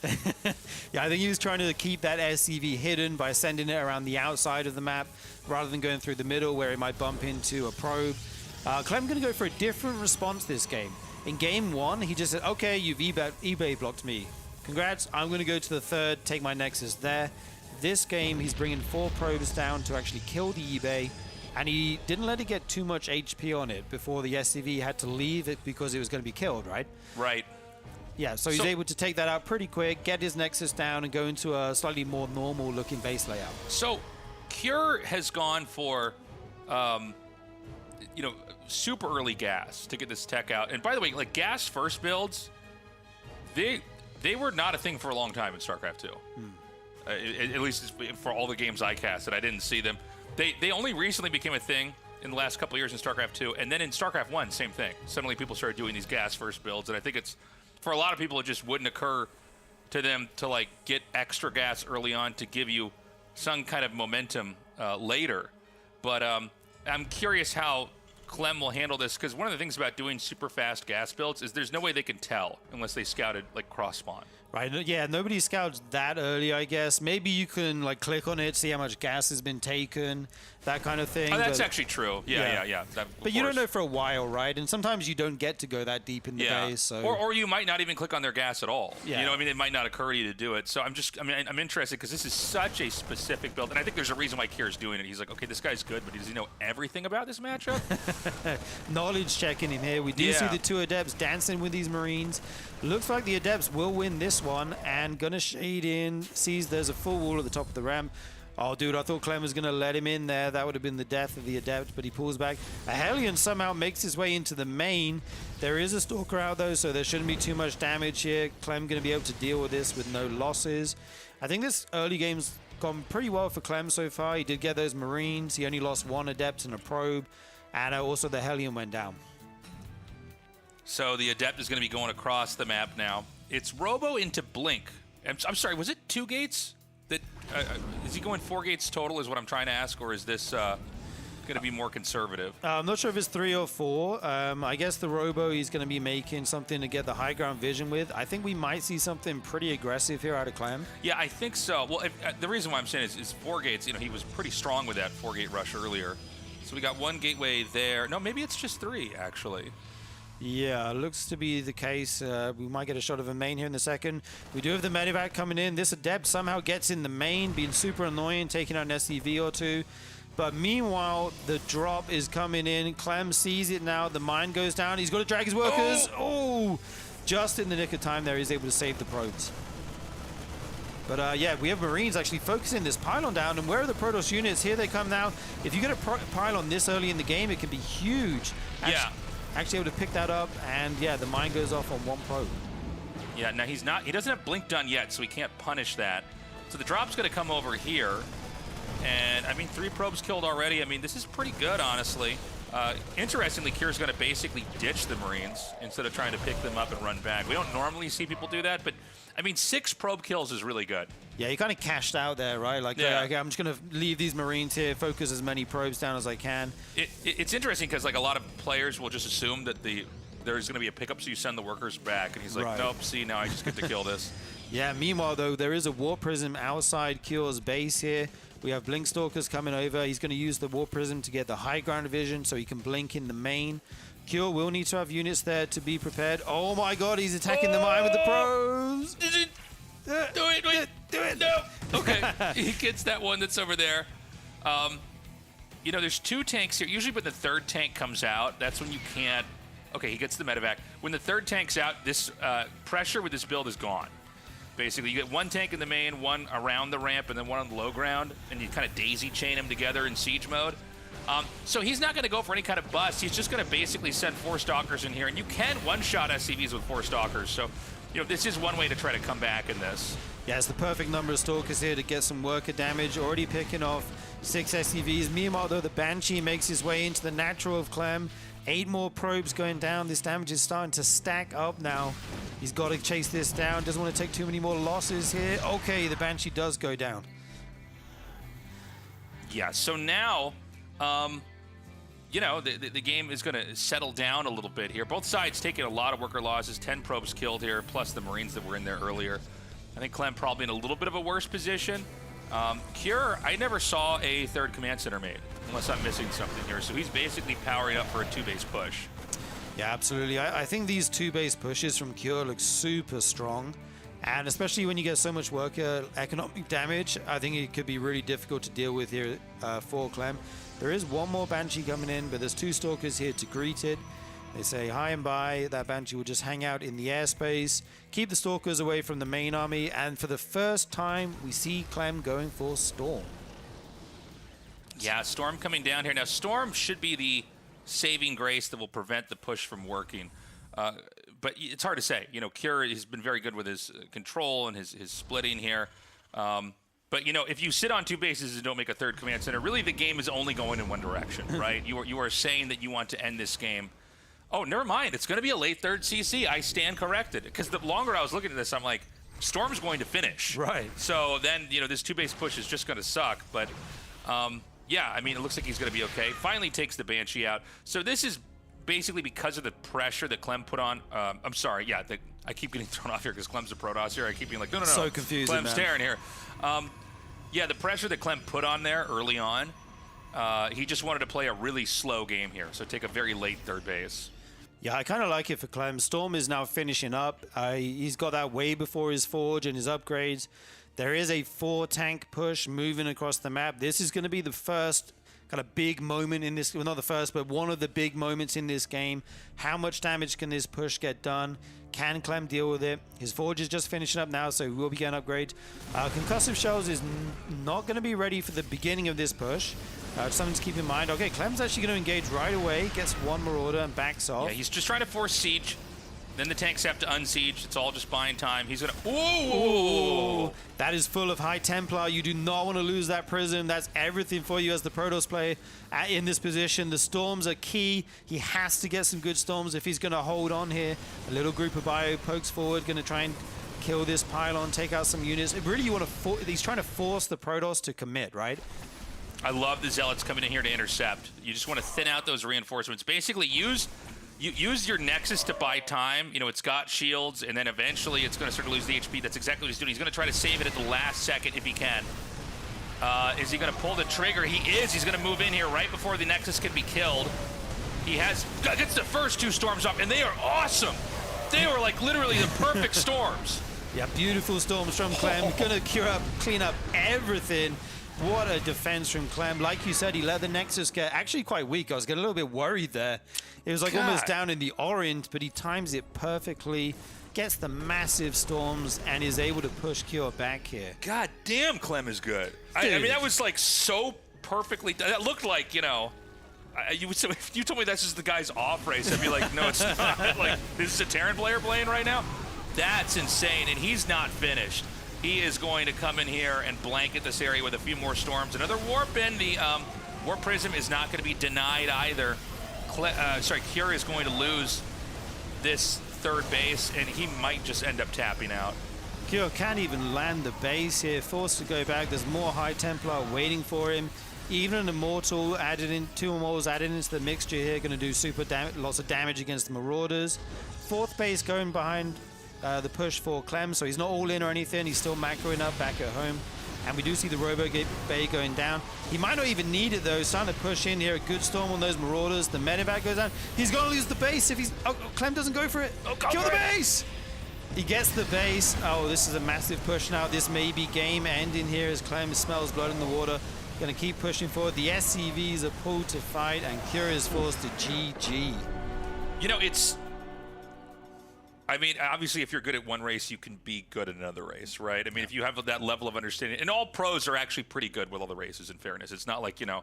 Yeah, I think he was trying to keep that SCV hidden by sending it around the outside of the map rather than going through the middle where it might bump into a probe. Clem going to go for a different response this game. In game 1, he just said, okay, you've eBay blocked me. Congrats, I'm going to go to the third, take my Nexus there. This game, he's bringing 4 probes down to actually kill the eBay, and he didn't let it get too much HP on it before the SCV had to leave it because it was going to be killed, right? Right. Yeah, so he's able to take that out pretty quick, get his Nexus down, and go into a slightly more normal-looking base layout. So, Cure has gone for, super early gas to get this tech out. And by the way, like gas first builds, they were not a thing for a long time in StarCraft 2. At least for all the games I casted, I didn't see them. They only recently became a thing in the last couple of years in StarCraft 2, and then in StarCraft 1, same thing. Suddenly people started doing these gas first builds, and I think it's, for a lot of people, it just wouldn't occur to them to like get extra gas early on to give you some kind of momentum later. But I'm curious how Clem will handle this, because one of the things about doing super fast gas builds is there's no way they can tell unless they scouted like cross spawn. Right, yeah, nobody scouts that early, I guess. Maybe you can like click on it, see how much gas has been taken, that kind of thing. Oh, that's actually true. Yeah. But you don't know for a while, right? And sometimes you don't get to go that deep in the base. So. Or you might not even click on their gas at all. Yeah. You know, I mean, it might not occur to you to do it. So I'm interested because this is such a specific build. And I think there's a reason why Kier's doing it. He's like, okay, this guy's good, but does he know everything about this matchup? Knowledge checking him here. We do see the 2 Adepts dancing with these Marines. Looks like the Adepts will win this one, and gonna shade in, sees there's a full wall at the top of the ramp. Oh, dude, I thought Clem was gonna let him in there. That would have been the death of the Adept, but he pulls back. A Hellion somehow makes his way into the main. There is a Stalker out, though, so there shouldn't be too much damage here. Clem gonna be able to deal with this with no losses. I think this early game's gone pretty well for Clem so far. He did get those Marines. He only lost 1 Adept and a probe, and also the Hellion went down. So the Adept is going to be going across the map now. It's Robo into Blink. I'm sorry, was it 2 gates? That is he going 4 gates total is what I'm trying to ask, or is this going to be more conservative? I'm not sure if it's 3 or 4. I guess the Robo, he's going to be making something to get the high ground vision with. I think we might see something pretty aggressive here out of Clem. Yeah, I think so. Well, the reason why I'm saying is 4 gates. You know, he was pretty strong with that 4-gate rush earlier. So we got 1 gateway there. No, maybe it's just 3, actually. Yeah, looks to be the case. We might get a shot of a main here in a second. We do have the medevac coming in. This Adept somehow gets in the main, being super annoying, taking out an SCV or 2. But meanwhile, the drop is coming in. Clem sees it now. The mine goes down. He's got to drag his workers. Oh! Just in the nick of time there, he's able to save the probes. But yeah, we have Marines actually focusing this pylon down. And where are the Protoss units? Here they come now. If you get a pylon this early in the game, it can be huge. Actually able to pick that up, and yeah, the mine goes off on one probe. Yeah, now he doesn't have blink done yet, so he can't punish that. So the drop's going to come over here. And, I mean, 3 probes killed already. I mean, this is pretty good, honestly. Interestingly, Cure's going to basically ditch the Marines instead of trying to pick them up and run back. We don't normally see people do that, but, I mean, 6 probe kills is really good. Yeah, he kind of cashed out there, right? Like, okay, I'm just going to leave these Marines here, focus as many probes down as I can. It's interesting because, like, a lot of players will just assume that there's going to be a pickup, so you send the workers back. And he's like, nope, see, now I just get to kill this. Yeah, meanwhile, though, there is a Warp Prism outside Cure's base here. We have Blink Stalkers coming over. He's going to use the Warp Prism to get the high ground vision so he can blink in the main. Cure will need to have units there to be prepared. Oh my god, he's attacking the mine with the pros. Do it. No. Okay, he gets that one that's over there. You know, there's 2 tanks here. Usually when the 3rd tank comes out, that's when you can't... Okay, he gets the medevac. When the 3rd tank's out, this pressure with this build is gone. Basically, you get 1 tank in the main, 1 around the ramp, and then 1 on the low ground, and you kind of daisy chain them together in siege mode. So he's not going to go for any kind of bust. He's just going to basically send 4 stalkers in here, and you can one-shot SCVs with 4 stalkers. So, you know, this is one way to try to come back in this. Yeah, it's the perfect number of stalkers here to get some worker damage. Already picking off 6 SCVs. Meanwhile, though, the Banshee makes his way into the natural of Clem. 8 more probes going down. This damage is starting to stack up now. He's got to chase this down. Doesn't want to take too many more losses here. Okay, the Banshee does go down. Yeah, so now, you know, the game is going to settle down a little bit here. Both sides taking a lot of worker losses. 10 probes killed here, plus the Marines that were in there earlier. I think Clem probably in a little bit of a worse position. Cure, I never saw a 3rd command center made, unless I'm missing something here. So he's basically powering up for a 2-base push. Yeah, absolutely. I think these 2-base pushes from Cure look super strong. And especially when you get so much worker economic damage, I think it could be really difficult to deal with here for Clem. There is 1 more Banshee coming in, but there's 2 Stalkers here to greet it. They say hi and bye. That Banshee will just hang out in the airspace, keep the Stalkers away from the main army, and for the first time, we see Clem going for Storm. Yeah, Storm coming down here. Now, Storm should be the saving grace that will prevent the push from working. But it's hard to say. You know, Cure has been very good with his control and his splitting here. But, you know, if you sit on 2 bases and don't make a 3rd command center, really the game is only going in one direction, right? You are saying that you want to end this game. Oh, never mind. It's going to be a late 3rd CC. I stand corrected. Because the longer I was looking at this, I'm like, Storm's going to finish. Right. So then, you know, this 2-base push is just going to suck. But, yeah, I mean, it looks like he's going to be okay. Finally takes the Banshee out. So this is basically because of the pressure that Clem put on. I'm sorry. Yeah, I keep getting thrown off here because Clem's a Protoss here. I keep being like, no. So confusing, Clem's tearing here. Yeah, the pressure that Clem put on there early on, he just wanted to play a really slow game here. So take a very late 3rd base. Yeah, I kind of like it for Clem. Storm is now finishing up. He's got that way before his Forge and his upgrades. There is a 4-tank push moving across the map. This is going to be the first kind of big moment in this, well, not the first, but one of the big moments in this game. How much damage can this push get done? Can Clem deal with it? His Forge is just finishing up now, so he will be getting upgrades. Concussive Shells is not going to be ready for the beginning of this push. Something to keep in mind. Okay, Clem's actually going to engage right away, gets 1 Marauder and backs off. Yeah, he's just trying to force siege. Then the tanks have to unsiege. It's all just buying time. He's going to... Whoa! That is full of High Templar. You do not want to lose that Prism. That's everything for you as the Protoss player in this position. The Storms are key. He has to get some good Storms if he's going to hold on here. A little group of Bio pokes forward, going to try and kill this pylon, take out some units. Really, you want to... He's trying to force the Protoss to commit, right? I love the Zealots coming in here to intercept. You just want to thin out those reinforcements. Basically, use your Nexus to buy time. You know, it's got shields, and then eventually it's going to start to lose the HP. That's exactly what he's doing. He's going to try to save it at the last second if he can. Is he going to pull the trigger? He is. He's going to move in here right before the Nexus can be killed. He gets the first 2 storms up, and they are awesome. They were like literally the perfect storms. Yeah, beautiful storms from Clem. Going to clean up everything. What a defense from Clem. Like you said, he let the Nexus get actually quite weak. I was getting a little bit worried there. It was like almost down in the orange, but he times it perfectly. gets the massive storms and is able to push Cure back here. God damn, Clem is good. I mean, that was like so perfectly. That looked like, you know, if you told me this is the guy's off race, I'd be like, no, it's not. Like, this is a Terran player playing right now? That's insane, and he's not finished. He is going to come in here and blanket this area with a few more storms. Another warp in. The Warp Prism is not going to be denied either. Cure is going to lose this third base, and he might just end up tapping out. Cure can't even land the base here, forced to go back. There's more High Templar waiting for him. Even an Immortal added in, 2 Immortals added into the mixture here, going to do lots of damage against the Marauders. Fourth base going behind the push for Clem, so he's not all in or anything. He's still macroing up back at home. And we do see the Robo Bay going down. He might not even need it though. Starting to push in here. A good storm on those Marauders. The Medevac goes down. He's going to lose the base if he's... Oh, Clem doesn't go for it. Oh, kill the base! He gets the base. Oh, this is a massive push now. This may be game ending here as Clem smells blood in the water. Going to keep pushing forward. The SCVs are pulled to fight, and Cure is forced to GG. You know, it's... I mean, obviously, if you're good at one race, you can be good at another race, right? I mean, if you have that level of understanding... And all pros are actually pretty good with all the races, in fairness. It's not like, you know...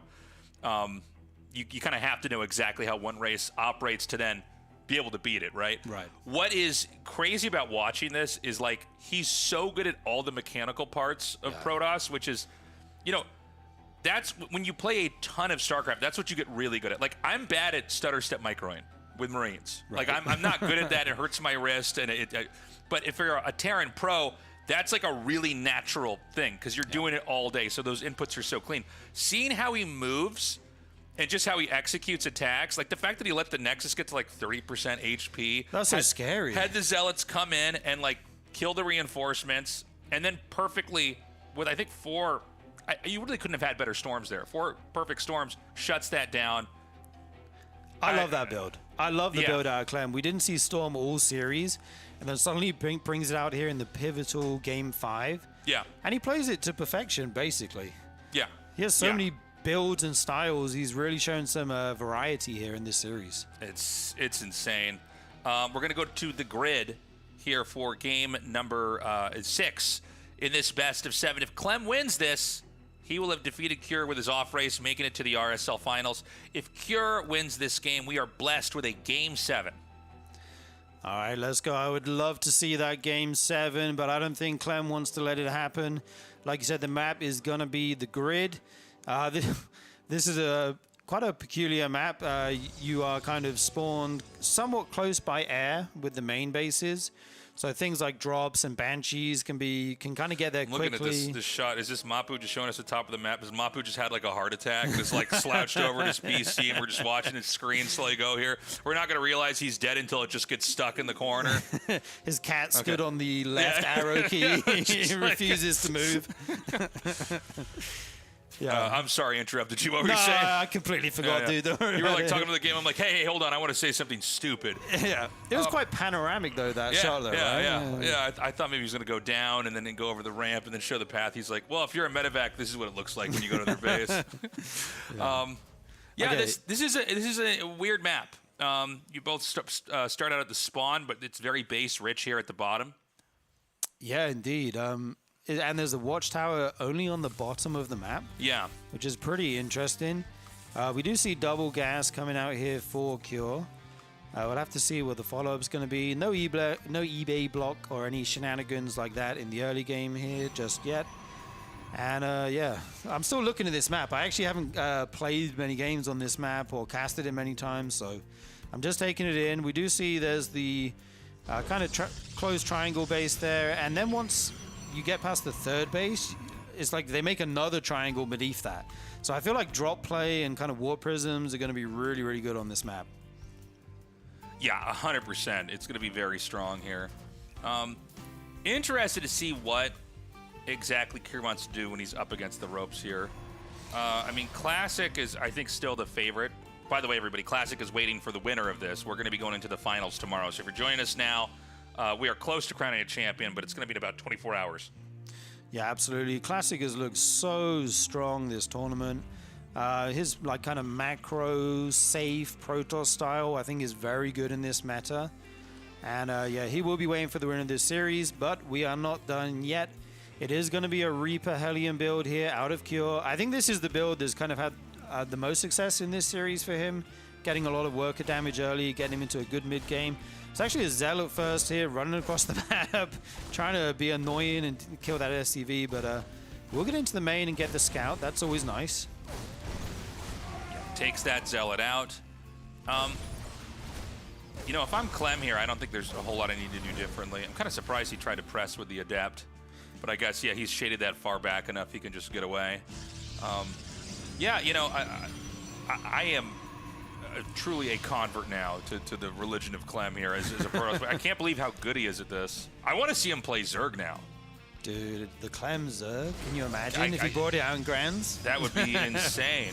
you kind of have to know exactly how one race operates to then be able to beat it, right? Right. What is crazy about watching this is, like, he's so good at all the mechanical parts of Protoss, which is, you know... That's when you play a ton of StarCraft, that's what you get really good at. Like, I'm bad at stutter step microing with Marines. Right. Like, I'm not good at that. It hurts my wrist. But if you're a Terran pro, that's like a really natural thing because you're doing it all day. So those inputs are so clean. Seeing how he moves and just how he executes attacks, like the fact that he let the Nexus get to like 30% HP. That's so scary. Had the Zealots come in and like kill the reinforcements and then perfectly with, I think, 4... you really couldn't have had better storms there. 4 perfect storms shuts that down. I love that build. I love the build out of Clem. We didn't see Storm all series, and then suddenly brings it out here in the pivotal Game 5. Yeah. And he plays it to perfection, basically. Yeah. He has so many builds and styles. He's really shown some variety here in this series. It's insane. We're going to go to the grid here for game number 6 in this best of 7. If Clem wins this, he will have defeated Cure with his off race, making it to the RSL finals. If Cure wins this game, we are blessed with a game 7. All right, let's go. I would love to see that game 7, but I don't think Clem wants to let it happen. Like you said, the map is going to be the grid. This is quite a peculiar map. You are kind of spawned somewhat close by air with the main bases. So things like drops and banshees can kind of get there quickly. Looking at this shot, is this Mapu just showing us the top of the map? Has Mapu just had like a heart attack? Just like slouched over to his PC, and we're just watching his screen slowly go here. We're not going to realize he's dead until it just gets stuck in the corner. His cat stood on the left arrow key. He refuses to move. I'm sorry, I interrupted you. What were you saying? I completely forgot, dude. Don't worry you were like about talking to the game. I'm like, hey, hold on. I want to say something stupid. Yeah. It was quite panoramic, though, that shot, though, right? Yeah. I thought maybe he was going to go down and then go over the ramp and then show the path. He's like, well, if you're a medevac, this is what it looks like when you go to their base. This is a weird map. You both start out at the spawn, but it's very base rich here at the bottom. Yeah, indeed. And there's a watchtower only on the bottom of the map. Yeah. Which is pretty interesting. We do see double gas coming out here for Cure. We'll have to see what the follow-up's going to be. No eBay block or any shenanigans like that in the early game here just yet. And I'm still looking at this map. I actually haven't played many games on this map or casted it many times, so I'm just taking it in. We do see there's the kind of closed triangle base there, and then once you get past the third base, it's like they make another triangle beneath that. So I feel like drop play and kind of warp prisms are going to be really, really good on this map. Yeah, 100%. It's going to be very strong here. Interested to see what exactly Cure wants to do when he's up against the ropes here. I mean, Classic is, I think, still the favorite. By the way, everybody, Classic is waiting for the winner of this. We're going to be going into the finals tomorrow. So if you're joining us now, we are close to crowning a champion, but it's going to be in about 24 hours. Yeah, absolutely. Classic has looked so strong this tournament. His like kind of macro, safe Protoss style, I think, is very good in this meta. And yeah, he will be waiting for the win of this series, but we are not done yet. It is going to be a Reaper Hellion build here out of Cure. I think this is the build that's kind of had the most success in this series for him, getting a lot of worker damage early, getting him into a good mid game. It's actually a Zealot first here, running across the map, trying to be annoying and kill that SCV, but we'll get into the main and get the scout. That's always nice. Takes that Zealot out. You know, if I'm Clem here, I don't think there's a whole lot I need to do differently. I'm kind of surprised he tried to press with the Adept, but I guess, yeah, he's shaded that far back enough he can just get away. Yeah, you know, I am truly a convert now to the religion of Clem here as a Protoss. I can't believe how good he is at this. I want to see him play Zerg now. Dude, the Clem Zerg, can you imagine if he brought it out in Grands? That would be insane.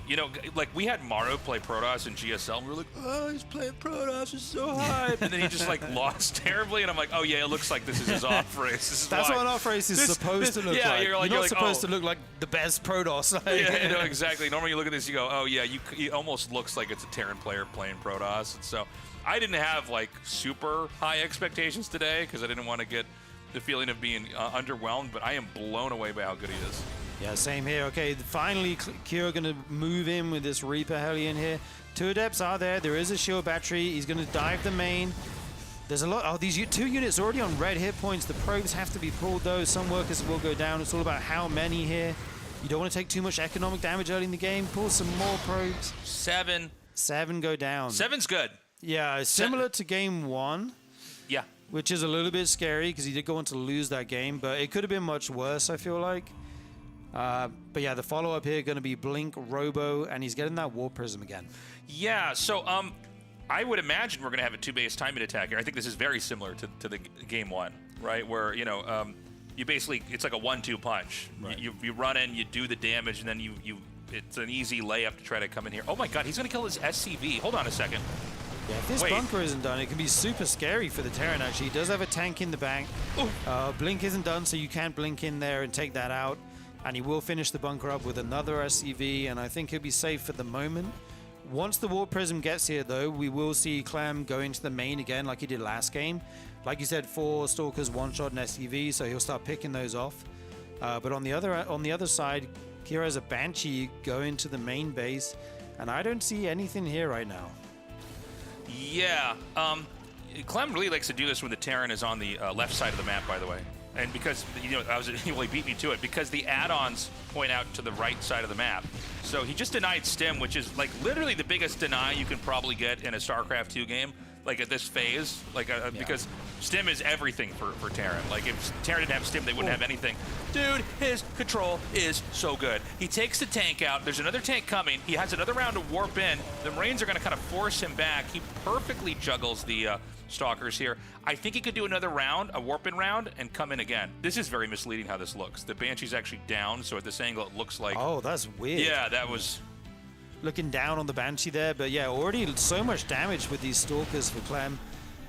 You know, like we had Maru play Protoss in GSL, and we were like, oh, he's playing Protoss, it's so hype. And then he just like lost terribly, and I'm like, oh yeah, it looks like this is his off race. That's what an off race is supposed to look like. You're not supposed to look like the best Protoss. Yeah, no, exactly. Normally you look at this, you go, oh yeah, it almost looks like it's a Terran player playing Protoss. And so I didn't have like super high expectations today because I didn't want to get the feeling of being underwhelmed, but I am blown away by how good he is. Yeah, same here. Okay, finally Cure going to move in with this Reaper Hellion here. 2 Adepts are there. There is a shield battery. He's going to dive the main. There's a lot. Oh, these 2 units already on red hit points. The probes have to be pulled, though. Some workers will go down. It's all about how many here. You don't want to take too much economic damage early in the game. Pull some more probes. 7 go down. 7's good. Yeah, similar to game 1. Yeah. Which is a little bit scary because he did go on to lose that game, but it could have been much worse, I feel like. But yeah, the follow-up here going to be Blink, Robo, and he's getting that War Prism again. Yeah, so I would imagine we're going to have a 2-base timing attack here. I think this is very similar to the game 1, right? Where, you know, you basically, it's like a 1-2 punch. Right. You run in, you do the damage, and then it's an easy layup to try to come in here. Oh my god, he's going to kill his SCV. Hold on a second. Yeah, if this bunker isn't done, it can be super scary for the Terran, actually. He does have a tank in the bank. Blink isn't done, so you can't blink in there and take that out. And he will finish the bunker up with another SCV, and I think he'll be safe for the moment. Once the War Prism gets here, though, we will see Clem go into the main again like he did last game. Like you said, 4 Stalkers, 1-shot, and SCV, so he'll start picking those off. But on the other side, Cure has a Banshee going to the main base, and I don't see anything here right now. Yeah, Clem really likes to do this when the Terran is on the left side of the map, by the way. And because, you know, he beat me to it, because the add-ons point out to the right side of the map. So he just denied Stim, which is like literally the biggest deny you can probably get in a StarCraft 2 game, like at this phase, like because Stim is everything for Terran. Like if Terran didn't have Stim, they wouldn't have anything. Dude, his control is so good. He takes the tank out. There's another tank coming. He has another round to warp in. The Marines are going to kind of force him back. He perfectly juggles the Stalkers here. I think he could do another round, a warp-in round, and come in again. This is very misleading how this looks. The Banshee's actually down, so at this angle it looks like... Oh, that's weird. Yeah, that was... Looking down on the Banshee there, but yeah, already so much damage with these Stalkers for Clem.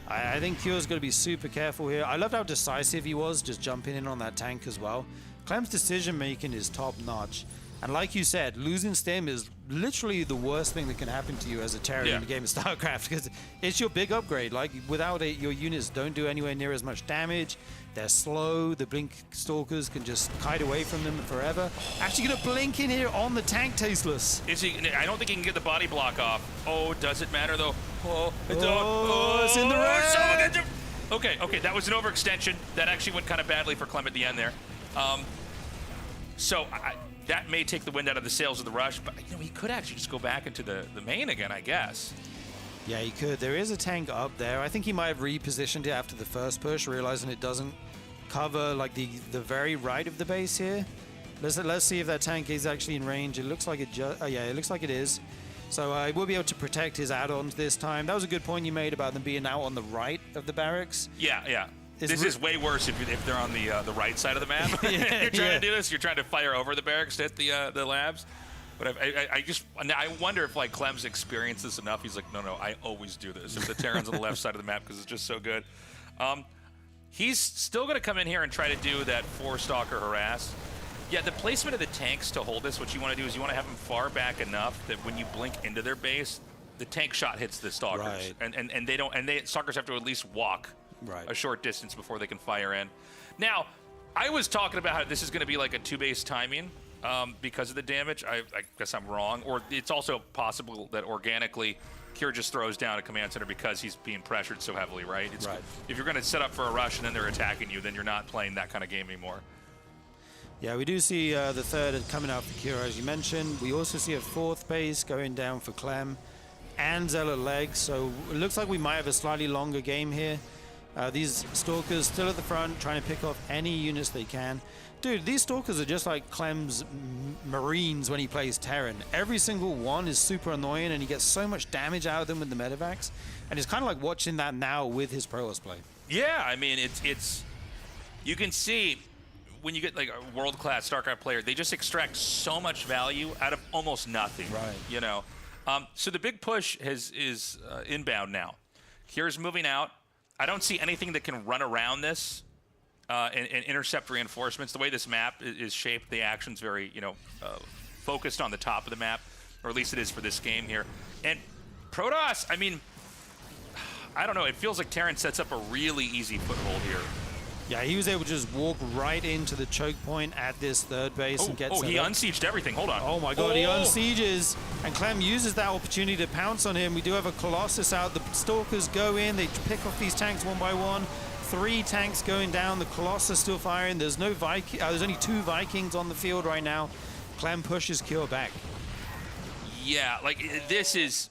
I think Cure's got to be super careful here. I loved how decisive he was, just jumping in on that tank as well. Clem's decision-making is top-notch. And like you said, losing Stim is literally the worst thing that can happen to you as a Terran in the game of StarCraft, because it's your big upgrade. Like, without it, your units don't do anywhere near as much damage. They're slow. The Blink Stalkers can just kite away from them forever. Actually going to blink in here on the tank, Tasteless. Is he? I don't think he can get the body block off. Oh, does it matter, though? It's in the red. Okay, that was an overextension. That actually went kind of badly for Clem at the end there. That may take the wind out of the sails of the rush, but you know he could actually just go back into the main again, I guess. Yeah, he could. There is a tank up there. I think he might have repositioned it after the first push, realizing it doesn't cover like the very right of the base here. Let's see if that tank is actually in range. It looks like it. Yeah, it looks like it is. So he will be able to protect his add-ons this time. That was a good point you made about them being out on the right of the barracks. Yeah. This is way worse if they're on the right side of the map. You're trying to do this. You're trying to fire over the barracks to hit the labs. But I wonder if like Clem's experienced this enough. He's like, no, I always do this. If the Terran's on the left side of the map because it's just so good. He's still going to come in here and try to do that 4-stalker harass. Yeah, the placement of the tanks to hold this, what you want to do is you want to have them far back enough that when you blink into their base, the tank shot hits the stalkers, Right. and stalkers have to at least walk Right. a short distance before they can fire in. Now, I was talking about how this is going to be like a 2-base timing because of the damage. I guess I'm wrong, or it's also possible that organically Cure just throws down a command center because he's being pressured so heavily, right? Right. If you're going to set up for a rush and then they're attacking you, then you're not playing that kind of game anymore. Yeah, we do see the third coming out for Cure, as you mentioned. We also see a fourth base going down for Clem and Zealot legs, so it looks like we might have a slightly longer game here. These Stalkers still at the front, trying to pick off any units they can. Dude, these Stalkers are just like Clem's Marines when he plays Terran. Every single one is super annoying, and he gets so much damage out of them with the Medivacs. And it's kind of like watching that now with his Protoss play. Yeah, I mean, it's you can see when you get like a world-class StarCraft player, they just extract so much value out of almost nothing. Right. You know, so the big push is inbound now. Cure's moving out. I don't see anything that can run around this and intercept reinforcements. The way this map is shaped, the action's very, focused on the top of the map, or at least it is for this game here. And Protoss, I mean, I don't know. It feels like Terran sets up a really easy foothold here. Yeah, he was able to just walk right into the choke point at this third base and get set he up. unsieged everything. Hold on. Oh my god, he unsieges, and Clem uses that opportunity to pounce on him. We do have a Colossus out. The Stalkers go in, they pick off these tanks one by one. 3 tanks going down, the Colossus still firing. There's no Viking. There's only 2 Vikings on the field right now. Clem pushes Cure back. Yeah, like this is.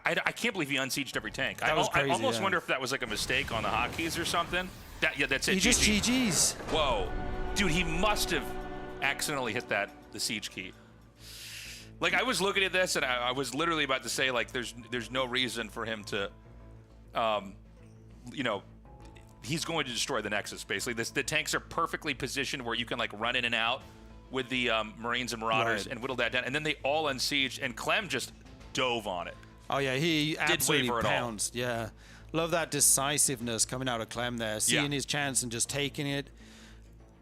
I can't believe he unsieged every tank. That was crazy, I almost yeah. wonder if that was like a mistake on the hotkeys or something. That's it. He just GG. GG's. Whoa, dude, he must have accidentally hit the siege key. Like I was looking at this and I was literally about to say like there's no reason for him to, he's going to destroy the Nexus basically. The tanks are perfectly positioned where you can like run in and out with the Marines and Marauders Right. and whittle that down, and then they all unsieged and Clem just dove on it. Oh yeah, he absolutely waver at all. pounced. Yeah, love that decisiveness coming out of Clem there, seeing his chance and just taking it.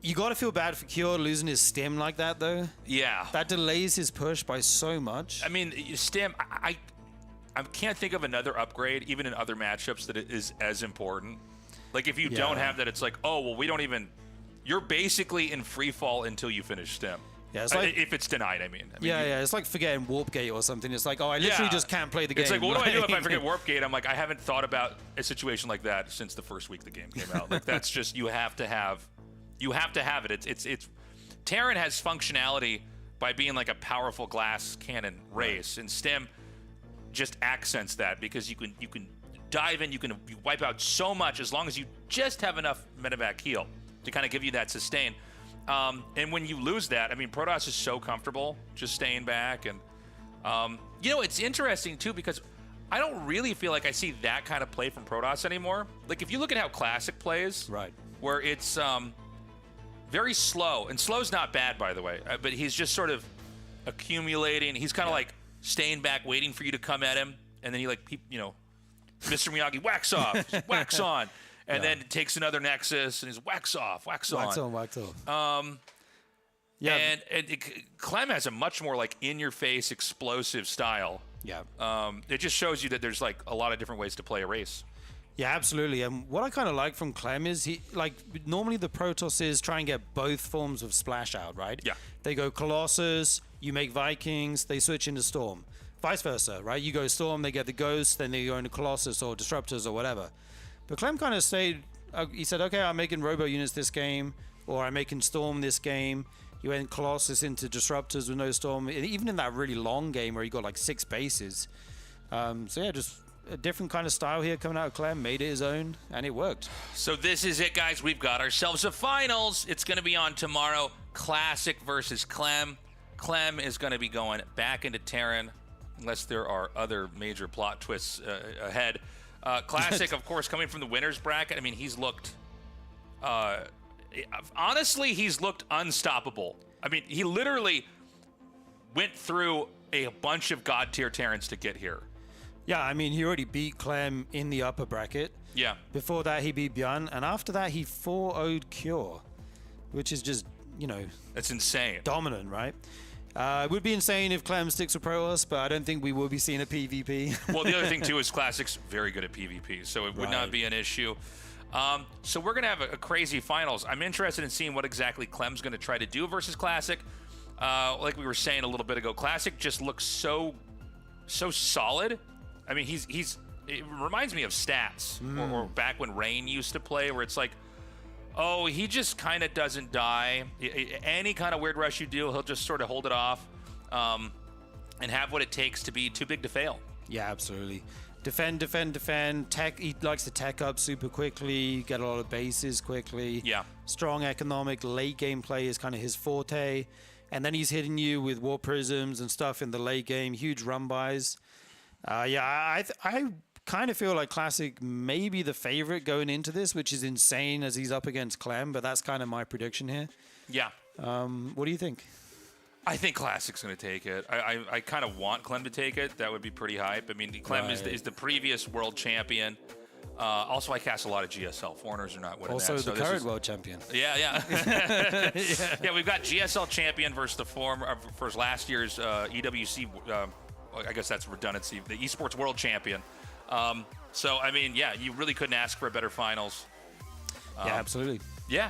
You got to feel bad for Cure losing his stim like that though. Yeah, That delays his push by so much. I mean, Stim, I can't think of another upgrade, even in other matchups, that it is as important. Like, if you don't have that, it's like, oh, well, we don't even... You're basically in free fall until you finish Stim. Yeah, it's like, if it's denied, I mean. yeah, it's like forgetting Warp Gate or something. It's like, oh, I literally just can't play the game. It's like, what do I do if I forget Warp Gate? I'm like, I haven't thought about a situation like that since the first week the game came out. Like, that's just, you have to have it. It's Terran has functionality by being like a powerful glass cannon race, and Stim just accents that because you can dive in, you can wipe out so much as long as you just have enough medevac heal to kind of give you that sustain. And when you lose that, I mean, Protoss is so comfortable just staying back. And, it's interesting, too, because I don't really feel like I see that kind of play from Protoss anymore. Like, if you look at how Classic plays, Right. where it's very slow, and slow's not bad, by the way, but he's just sort of accumulating. He's kind of like staying back, waiting for you to come at him, and then he, Mr. Miyagi, wax off, wax on. And then it takes another Nexus and he's wax off, wax on. Wax on, wax off. And Clem has a much more like in-your-face, explosive style. Yeah. It just shows you that there's like a lot of different ways to play a race. Yeah, absolutely. And what I kind of like from Clem is normally the Protoss is try and get both forms of splash out, right? Yeah. They go Colossus, you make Vikings, they switch into Storm. Vice versa, right? You go Storm, they get the Ghost, then they go into Colossus or Disruptors or whatever. But Clem kind of stayed, he said, okay, I'm making Robo units this game, or I'm making Storm this game. He went Colossus into Disruptors with no Storm, even in that really long game where he got like 6 bases. Just a different kind of style here coming out of Clem, made it his own, and it worked. So this is it, guys. We've got ourselves a finals. It's going to be on tomorrow. Classic versus Clem. Clem is going to be going back into Terran, unless there are other major plot twists ahead. Classic, of course, coming from the winner's bracket. I mean, he's looked... honestly, he's looked unstoppable. I mean, he literally went through a bunch of God-tier Terrans to get here. Yeah, I mean, he already beat Clem in the upper bracket. Yeah. Before that, he beat Bjorn, and after that, he 4-0'd Cure, which is just, That's insane. dominant, right? It would be insane if Clem sticks with Protoss, but I don't think we will be seeing a PvP. Well, the other thing, too, is Classic's very good at PvP, so it would not be an issue. So we're going to have a crazy finals. I'm interested in seeing what exactly Clem's going to try to do versus Classic. Like we were saying a little bit ago, Classic just looks so solid. I mean, it reminds me of Stats, or back when Rain used to play, where it's like, oh, he just kind of doesn't die. Any kind of weird rush you do, he'll just sort of hold it off and have what it takes to be too big to fail. Yeah, absolutely. Defend. Tech. He likes to tech up super quickly, get a lot of bases quickly. Yeah. Strong economic late game play is kind of his forte. And then he's hitting you with War Prisms and stuff in the late game, huge run buys. I kind of feel like Classic may be the favorite going into this, which is insane as he's up against Clem, but that's kind of my prediction here. Yeah. What do you think? I think Classic's going to take it. I kind of want Clem to take it. That would be pretty hype. I mean, Clem is the previous world champion. Also, I cast a lot of GSL. Foreigners are not winning also that. the current world champion. Yeah. Yeah, we've got GSL champion versus versus last year's EWC. I guess that's redundancy. The esports world champion. So, I mean, yeah, you really couldn't ask for a better finals. Yeah, absolutely. Yeah.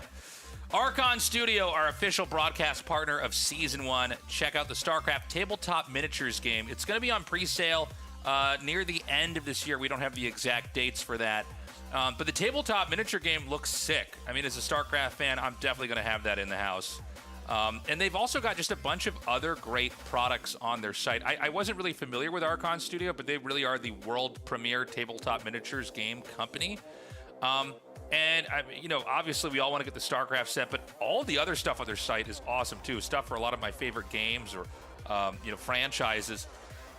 Archon Studio, our official broadcast partner of Season 1. Check out the StarCraft Tabletop Miniatures game. It's going to be on pre-sale near the end of this year. We don't have the exact dates for that. But the tabletop miniature game looks sick. I mean, as a StarCraft fan, I'm definitely going to have that in the house. And they've also got just a bunch of other great products on their site. I wasn't really familiar with Archon Studio, but they really are the world premier tabletop miniatures game company. And, obviously we all want to get the StarCraft set, but all the other stuff on their site is awesome, too. Stuff for a lot of my favorite games or, franchises.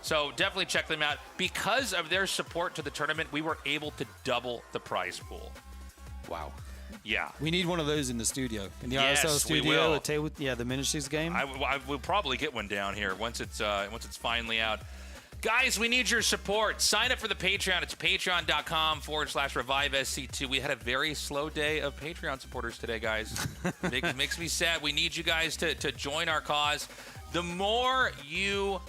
So definitely check them out. Because of their support to the tournament, we were able to double the prize pool. Wow. Yeah. We need one of those in the studio. In the Yes, RSL we studio, will. the miniatures game. I will probably get one down here once it's finally out. Guys, we need your support. Sign up for the Patreon. It's patreon.com/ReviveSC2. We had a very slow day of Patreon supporters today, guys. Makes me sad. We need you guys to join our cause. The more you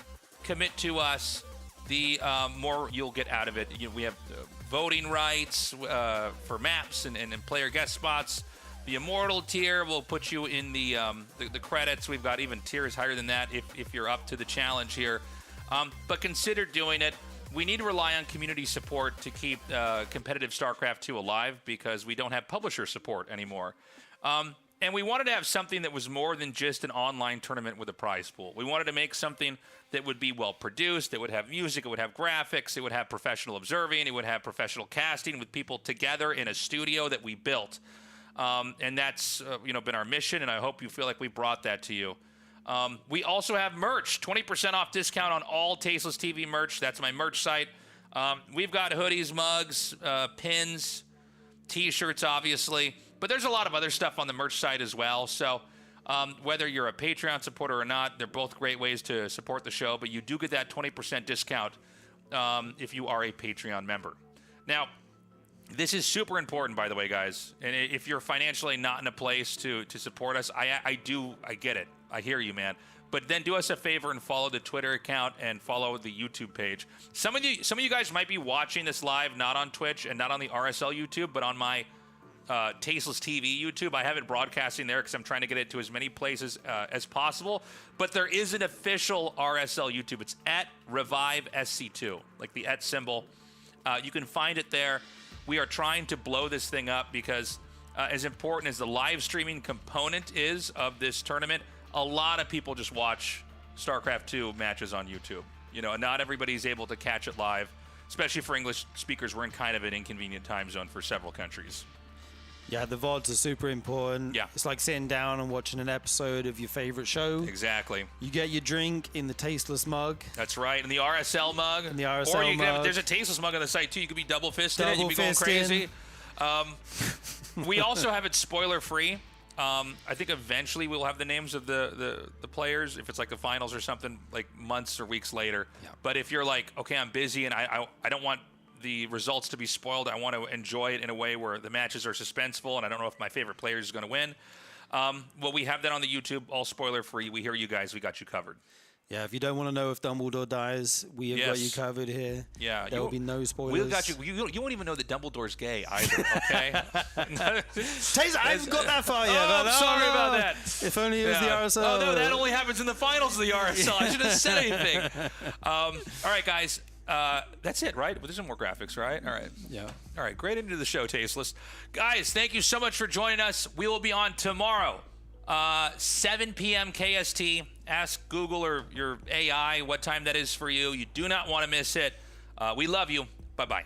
commit to us, the more you'll get out of it. We have voting rights for maps and player guest spots. The Immortal tier will put you in the credits. We've got even tiers higher than that if you're up to the challenge here. But consider doing it. We need to rely on community support to keep competitive StarCraft 2 alive because we don't have publisher support anymore. And we wanted to have something that was more than just an online tournament with a prize pool. We wanted to make something that would be well produced, it would have music, it would have graphics, it would have professional observing, it would have professional casting with people together in a studio that we built. And that's been our mission, and I hope you feel like we brought that to you. We also have merch, 20% off discount on all Tasteless TV merch. That's my merch site. We've got hoodies, mugs, pins, T-shirts, obviously. But there's a lot of other stuff on the merch site as well. So whether you're a Patreon supporter or not, they're both great ways to support the show. But you do get that 20% discount if you are a Patreon member. Now, this is super important, by the way, guys. And if you're financially not in a place to support us, I get it. I hear you, man. But then do us a favor and follow the Twitter account and follow the YouTube page. Some of you guys might be watching this live, not on Twitch and not on the RSL YouTube, but on my Tasteless TV YouTube. I have it broadcasting there because I'm trying to get it to as many places as possible. But there is an official RSL YouTube. It's at ReviveSC2, like the @ symbol. You can find it there. We are trying to blow this thing up because as important as the live streaming component is of this tournament, a lot of people just watch StarCraft 2 matches on YouTube. Not everybody's able to catch it live, especially for English speakers. We're in kind of an inconvenient time zone for several countries. Yeah, the VODs are super important. Yeah. It's like sitting down and watching an episode of your favorite show. Exactly. You get your drink in the Tasteless mug. That's right, and the RSL mug. And the RSL mug. There's a Tasteless mug on the site, too. You could be double-fisted it. You'd be going crazy. We also have it spoiler-free. I think eventually we'll have the names of the players, if it's like the finals or something, like months or weeks later. Yeah. But if you're like, okay, I'm busy and I don't want the results to be spoiled, I want to enjoy it in a way where the matches are suspenseful and I don't know if my favorite player is going to win, Well, we have that on the YouTube, all spoiler free. We hear you guys. We got you covered. Yeah, if you don't want to know if Dumbledore dies, we have got you covered here. Yeah, there will be no spoilers. We got you. You won't even know that Dumbledore's gay either. Okay. Taser, I haven't got that far yet. I'm sorry about that. If only it was the RSL. Oh no, that only happens in the finals of the RSL. I shouldn't have said anything. All right, guys. That's it, right? But there's no more graphics, right? All right. Yeah. All right. Great into the show, Tasteless. Guys, thank you so much for joining us. We will be on tomorrow, 7 p.m. KST. Ask Google or your AI what time that is for you. You do not want to miss it. We love you. Bye-bye.